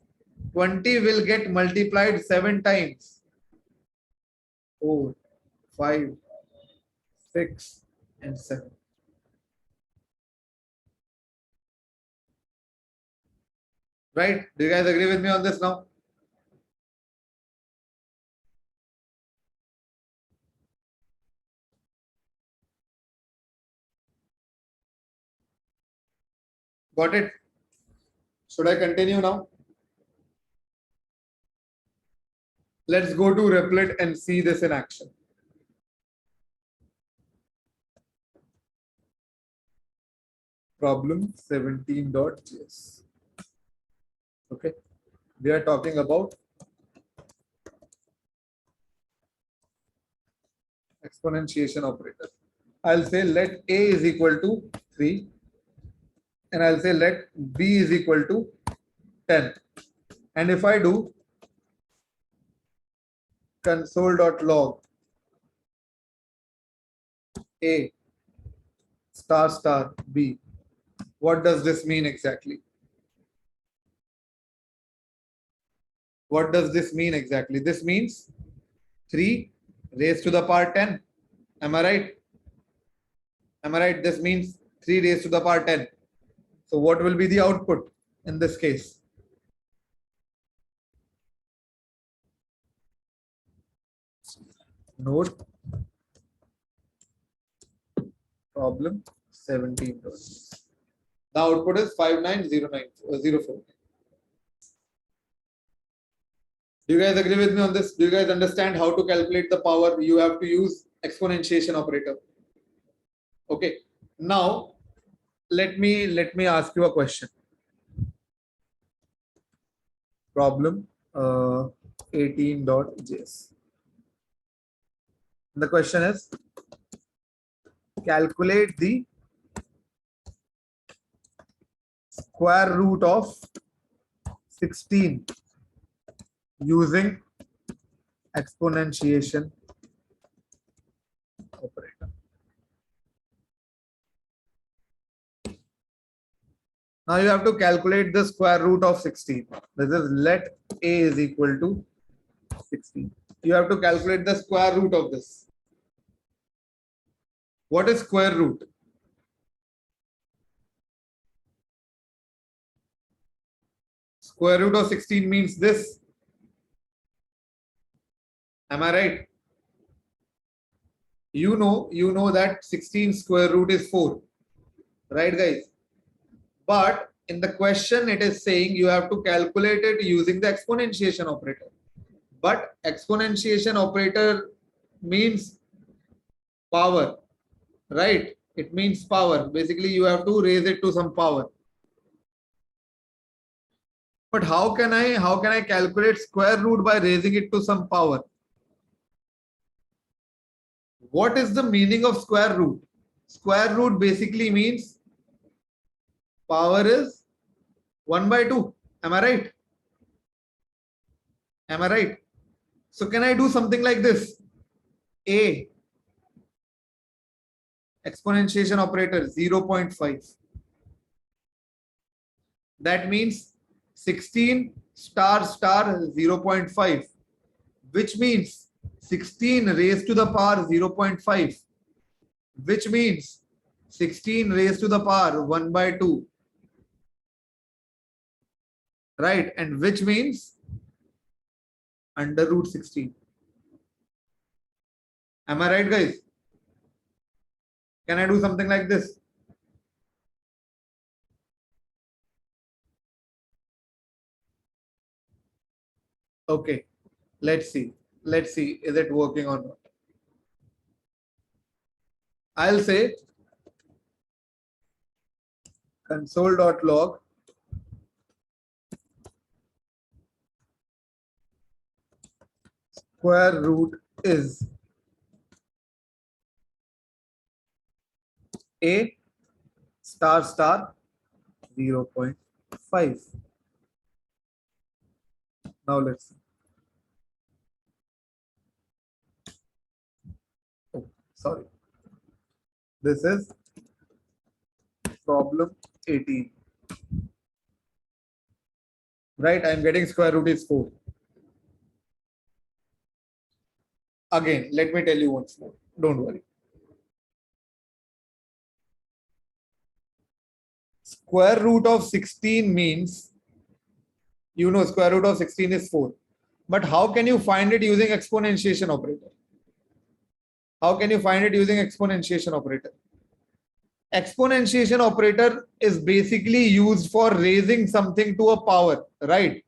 20 will get multiplied 7 times. 4, 5, 6, and 7. Right? Do you guys agree with me on this now? Got it? Should I continue now? Let's go to Replit and see this in action. Problem 17.js. Okay. We are talking about exponentiation operator. I'll say let a is equal to 3 and I'll say let b is equal to 10. And if I do console.log a star star b, what does this mean exactly? What does this mean exactly? This means 3 raised to the power 10. Am I right? Am I right? This means 3 raised to the power 10. So what will be the output in this case? Note problem 17. The output is 5909004. Do you guys agree with me on this? Do you guys understand how to calculate the power? You have to use exponentiation operator. Okay. Now let me ask you a question. Problem 18.js. The question is, calculate the square root of 16 using exponentiation operator. Now you have to calculate the square root of 16. This is let a is equal to 16. You have to calculate the square root of this. What is square root? Square root of 16 means this. Am I right? You know that 16 square root is 4. right guys? But in the question, it is saying you have to calculate it using the exponentiation operator. But exponentiation operator means power, right? It means power. Basically, you have to raise it to some power. But how can I calculate square root by raising it to some power? What is the meaning of square root? Square root basically means power is 1 by 2. Am I right? Am I right? So can I do something like this? A exponentiation operator 0.5. That means 16 star star 0.5, which means 16 raised to the power 0.5, which means 16 raised to the power 1 by 2, right? And which means under root 16. Am I right, guys? Can I do something like this? Okay, let's see. Let's see, is it working or not? I'll say console.log square root is a star star 0.5. Now let's see. Oh, sorry. This is problem 18. Right, I'm getting square root is 4. Again, let me tell you once more. Don't worry. Square root of 16 means, you know, square root of 16 is 4. But how can you find it using exponentiation operator? How can you find it using exponentiation operator? Exponentiation operator is basically used for raising something to a power, right?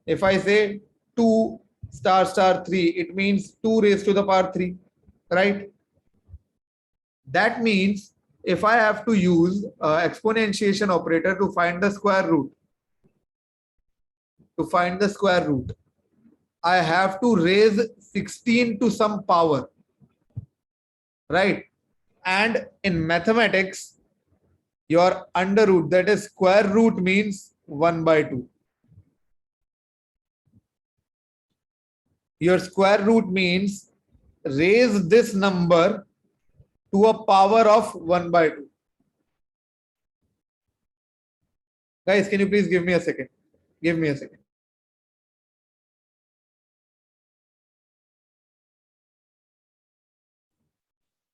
If I say 2 star star 3, it means 2 raised to the power 3, right? That means if I have to use exponentiation operator to find the square root, I have to raise 16 to some power, right? And in mathematics, your under root, that is square root, means 1 by 2. Your square root means raise this number to a power of 1 by 2. Guys, can you please give me a second? Give me a second.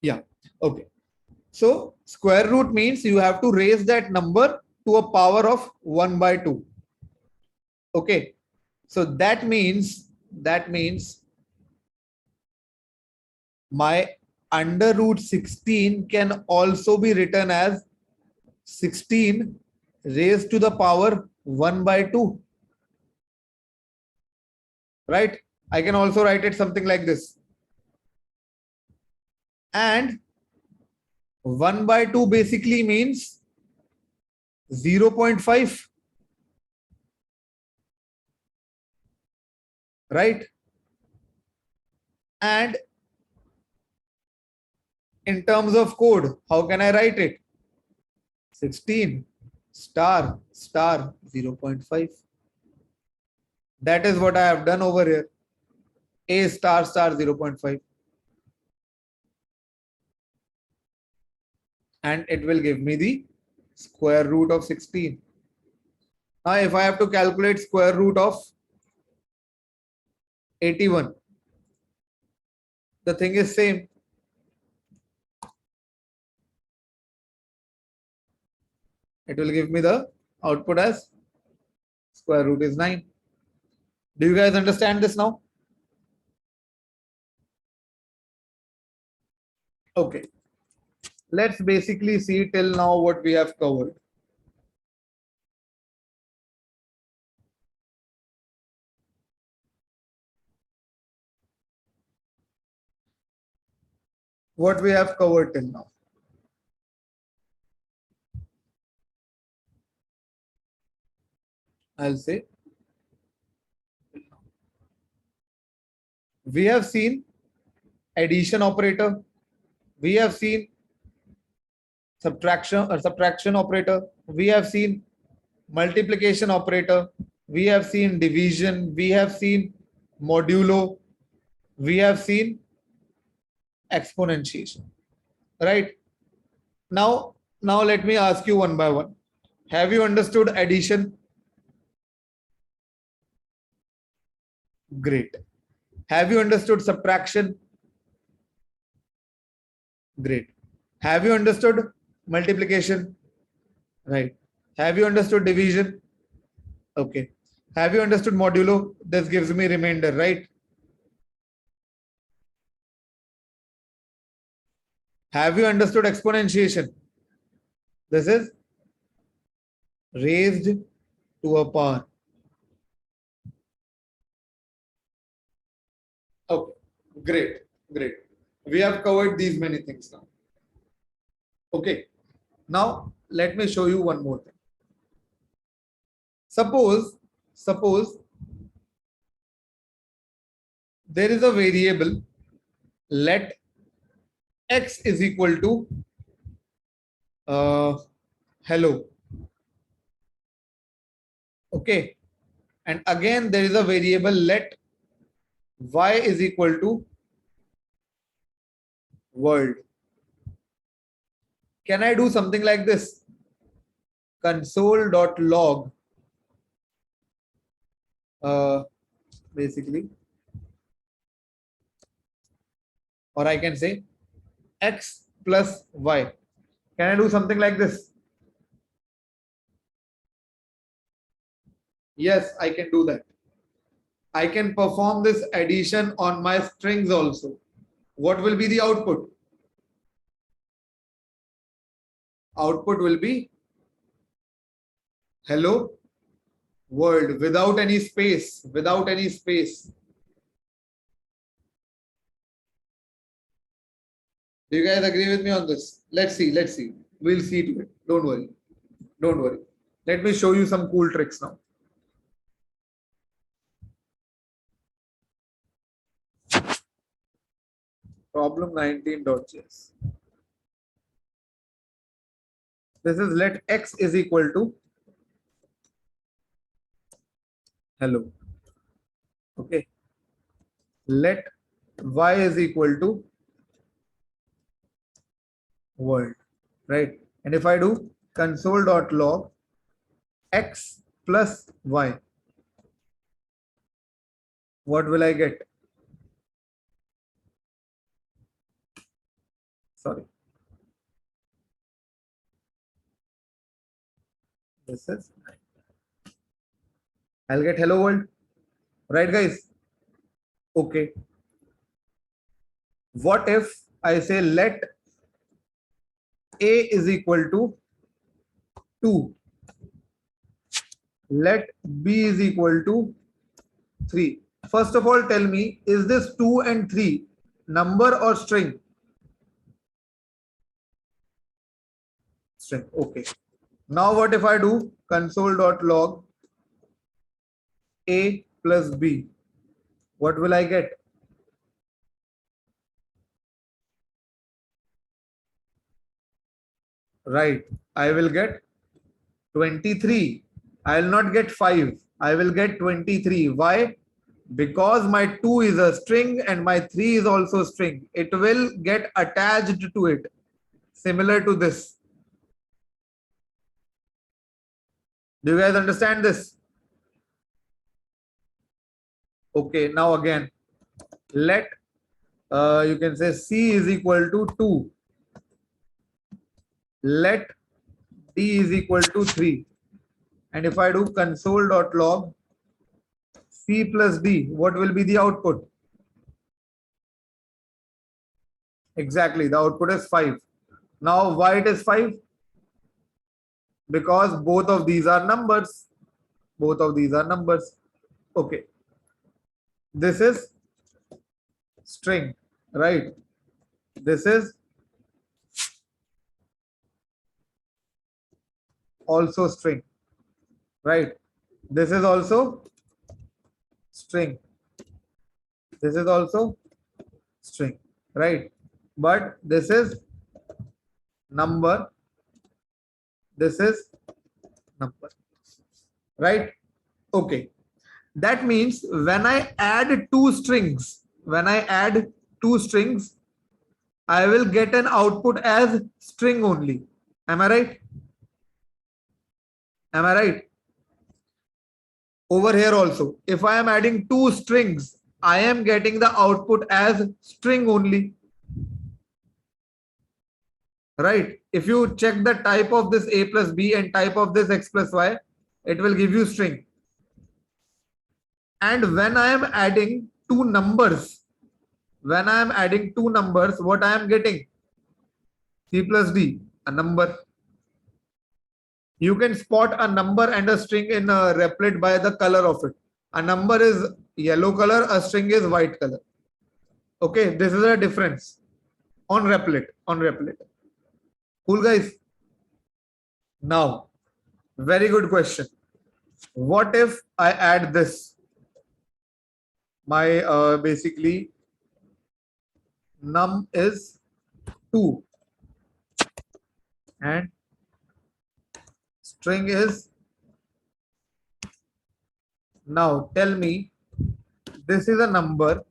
Yeah, okay. So square root means you have to raise that number to a power of 1 by 2. Okay. So that means my under root 16 can also be written as 16 raised to the power 1 by 2. Right? I can also write it something like this. And 1 by 2 basically means 0.5. Right? And in terms of code, how can I write it? 16 star star 0.5. That is what I have done over here. A star star 0.5. And it will give me the square root of 16. Now, if I have to calculate square root of 81, the thing is same. It will give me the output as square root is 9. Do you guys understand this now? Okay. let's basically see till now what we have covered. What we have covered till now. I'll say we have seen addition operator, we have seen subtraction operator, we have seen multiplication operator, we have seen division, we have seen modulo, we have seen exponentiation, right? Now let me ask you one by one. Have you understood addition? Great. Have you understood subtraction? Great. Have you understood multiplication? Right. Have you understood division? Okay. Have you understood modulo? This gives me remainder, right? Have you understood exponentiation? This is raised to a power. Okay, great, great. We have covered these many things now. Okay, now let me show you one more thing. Suppose there is a variable, let x is equal to hello. Okay, and again there is a variable, let y is equal to world. Can I do something like this? Console.log basically, or I can say x plus y. Can I do something like this? Yes, I can do that. I can perform this addition on my strings also. What will be the output? Output will be hello world without any space, without any space. Do you guys agree with me on this? Let's see, let's see. We'll see to it. Don't worry. Don't worry. Let me show you some cool tricks now. Problem 19.js. This is let x is equal to hello. Okay. Let y is equal to world, right? And if I do console.log x plus y, what will I get? Sorry. This is, I'll get hello world, right guys? Okay. What if I say let a is equal to 2, let b is equal to 3. First of all, tell me, is this 2 and 3 number or string? String. Okay. Now what if I do console.log a plus b? What will I get? Right. I will get 23. I will not get 5. I will get 23. Why? Because my 2 is a string and my 3 is also string. It will get attached to it. Similar to this. Do you guys understand this? Okay, now again, let you can say c is equal to 2. Let d is equal to 3. And if I do console.log c plus d, what will be the output? Exactly, the output is 5. Now why it is 5? Because both of these are numbers. Both of these are numbers. Okay. This is string, right? This is also string, right? This is also string. This is also string, right? But this is number. This is number, right? Okay. That means when I add two strings, I will get an output as string only. Am I right? Am I right? Over here also, if I am adding two strings, I am getting the output as string only. Right? If you check the type of this a plus b and type of this x plus y, it will give you string. And when I am adding two numbers, what I am getting? C plus d, a number. You can spot a number and a string in a Replit by the color of it. A number is yellow color, a string is white color. Okay, this is a difference on Replit. Cool, guys. Now, very good question. What if I add this? My basically num is 2 and string is, now tell me, this is a number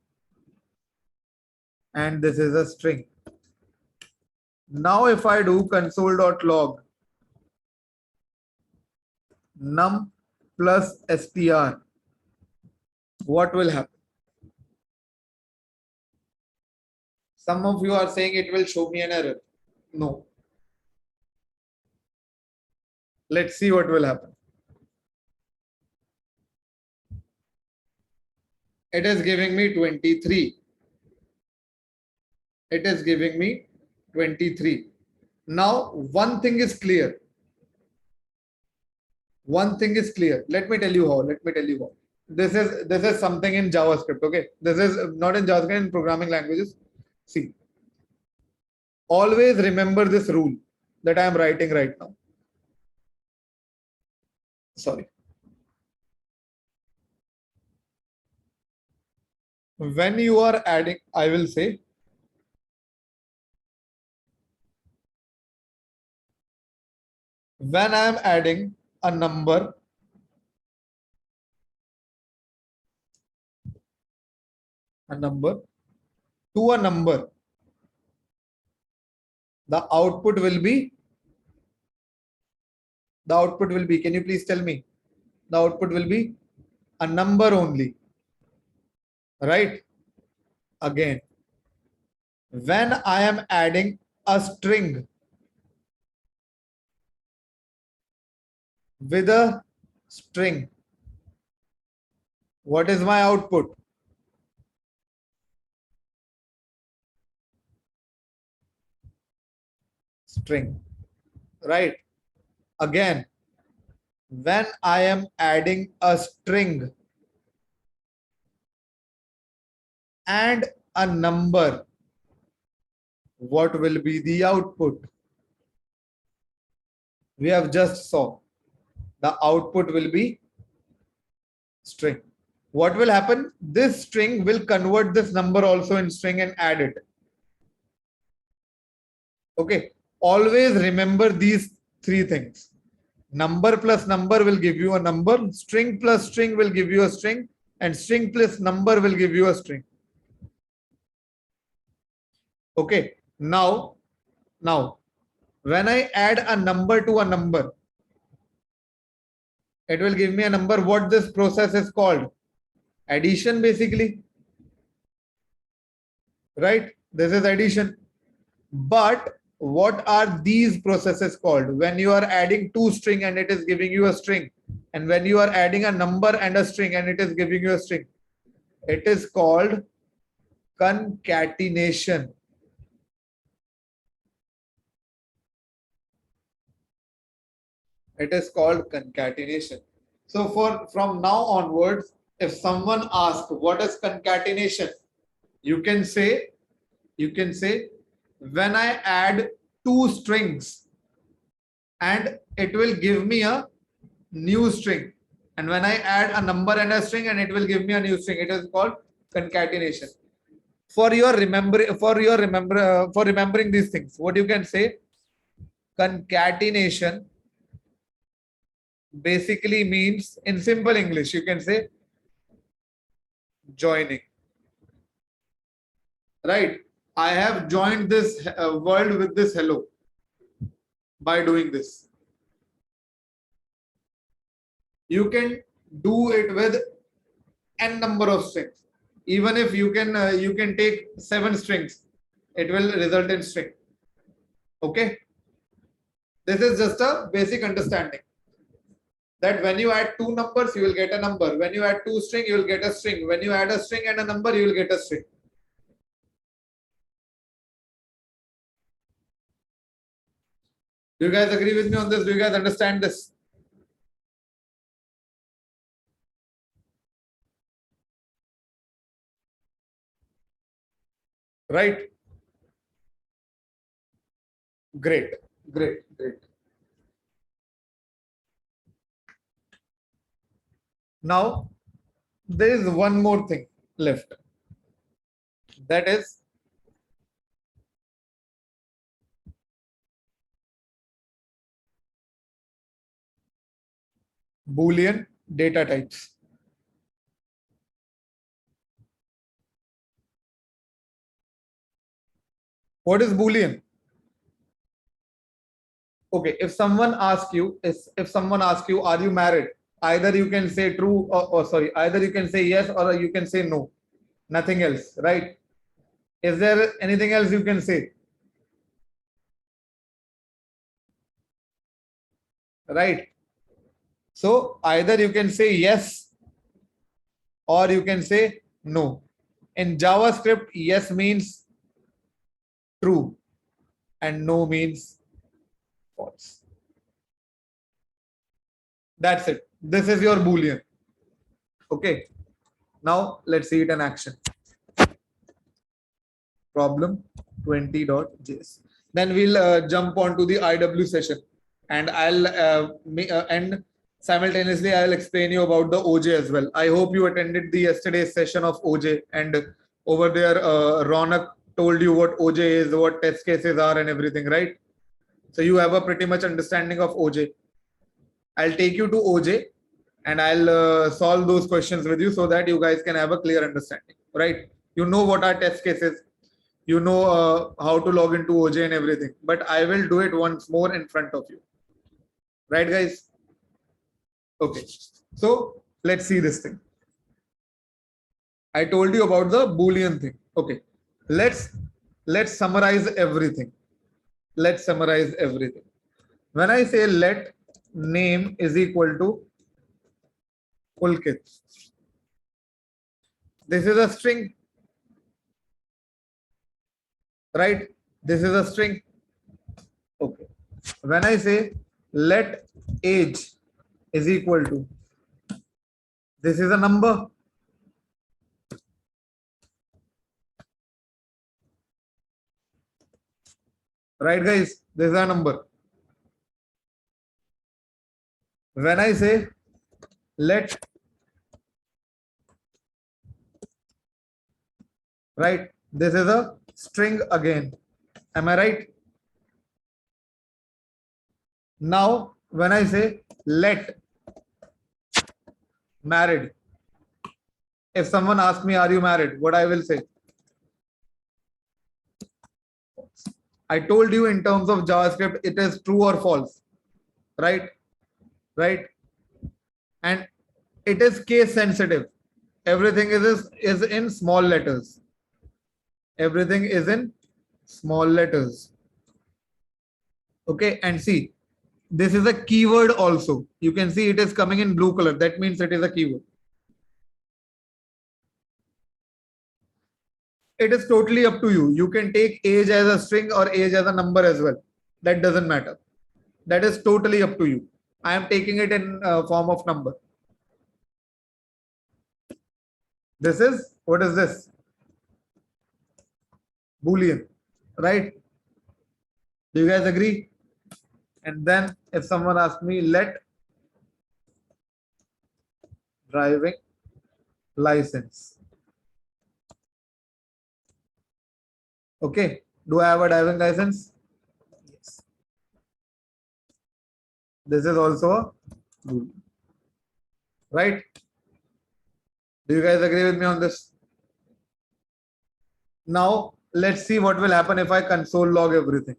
and this is a string. Now if I do console.log num plus str, what will happen? Some of you are saying it will show me an error. No. Let's see what will happen. It is giving me 23. It is giving me 23. Now, one thing is clear. Let me tell you how. This is something in JavaScript. Okay. This is not in JavaScript, in programming languages. See. Always remember this rule that I am writing right now. Sorry. When you are adding, I will say, when I am adding a number to a number, the output will be, can you please tell me? The output will be a number only, right? Again, when I am adding a string with a string, what is my output? String, right? Again, when I am adding a string and a number, what will be the output? We have just saw the output will be string. What will happen? This string will convert this number also in string and add it. Okay. Always remember these three things. Number plus number will give you a number. String plus string will give you a string. And string plus number will give you a string. Okay. Now, when I add a number to a number, it will give me a number. What this process is called? Addition, basically. Right? This is addition. But what are these processes called? When you are adding two string and it is giving you a string, and when you are adding a number and a string and it is giving you a string, it is called concatenation. It is called concatenation. So from now onwards, if someone asks what is concatenation, you can say when I add two strings and it will give me a new string, and when I add a number and a string and it will give me a new string, it is called concatenation. For remembering these things, what you can say, concatenation basically means, in simple English, you can say joining. Right? I have joined this world with this hello by doing this. You can do it with n number of strings. Even if you can take 7 strings, it will result in string. Okay? This is just a basic understanding that when you add two numbers, you will get a number. When you add two string, you will get a string. When you add a string and a number, you will get a string. Do you guys agree with me on this? Do you guys understand this? Right? Great. Now, there is one more thing left. That is Boolean data types. What is Boolean? Okay, if someone asks you, are you married? Either you can say true or sorry, either you can say yes or you can say no. Nothing else, right? Is there anything else you can say? Right? So either you can say yes or you can say no. In JavaScript, yes means true and no means false. That's it. This is your Boolean. Okay. Now let's see it in action. Problem 20.js. Then we'll jump on to the IW session, and and simultaneously I'll explain you about the OJ as well. I hope you attended the yesterday's session of OJ, and over there Ronak told you what OJ is, what test cases are and everything, right? So you have a pretty much understanding of OJ. I'll take you to OJ and I'll solve those questions with you so that you guys can have a clear understanding, right? You know what are test cases, you know how to log into OJ and everything, but I will do it once more in front of you. Right, guys? Okay. So let's see this thing. I told you about the Boolean thing. Okay. Let's summarize everything. Let's summarize everything. When I say let name is equal to Pulkit, this is a string, right? This is a string. Okay. When I say let age is equal to, this is a number. Right, guys? This is a number. When I say let, right, this is a string again. Am I right? Now, when I say let married, if someone asks me, are you married? What I will say? I told you in terms of JavaScript, it is true or false, right? Right? And it is case sensitive. Everything is in small letters. Everything is in small letters. Okay, and see, this is a keyword also. You can see it is coming in blue color. That means it is a keyword. It is totally up to you. You can take age as a string or age as a number as well. That doesn't matter. That is totally up to you. I am taking it in form of number. This is, what is this? Boolean, right? Do you guys agree? And then if someone asks me, let driving license. Okay, do I have a driving license? Yes. This is also a Boolean, right? Do you guys agree with me on this? Now let's see what will happen if I console log everything.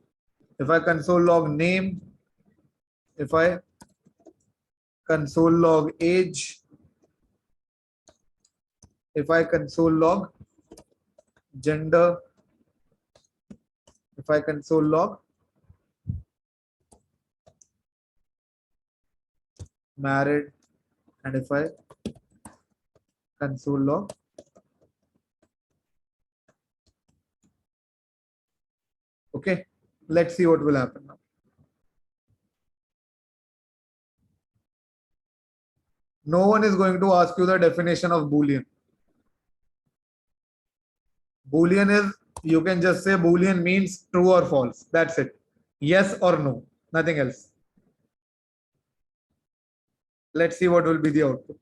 If I console log name, if I console log age, if I console log gender, if I console log married, and if I console log okay, let's see what will happen now. No one is going to ask you the definition of Boolean. Boolean is, you can just say Boolean means true or false. That's it. Yes or no, nothing else. Let's see what will be the output.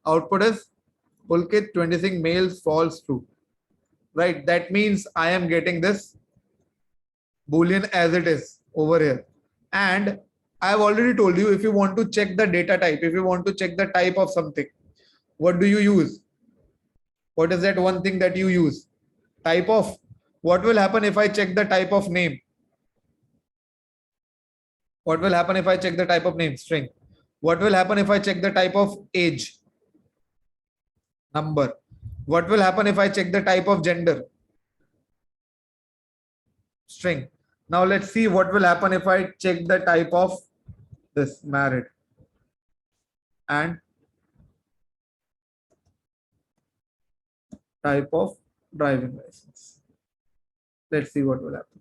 Output is Pulkit 26 males false true. Right? That means I am getting this Boolean as it is over here. And I have already told you, if you want to check the data type, if you want to check the type of something, what do you use? What is that one thing that you use? Type of. What will happen if I check the type of name? What will happen if I check the type of name? String. What will happen if I check the type of age? Number. What will happen if I check the type of gender? String. Now let's see what will happen if I check the type of this married and type of driving license. Let's see what will happen.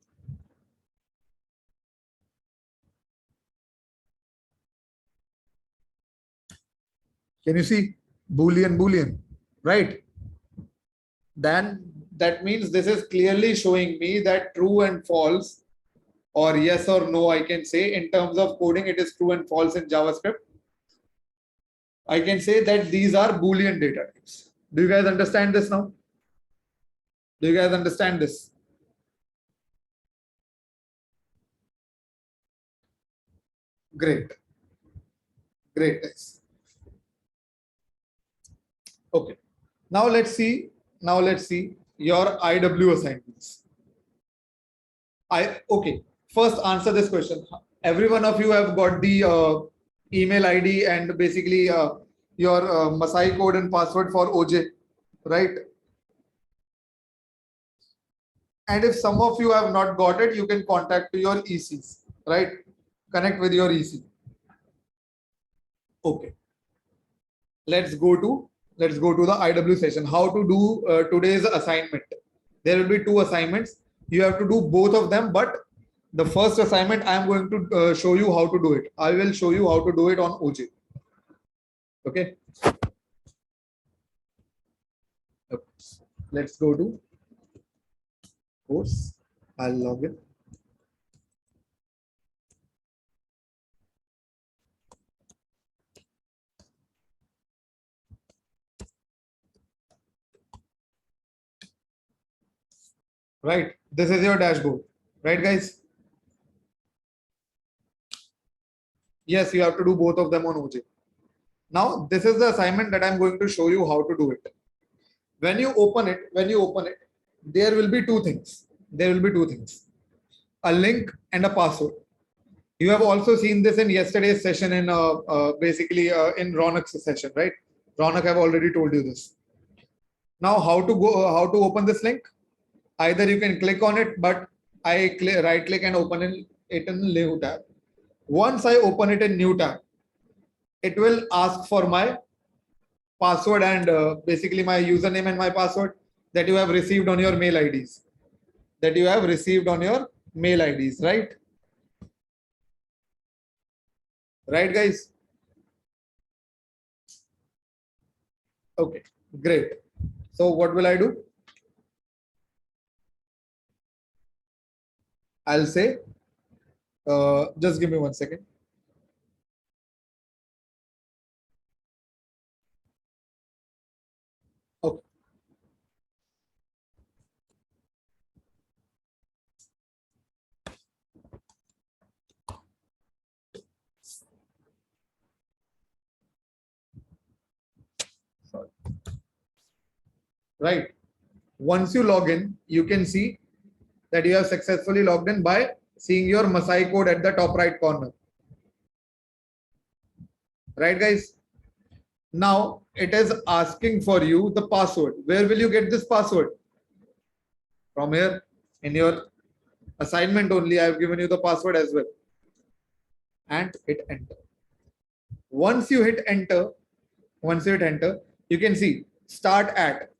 Can you see Boolean, Boolean, right? Then that means this is clearly showing me that true and false, or yes or no, I can say in terms of coding, it is true and false in JavaScript. I can say that these are Boolean data types. Do you guys understand this now? Do you guys understand this? Great. Great. Okay. Now let's see your IW assignments. Okay. First answer this question. Every one of you have got the email ID and basically your Masai code and password for OJ, right? And if some of you have not got it, you can contact to your ECs, right? Connect with your EC. Okay. Let's go to the IW session. How to do today's assignment. There will be 2 assignments. You have to do both of them, but the first assignment I am going to show you how to do it. I will show you how to do it on OJ. Okay. Let's go to course. I'll log in. Right. This is your dashboard. Right, guys? Yes, you have to do both of them on OJ. Now, this is the assignment that I'm going to show you how to do it. When you open it, there will be 2 things. There will be 2 things. A link and a password. You have also seen this in yesterday's session in basically in Ronak's session, right? Ronak have already told you this. Now, how to open this link? Either you can click on it, but I right click and open it in new tab. Once I open it in new tab, it will ask for my password and basically my username and my password that you have received on your mail IDs. Right? Right, guys? Okay, great. So what will I do? I'll say, just give me 1 second. Okay. Sorry. Right. Once you log in, you can see that you have successfully logged in by seeing your Masai code at the top right corner. Right, guys? Now it is asking for you the password. Where will you get this password? From here in your assignment only. I have given you the password as well. And hit enter. Once you hit enter, you can see start at.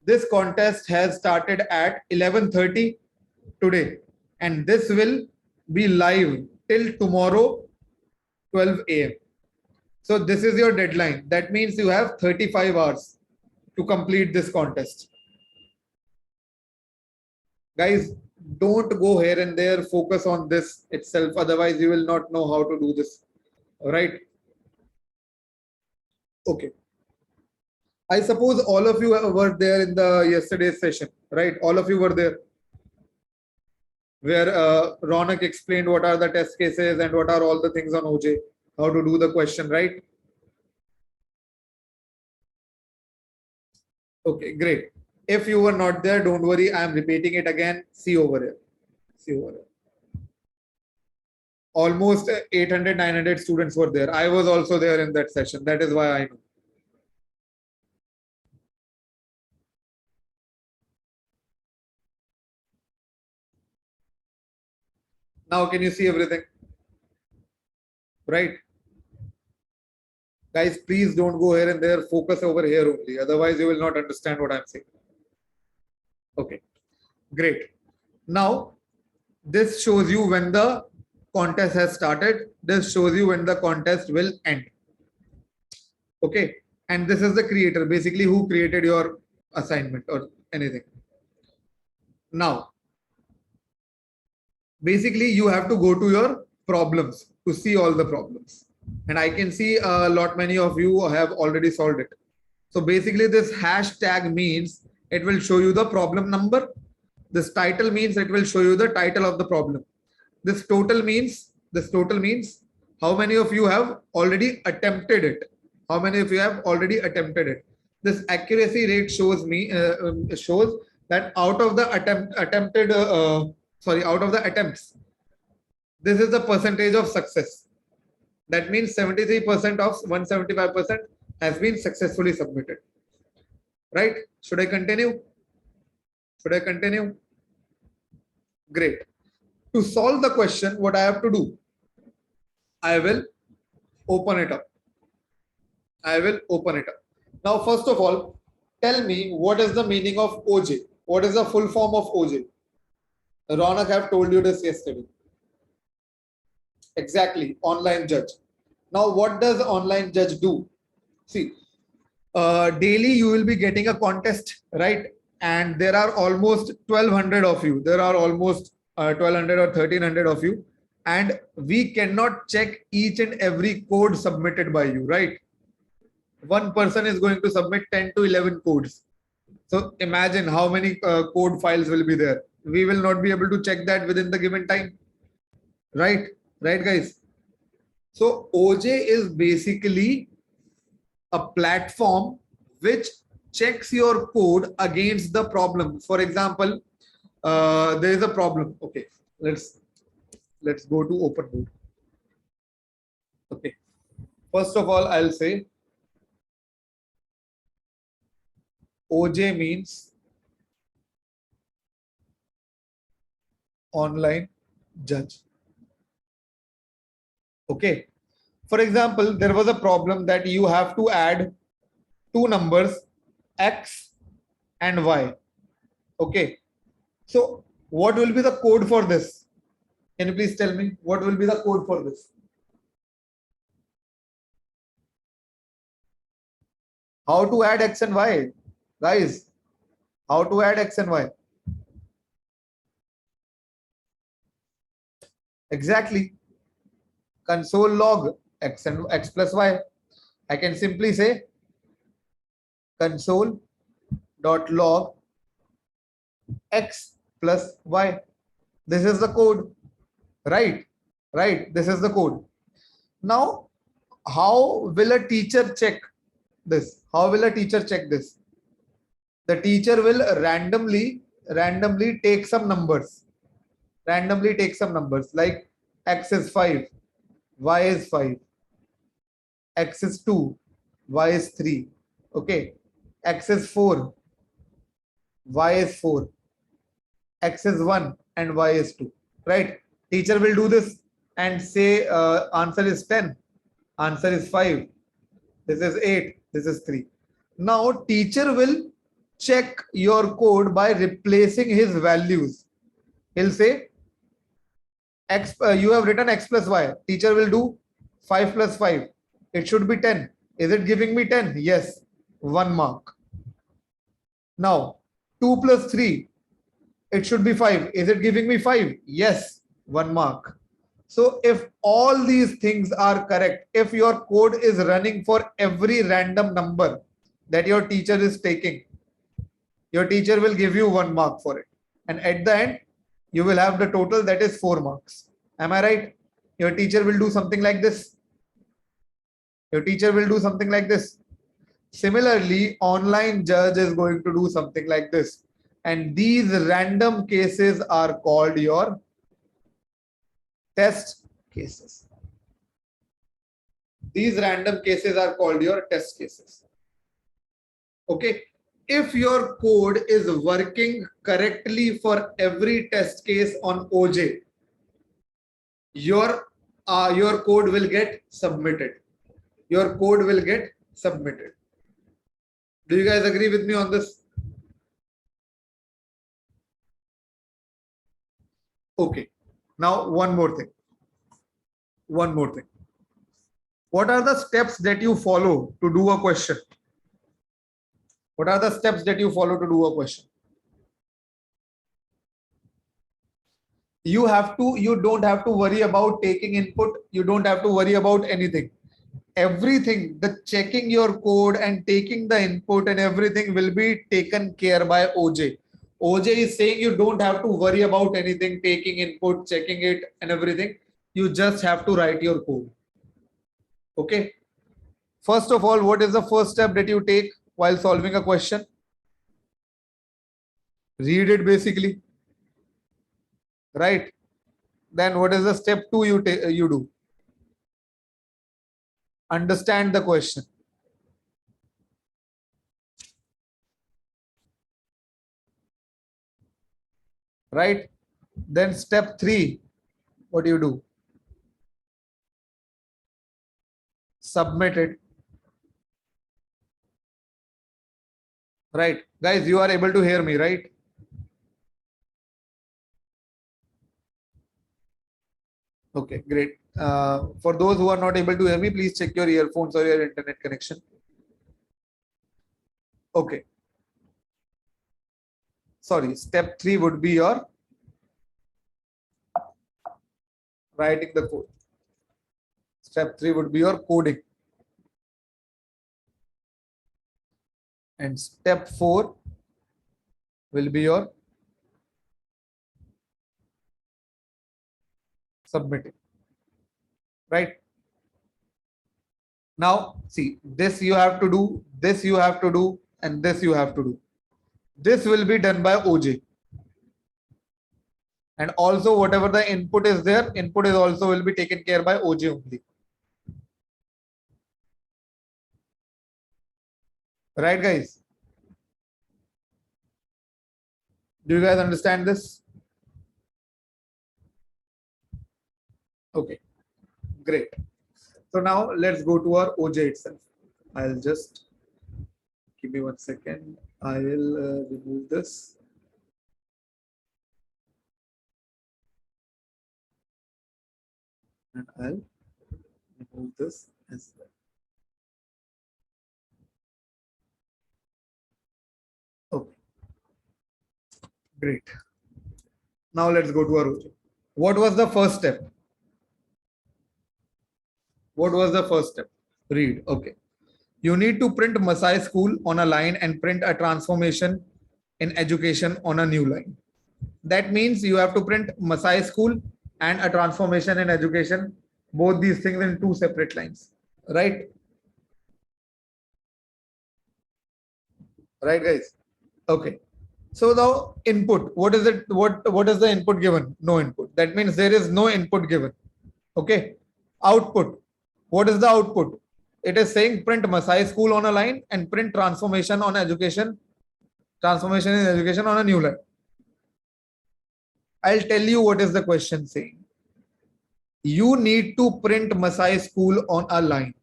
This contest has started at 11:30 today, and this will be live till tomorrow 12 a.m. So this is your deadline. That means you have 35 hours to complete this contest. Guys, don't go here and there, focus on this itself. Otherwise, you will not know how to do this. All right. Okay. I suppose all of you were there in the yesterday's session, right? All of you were there where Ronak explained what are the test cases and what are all the things on OJ, how to do the question, right? Okay, great. If you were not there, don't worry. I am repeating it again. See over here. See over here. Almost 800, 900 students were there. I was also there in that session. That is why I know. Now, can you see everything? Right? Guys, please don't go here and there. Focus over here only. Otherwise, you will not understand what I'm saying. Okay, great. Now, this shows you when the contest has started. This shows you when the contest will end. Okay, and this is the creator, basically who created your assignment or anything. Now, basically you have to go to your problems to see all the problems. And I can see a lot many of you have already solved it. So basically this hashtag means it will show you the problem number. This title means it will show you the title of the problem. This total means how many of you have already attempted it. How many of you have already attempted it? This accuracy rate shows me shows that out of the out of the attempts, this is the percentage of success. That means 73% of 175% has been successfully submitted. Right? Should I continue? Should I continue? Great. To solve the question, what I have to do? I will open it up. I will open it up. Now, first of all, tell me what is the meaning of OJ? What is the full form of OJ? Ronak have told you this yesterday. Exactly, online judge. Now, what does online judge do? See, daily you will be getting a contest, right? And there are almost 1200 of you. There are almost 1200 or 1300 of you. And we cannot check each and every code submitted by you, right? One person is going to submit 10 to 11 codes. So imagine how many code files will be there. We will not be able to check that within the given time. Right? Right, guys? So OJ is basically a platform which checks your code against the problem. For example, there is a problem. Okay, let's go to open mode. Okay, first of all, I'll say OJ means online judge. Okay, for example, there was a problem that you have to add two numbers, X and Y. Okay, so what will be the code for this? Can you please tell me what will be the code for this? How to add X and Y? Guys, how to add X and Y? Exactly. Console log X and X plus Y. I can simply say console dot log X plus Y. This is the code, right? Right. This is the code. Now, how will a teacher check this? How will a teacher check this? The teacher will randomly take some numbers. Randomly take some numbers like X is 5, Y is 5, X is 2, Y is 3. Okay. X is 4, Y is 4, X is 1 and Y is 2. Right. Teacher will do this and say answer is 10, answer is 5, this is 8, this is 3. Now teacher will check your code by replacing his values. He'll say X, you have written X plus Y. Teacher will do 5 plus 5. It should be 10. Is it giving me 10? Yes, 1 mark. Now 2 plus 3. It should be 5. Is it giving me 5? Yes, 1 mark. So if all these things are correct, if your code is running for every random number that your teacher is taking, your teacher will give you 1 mark for it. And at the end, you will have the total that is 4 marks. Am I right? Your teacher will do something like this. Your teacher will do something like this. Similarly, online judge is going to do something like this. And these random cases are called your test cases. These random cases are called your test cases. Okay. If your code is working correctly for every test case on OJ, your code will get submitted. Your code will get submitted. Do you guys agree with me on this? Okay. Now one more thing. One more thing. What are the steps that you follow to do a question? What are the steps that you follow to do a question? You don't have to worry about taking input. You don't have to worry about anything. Everything, the checking your code and taking the input and everything will be taken care by OJ. OJ is saying you don't have to worry about anything, taking input, checking it and everything. You just have to write your code. Okay. First of all, what is the first step that you take while solving a question? Read it basically. Right. Then what is the step 2 you do? Understand the question. Right. Then step 3, what do you do? Submit it. Right. Guys, you are able to hear me, right? Okay, great. For those who are not able to hear me, please check your earphones or your internet connection. Okay. Sorry, step 3 would be your writing the code. Step 3 would be your coding. And step 4 will be your submitting. Right. Now, see, this you have to do, this you have to do, and this you have to do. This will be done by OJ. And also whatever the input is there, input is also will be taken care by OJ only. Right, guys? Do you guys understand this? Okay, great. So now let's go to our OJ itself. I'll just give me 1 second. I will remove this. And I'll remove this as well. Great. Now let's go to our project. What was the first step? What was the first step? Read. Okay. You need to print Masai School on a line and print a transformation in education on a new line. That means you have to print Masai School and a transformation in education, both these things in two separate lines. Right? Right, guys? Okay. So the input, what is it? What is the input given? No input. That means there is no input given. Okay. Output. What is the output? It is saying print Masai School on a line and print transformation on education, transformation in education on a new line. I'll tell you what is the question saying. You need to print Masai School on a line.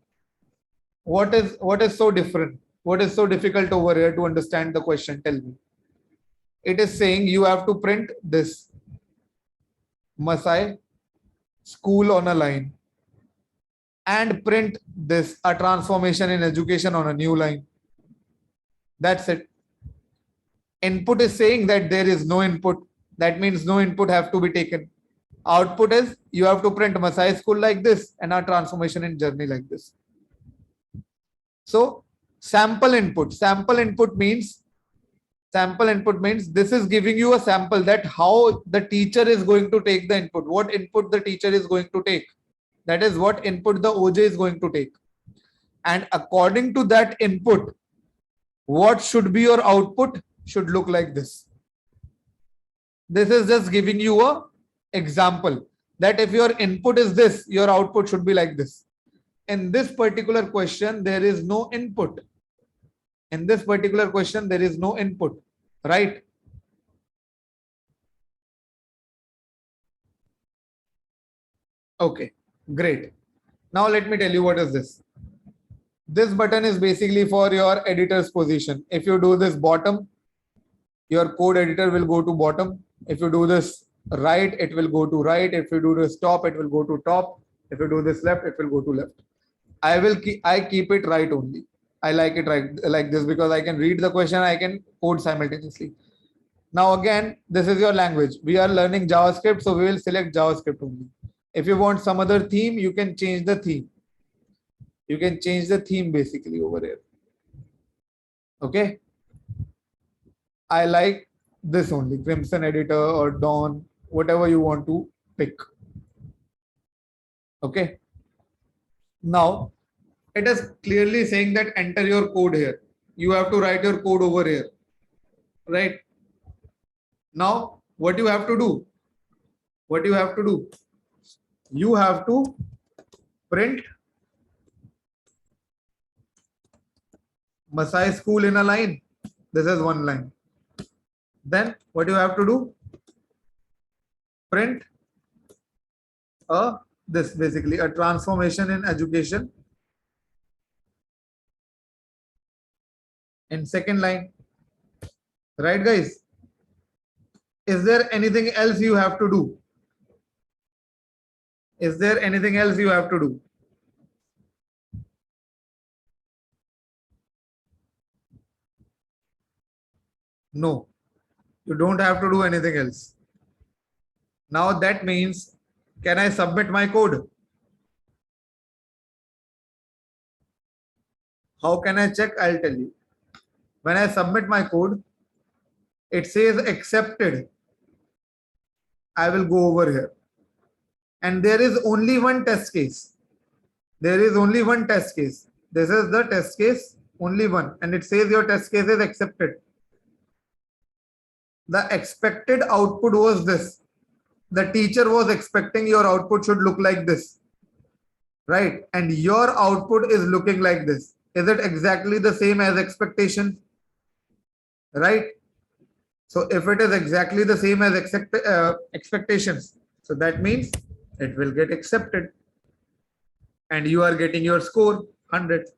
What is so different? What is so difficult over here to understand the question? Tell me. It is saying you have to print this Masai School on a line and print this a transformation in education on a new line. That's it. Input is saying that there is no input. That means no input have to be taken. Output is you have to print Masai School like this and a transformation in journey like this. So sample input. Sample input means this is giving you a sample that how the teacher is going to take the input, what input the teacher is going to take. That is what input the OJ is going to take. And according to that input, what should be your output should look like this. This is just giving you a example that if your input is this, your output should be like this. In this particular question, there is no input. In this particular question, there is no input, right? Okay, great. Now let me tell you what is this. This button is basically for your editor's position. If you do this bottom, your code editor will go to bottom. If you do this right, it will go to right. If you do this top, it will go to top. If you do this left, it will go to left. I keep it right only. I like it right like this because I can read the question, I can code simultaneously. Now again, this is your language. We are learning JavaScript, so we will select JavaScript only. If you want some other theme, you can change the theme. You can change the theme basically over here. Okay. I like this only, Crimson Editor or Dawn, whatever you want to pick. Okay. Now, it is clearly saying that enter your code here. You have to write your code over here. Right. Now, what you have to do? What you have to do? You have to print Masai School in a line. This is one line. Then what you have to do? Print this basically a transformation in education in second line. Right, guys? Is there anything else you have to do? Is there anything else you have to do? No, you don't have to do anything else. Now that means, can I submit my code? How can I check? I'll tell you. When I submit my code, it says accepted. I will go over here. And there is only one test case. There is only one test case. This is the test case, only one. And it says your test case is accepted. The expected output was this. The teacher was expecting your output should look like this. Right? And your output is looking like this. Is it exactly the same as expectation? Right? So if it is exactly the same as expectations, so that means it will get accepted. And you are getting your score 100.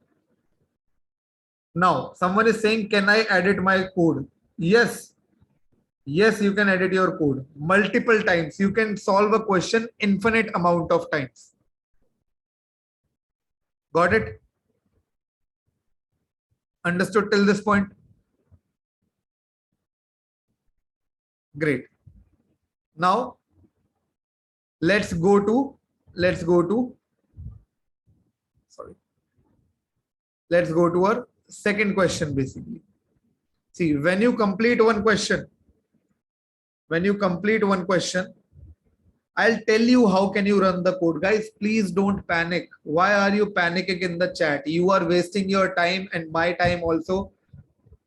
Now, someone is saying, can I edit my code? Yes. Yes, you can edit your code multiple times. You can solve a question infinite amount of times. Got it? Understood till this point? Great. Now let's go to sorry. Let's go to our second question basically. See, when you complete one question, I'll tell you how can you run the code. Guys, please don't panic. Why are you panicking in the chat? You are wasting your time and my time also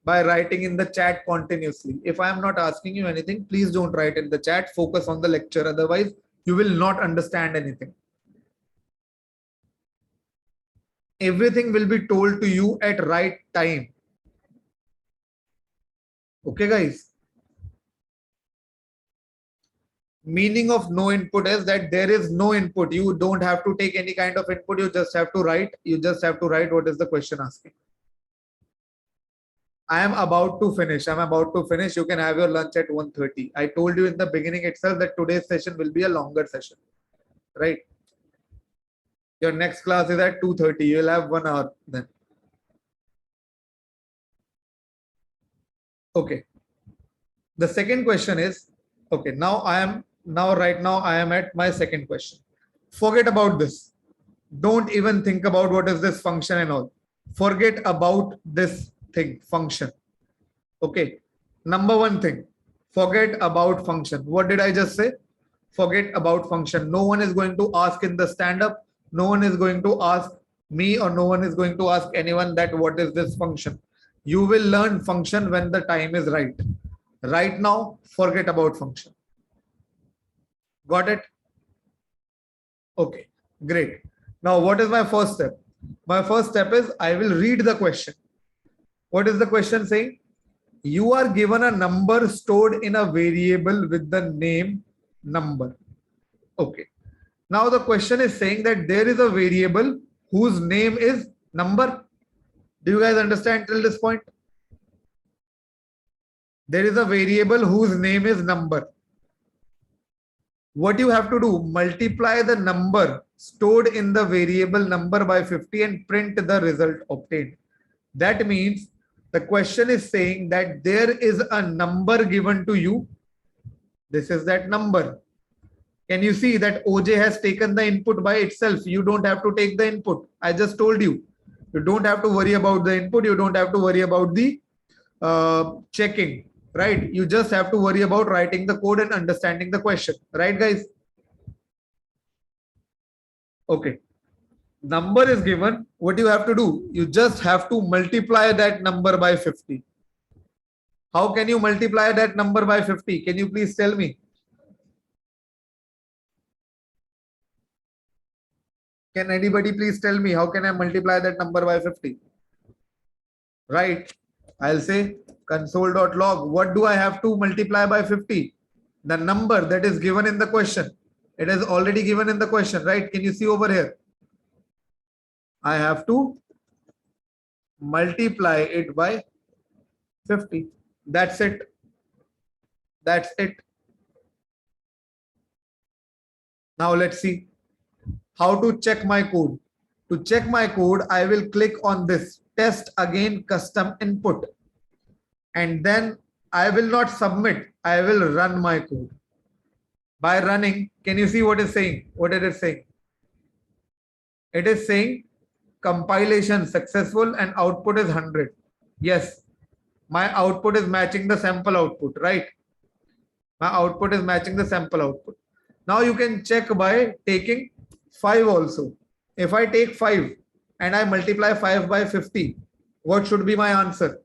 by writing in the chat continuously. If I am not asking you anything, please don't write in the chat. Focus on the lecture. Otherwise, you will not understand anything. Everything will be told to you at right time. Okay, guys. Meaning of no input is that there is no input. You don't have to take any kind of input. You just have to write. You just have to write what is the question asking. I am about to finish. You can have your lunch at 1:30. I told you in the beginning itself that today's session will be a longer session, right? Your next class is at 2:30. You'll have 1 hour then. Okay. The second question is, okay, right now I am at my second question. Forget about this. Don't even think about what is this function and all. Forget about this thing, function. Okay. Number one thing, forget about function. What did I just say? Forget about function. No one is going to ask in the stand-up. No one is going to ask me, or no one is going to ask anyone that what is this function. You will learn function when the time is right. Right now, forget about function. Got it? Okay, great. Now, what is my first step? My first step is I will read the question. What is the question saying? You are given a number stored in a variable with the name number. Okay. Now the question is saying that there is a variable whose name is number. Do you guys understand till this point? There is a variable whose name is number. What you have to do, multiply the number stored in the variable number by 50 and print the result obtained. That means the question is saying that there is a number given to you. This is that number. Can you see that OJ has taken the input by itself? You don't have to take the input. I just told you. You don't have to worry about the input. You don't have to worry about the checking, right? You just have to worry about writing the code and understanding the question, right, guys? Okay. Number is given. What you have to do? You just have to multiply that number by 50. How can you multiply that number by 50? Can you please tell me? Can anybody please tell me how can I multiply that number by 50? Right. I'll say console.log. What do I have to multiply by 50? The number that is given in the question. It is already given in the question, right? Can you see over here? I have to multiply it by 50. That's it. That's it. Now let's see how to check my code. To check my code, I will click on this test again custom input. And then I will not submit. I will run my code. By running, can you see what it's saying? What it is saying? It is saying compilation successful and output is 100. Yes, my output is matching the sample output, right? My output is matching the sample output. Now you can check by taking 5 also. If I take 5 and I multiply 5 by 50, what should be my answer?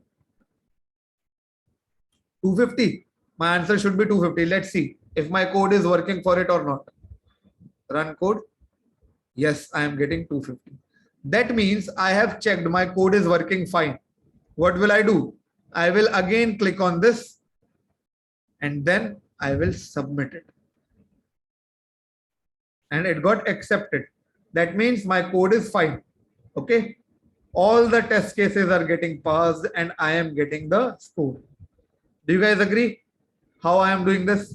250. My answer should be 250. Let's see if my code is working for it or not. Run code. Yes, I am getting 250. That means I have checked my code is working fine. What will I do? I will again click on this and then I will submit it. And it got accepted. That means my code is fine. Okay. All the test cases are getting passed and I am getting the score. Do you guys agree how I am doing this?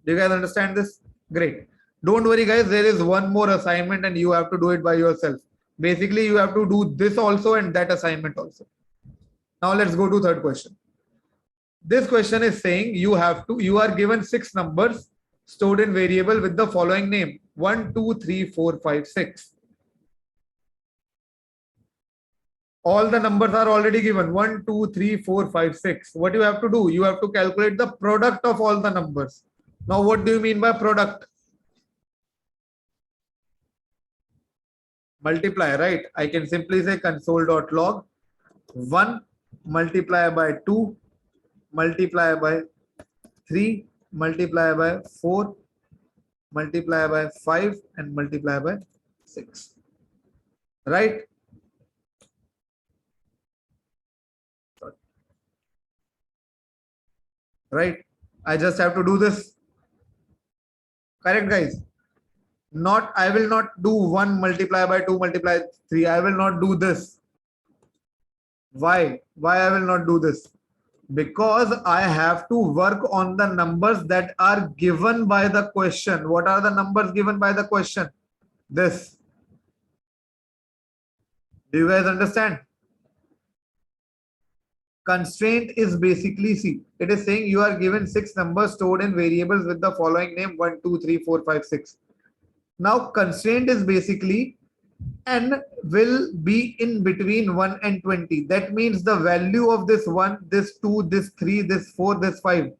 Do you guys understand this? Great. Don't worry, guys. There is one more assignment and you have to do it by yourself. Basically, you have to do this also and that assignment also. Now let's go to third question. This question is saying you are given 6 numbers stored in variable with the following name: 1, 2, 3, 4, 5, 6. All the numbers are already given: 1, 2, 3, 4, 5, 6. What you have to do? You have to calculate the product of all the numbers. Now, what do you mean by product? Multiply, right? I can simply say console.log 1 multiply by 2 multiply by 3 multiply by 4 multiply by 5 and multiply by 6, right? Right, I just have to do this. Correct, guys? Not, I will not do 1 multiply by 2 multiply 3. I will not do this. Why I will not do this? Because I have to work on the numbers that are given by the question. What are the numbers given by the question? This. Do you guys understand? Constraint is basically, see, it is saying you are given 6 numbers stored in variables with the following name: 1, 2, 3, 4, 5, 6. Now constraint is basically n will be in between 1 and 20. That means the value of this 1, this 2, this 3, this 4, this 5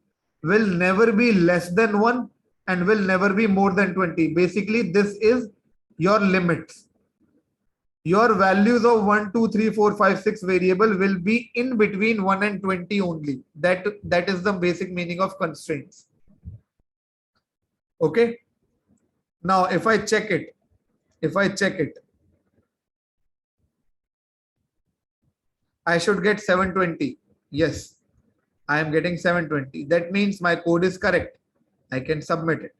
will never be less than 1 and will never be more than 20. Basically, this is your limits. Your values of 1, 2, 3, 4, 5, 6 variable will be in between 1 and 20 only. That is the basic meaning of constraints. Okay. Now, if I check it, I should get 720. Yes, I am getting 720. That means my code is correct. I can submit it.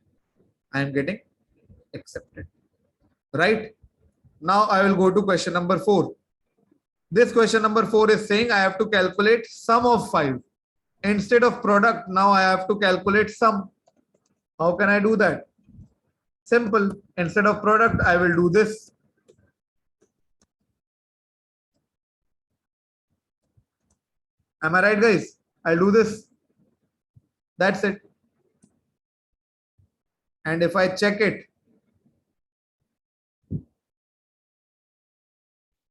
I am getting accepted. Right? Now I will go to question number 4. This question number 4 is saying I have to calculate sum of 5. Instead of product, now I have to calculate sum. How can I do that? Simple. Instead of product, I will do this. Am I right, guys? I'll do this. That's it. And if I check it,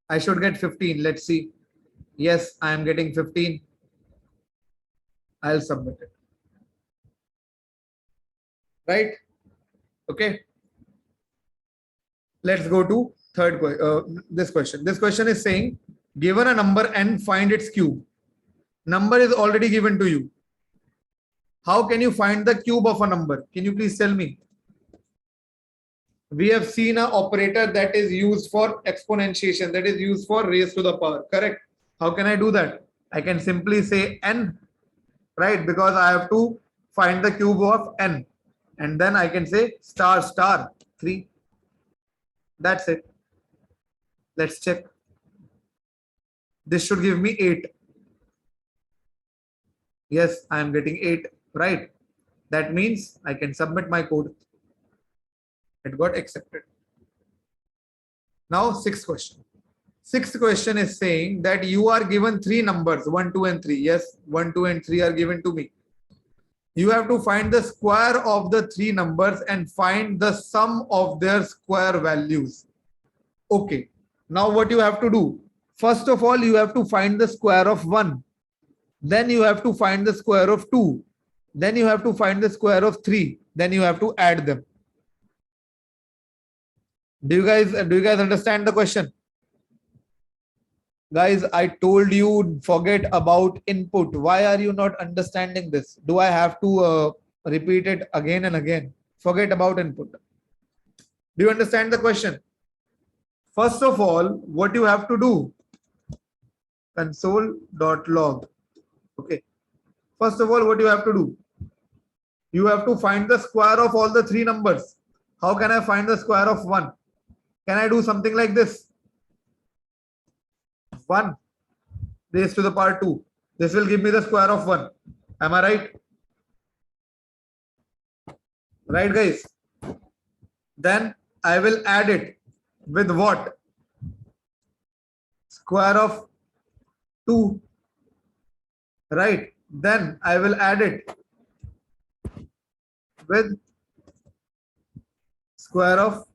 I should get 15. Let's see. Yes, I am getting 15. I'll submit it. Right? Okay. Let's go to this question. This question is saying, given a number n, find its cube. Number is already given to you. How can you find the cube of a number? Can you please tell me? We have seen an operator that is used for exponentiation, that is used for raised to the power, correct? How can I do that? I can simply say n, right? Because I have to find the cube of n. And then I can say star 3. That's it. Let's check. This should give me 8. Yes, I am getting 8, right? That means I can submit my code. It got accepted. Now, sixth question. Sixth question is saying that you are given 3 numbers, 1, 2, and 3. Yes, 1, 2, and 3 are given to me. You have to find the square of the 3 numbers and find the sum of their square values. Okay. Now what you have to do? First of all, you have to find the square of 1. Then you have to find the square of 2. Then you have to find the square of 3. Then you have to add them. Do you guys understand the question? Guys, I told you forget about input. Why are you not understanding this? Do I have to repeat it again and again? Forget about input. Do you understand the question? First of all, what you have to do? Console.log. Okay. First of all, what you have to do? You have to find the square of all the 3 numbers. How can I find the square of 1? Can I do something like this? 1 raised to the power 2. This will give me the square of 1. Am I right? Right, guys? Then I will add it with what? Square of 2. Right? Then I will add it with square of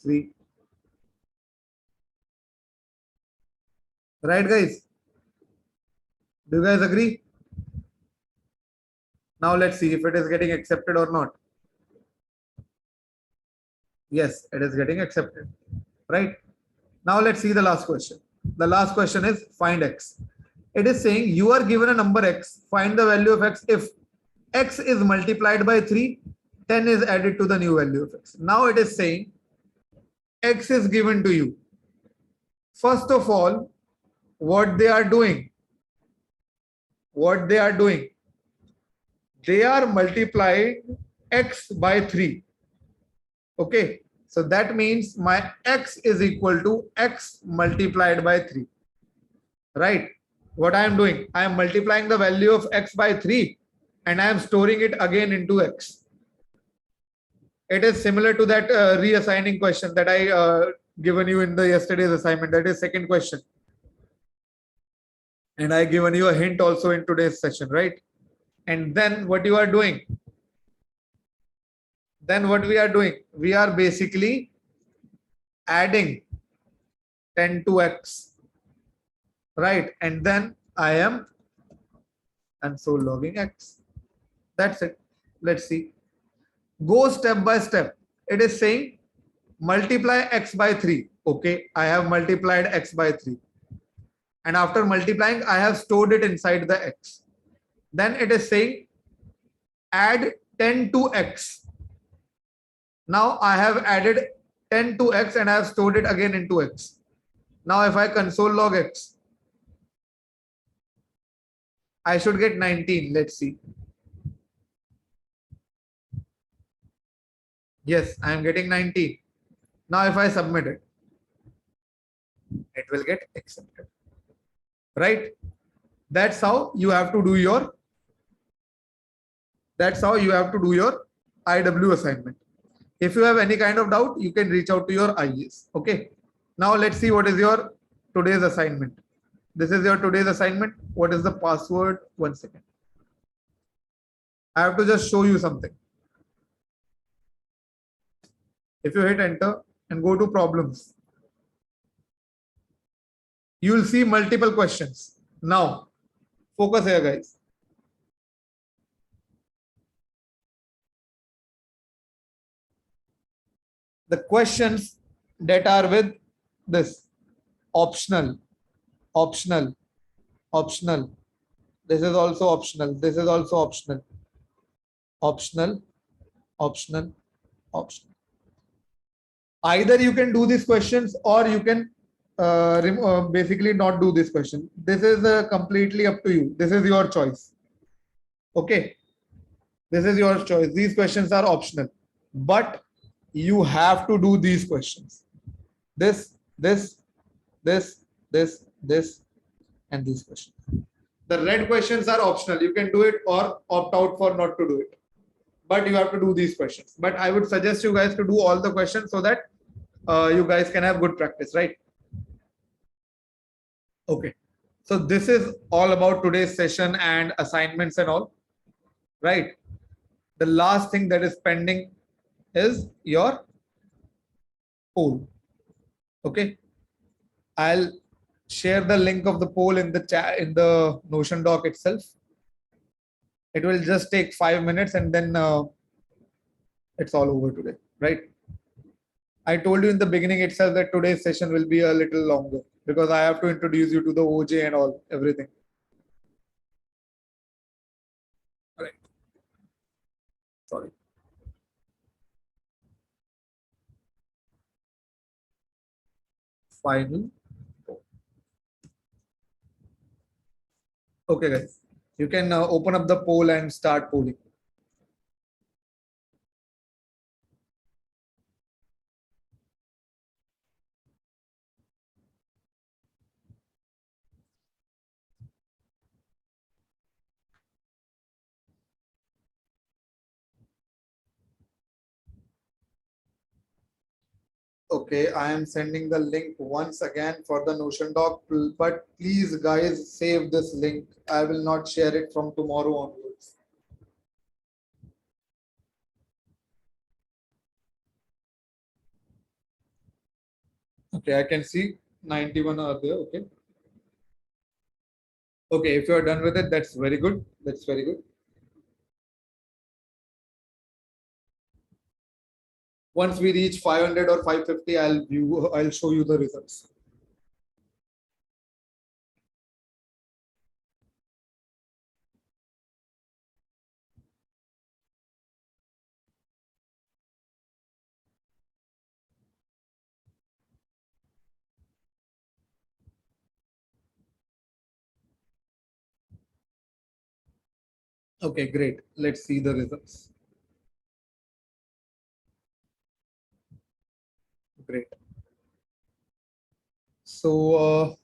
3. Right, guys? Do you guys agree? Now let's see if it is getting accepted or not. Yes, it is getting accepted. Right? Now let's see the last question. The last question is find x. It is saying you are given a number x. Find the value of x if x is multiplied by 3, 10 is added to the new value of x. Now it is saying x is given to you. First of all, what they are doing, they are multiplying x by 3. Okay, so that means my x is equal to x multiplied by 3. Right? What I am doing, I am multiplying the value of x by 3 and I am storing it again into x. It is similar to that reassigning question that I given you in the yesterday's assignment. That is second question. And I given you a hint also in today's session, right? And then what you are doing? Then what we are doing? We are basically adding 10 to x, right? And then I am console logging x. That's it. Let's see. Go step by step. It is saying multiply x by 3. Okay, I have multiplied x by 3. And after multiplying, I have stored it inside the x. Then it is saying add 10 to x. Now I have added 10 to x and I have stored it again into x. Now if I console log x, I should get 19. Let's see. Yes, I am getting 19. Now if I submit it, it will get accepted. Right? That's how you have to do your IW assignment. If you have any kind of doubt, you can reach out to your IES. Okay. Now let's see what is your today's assignment. This is your today's assignment. What is the password? 1 second. I have to just show you something. If you hit enter and go to problems, you will see multiple questions. Now, focus here, guys. The questions that are with this optional, optional, optional. This is also optional. This is also optional. Optional, optional, optional. Either you can do these questions or you can basically not do this question. This is completely up to you. This is your choice. Okay. This is your choice. These questions are optional, but you have to do these questions. This, and these questions. The red questions are optional. You can do it or opt out for not to do it. But you have to do these questions. But I would suggest you guys to do all the questions so that you guys can have good practice, right? Okay. So this is all about today's session and assignments and all, right? The last thing that is pending is your poll. Okay. I'll share the link of the poll in the chat in the Notion doc itself. It will just take 5 minutes and then it's all over today, right? I told you in the beginning itself that today's session will be a little longer because I have to introduce you to the OJ and all, everything. All right. Sorry. Final. Okay, guys. You can open up the poll and start polling. Okay, I am sending the link once again for the Notion doc, but please guys save this link. I will not share it from tomorrow onwards. Okay, I can see 91 are there. Okay. Okay, if you are done with it, that's very good. That's very good. Once we reach 500 or 550, I'll show you the results. Okay, great. Let's see the results. Great. So,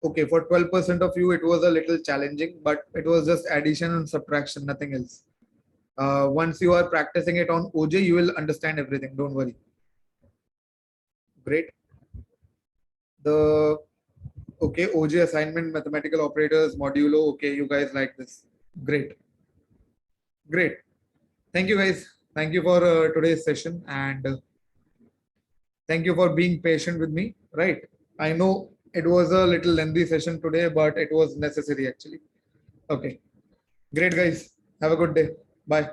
okay, for 12% of you, it was a little challenging, but it was just addition and subtraction, nothing else. Once you are practicing it on OJ, you will understand everything. Don't worry. Great. The okay, OJ assignment, mathematical operators, modulo. Okay, you guys like this. Great. Great. Thank you, guys. Thank you for today's session, and thank you for being patient with me. Right. I know it was a little lengthy session today, but it was necessary actually. Okay. Great, guys. Have a good day. Bye.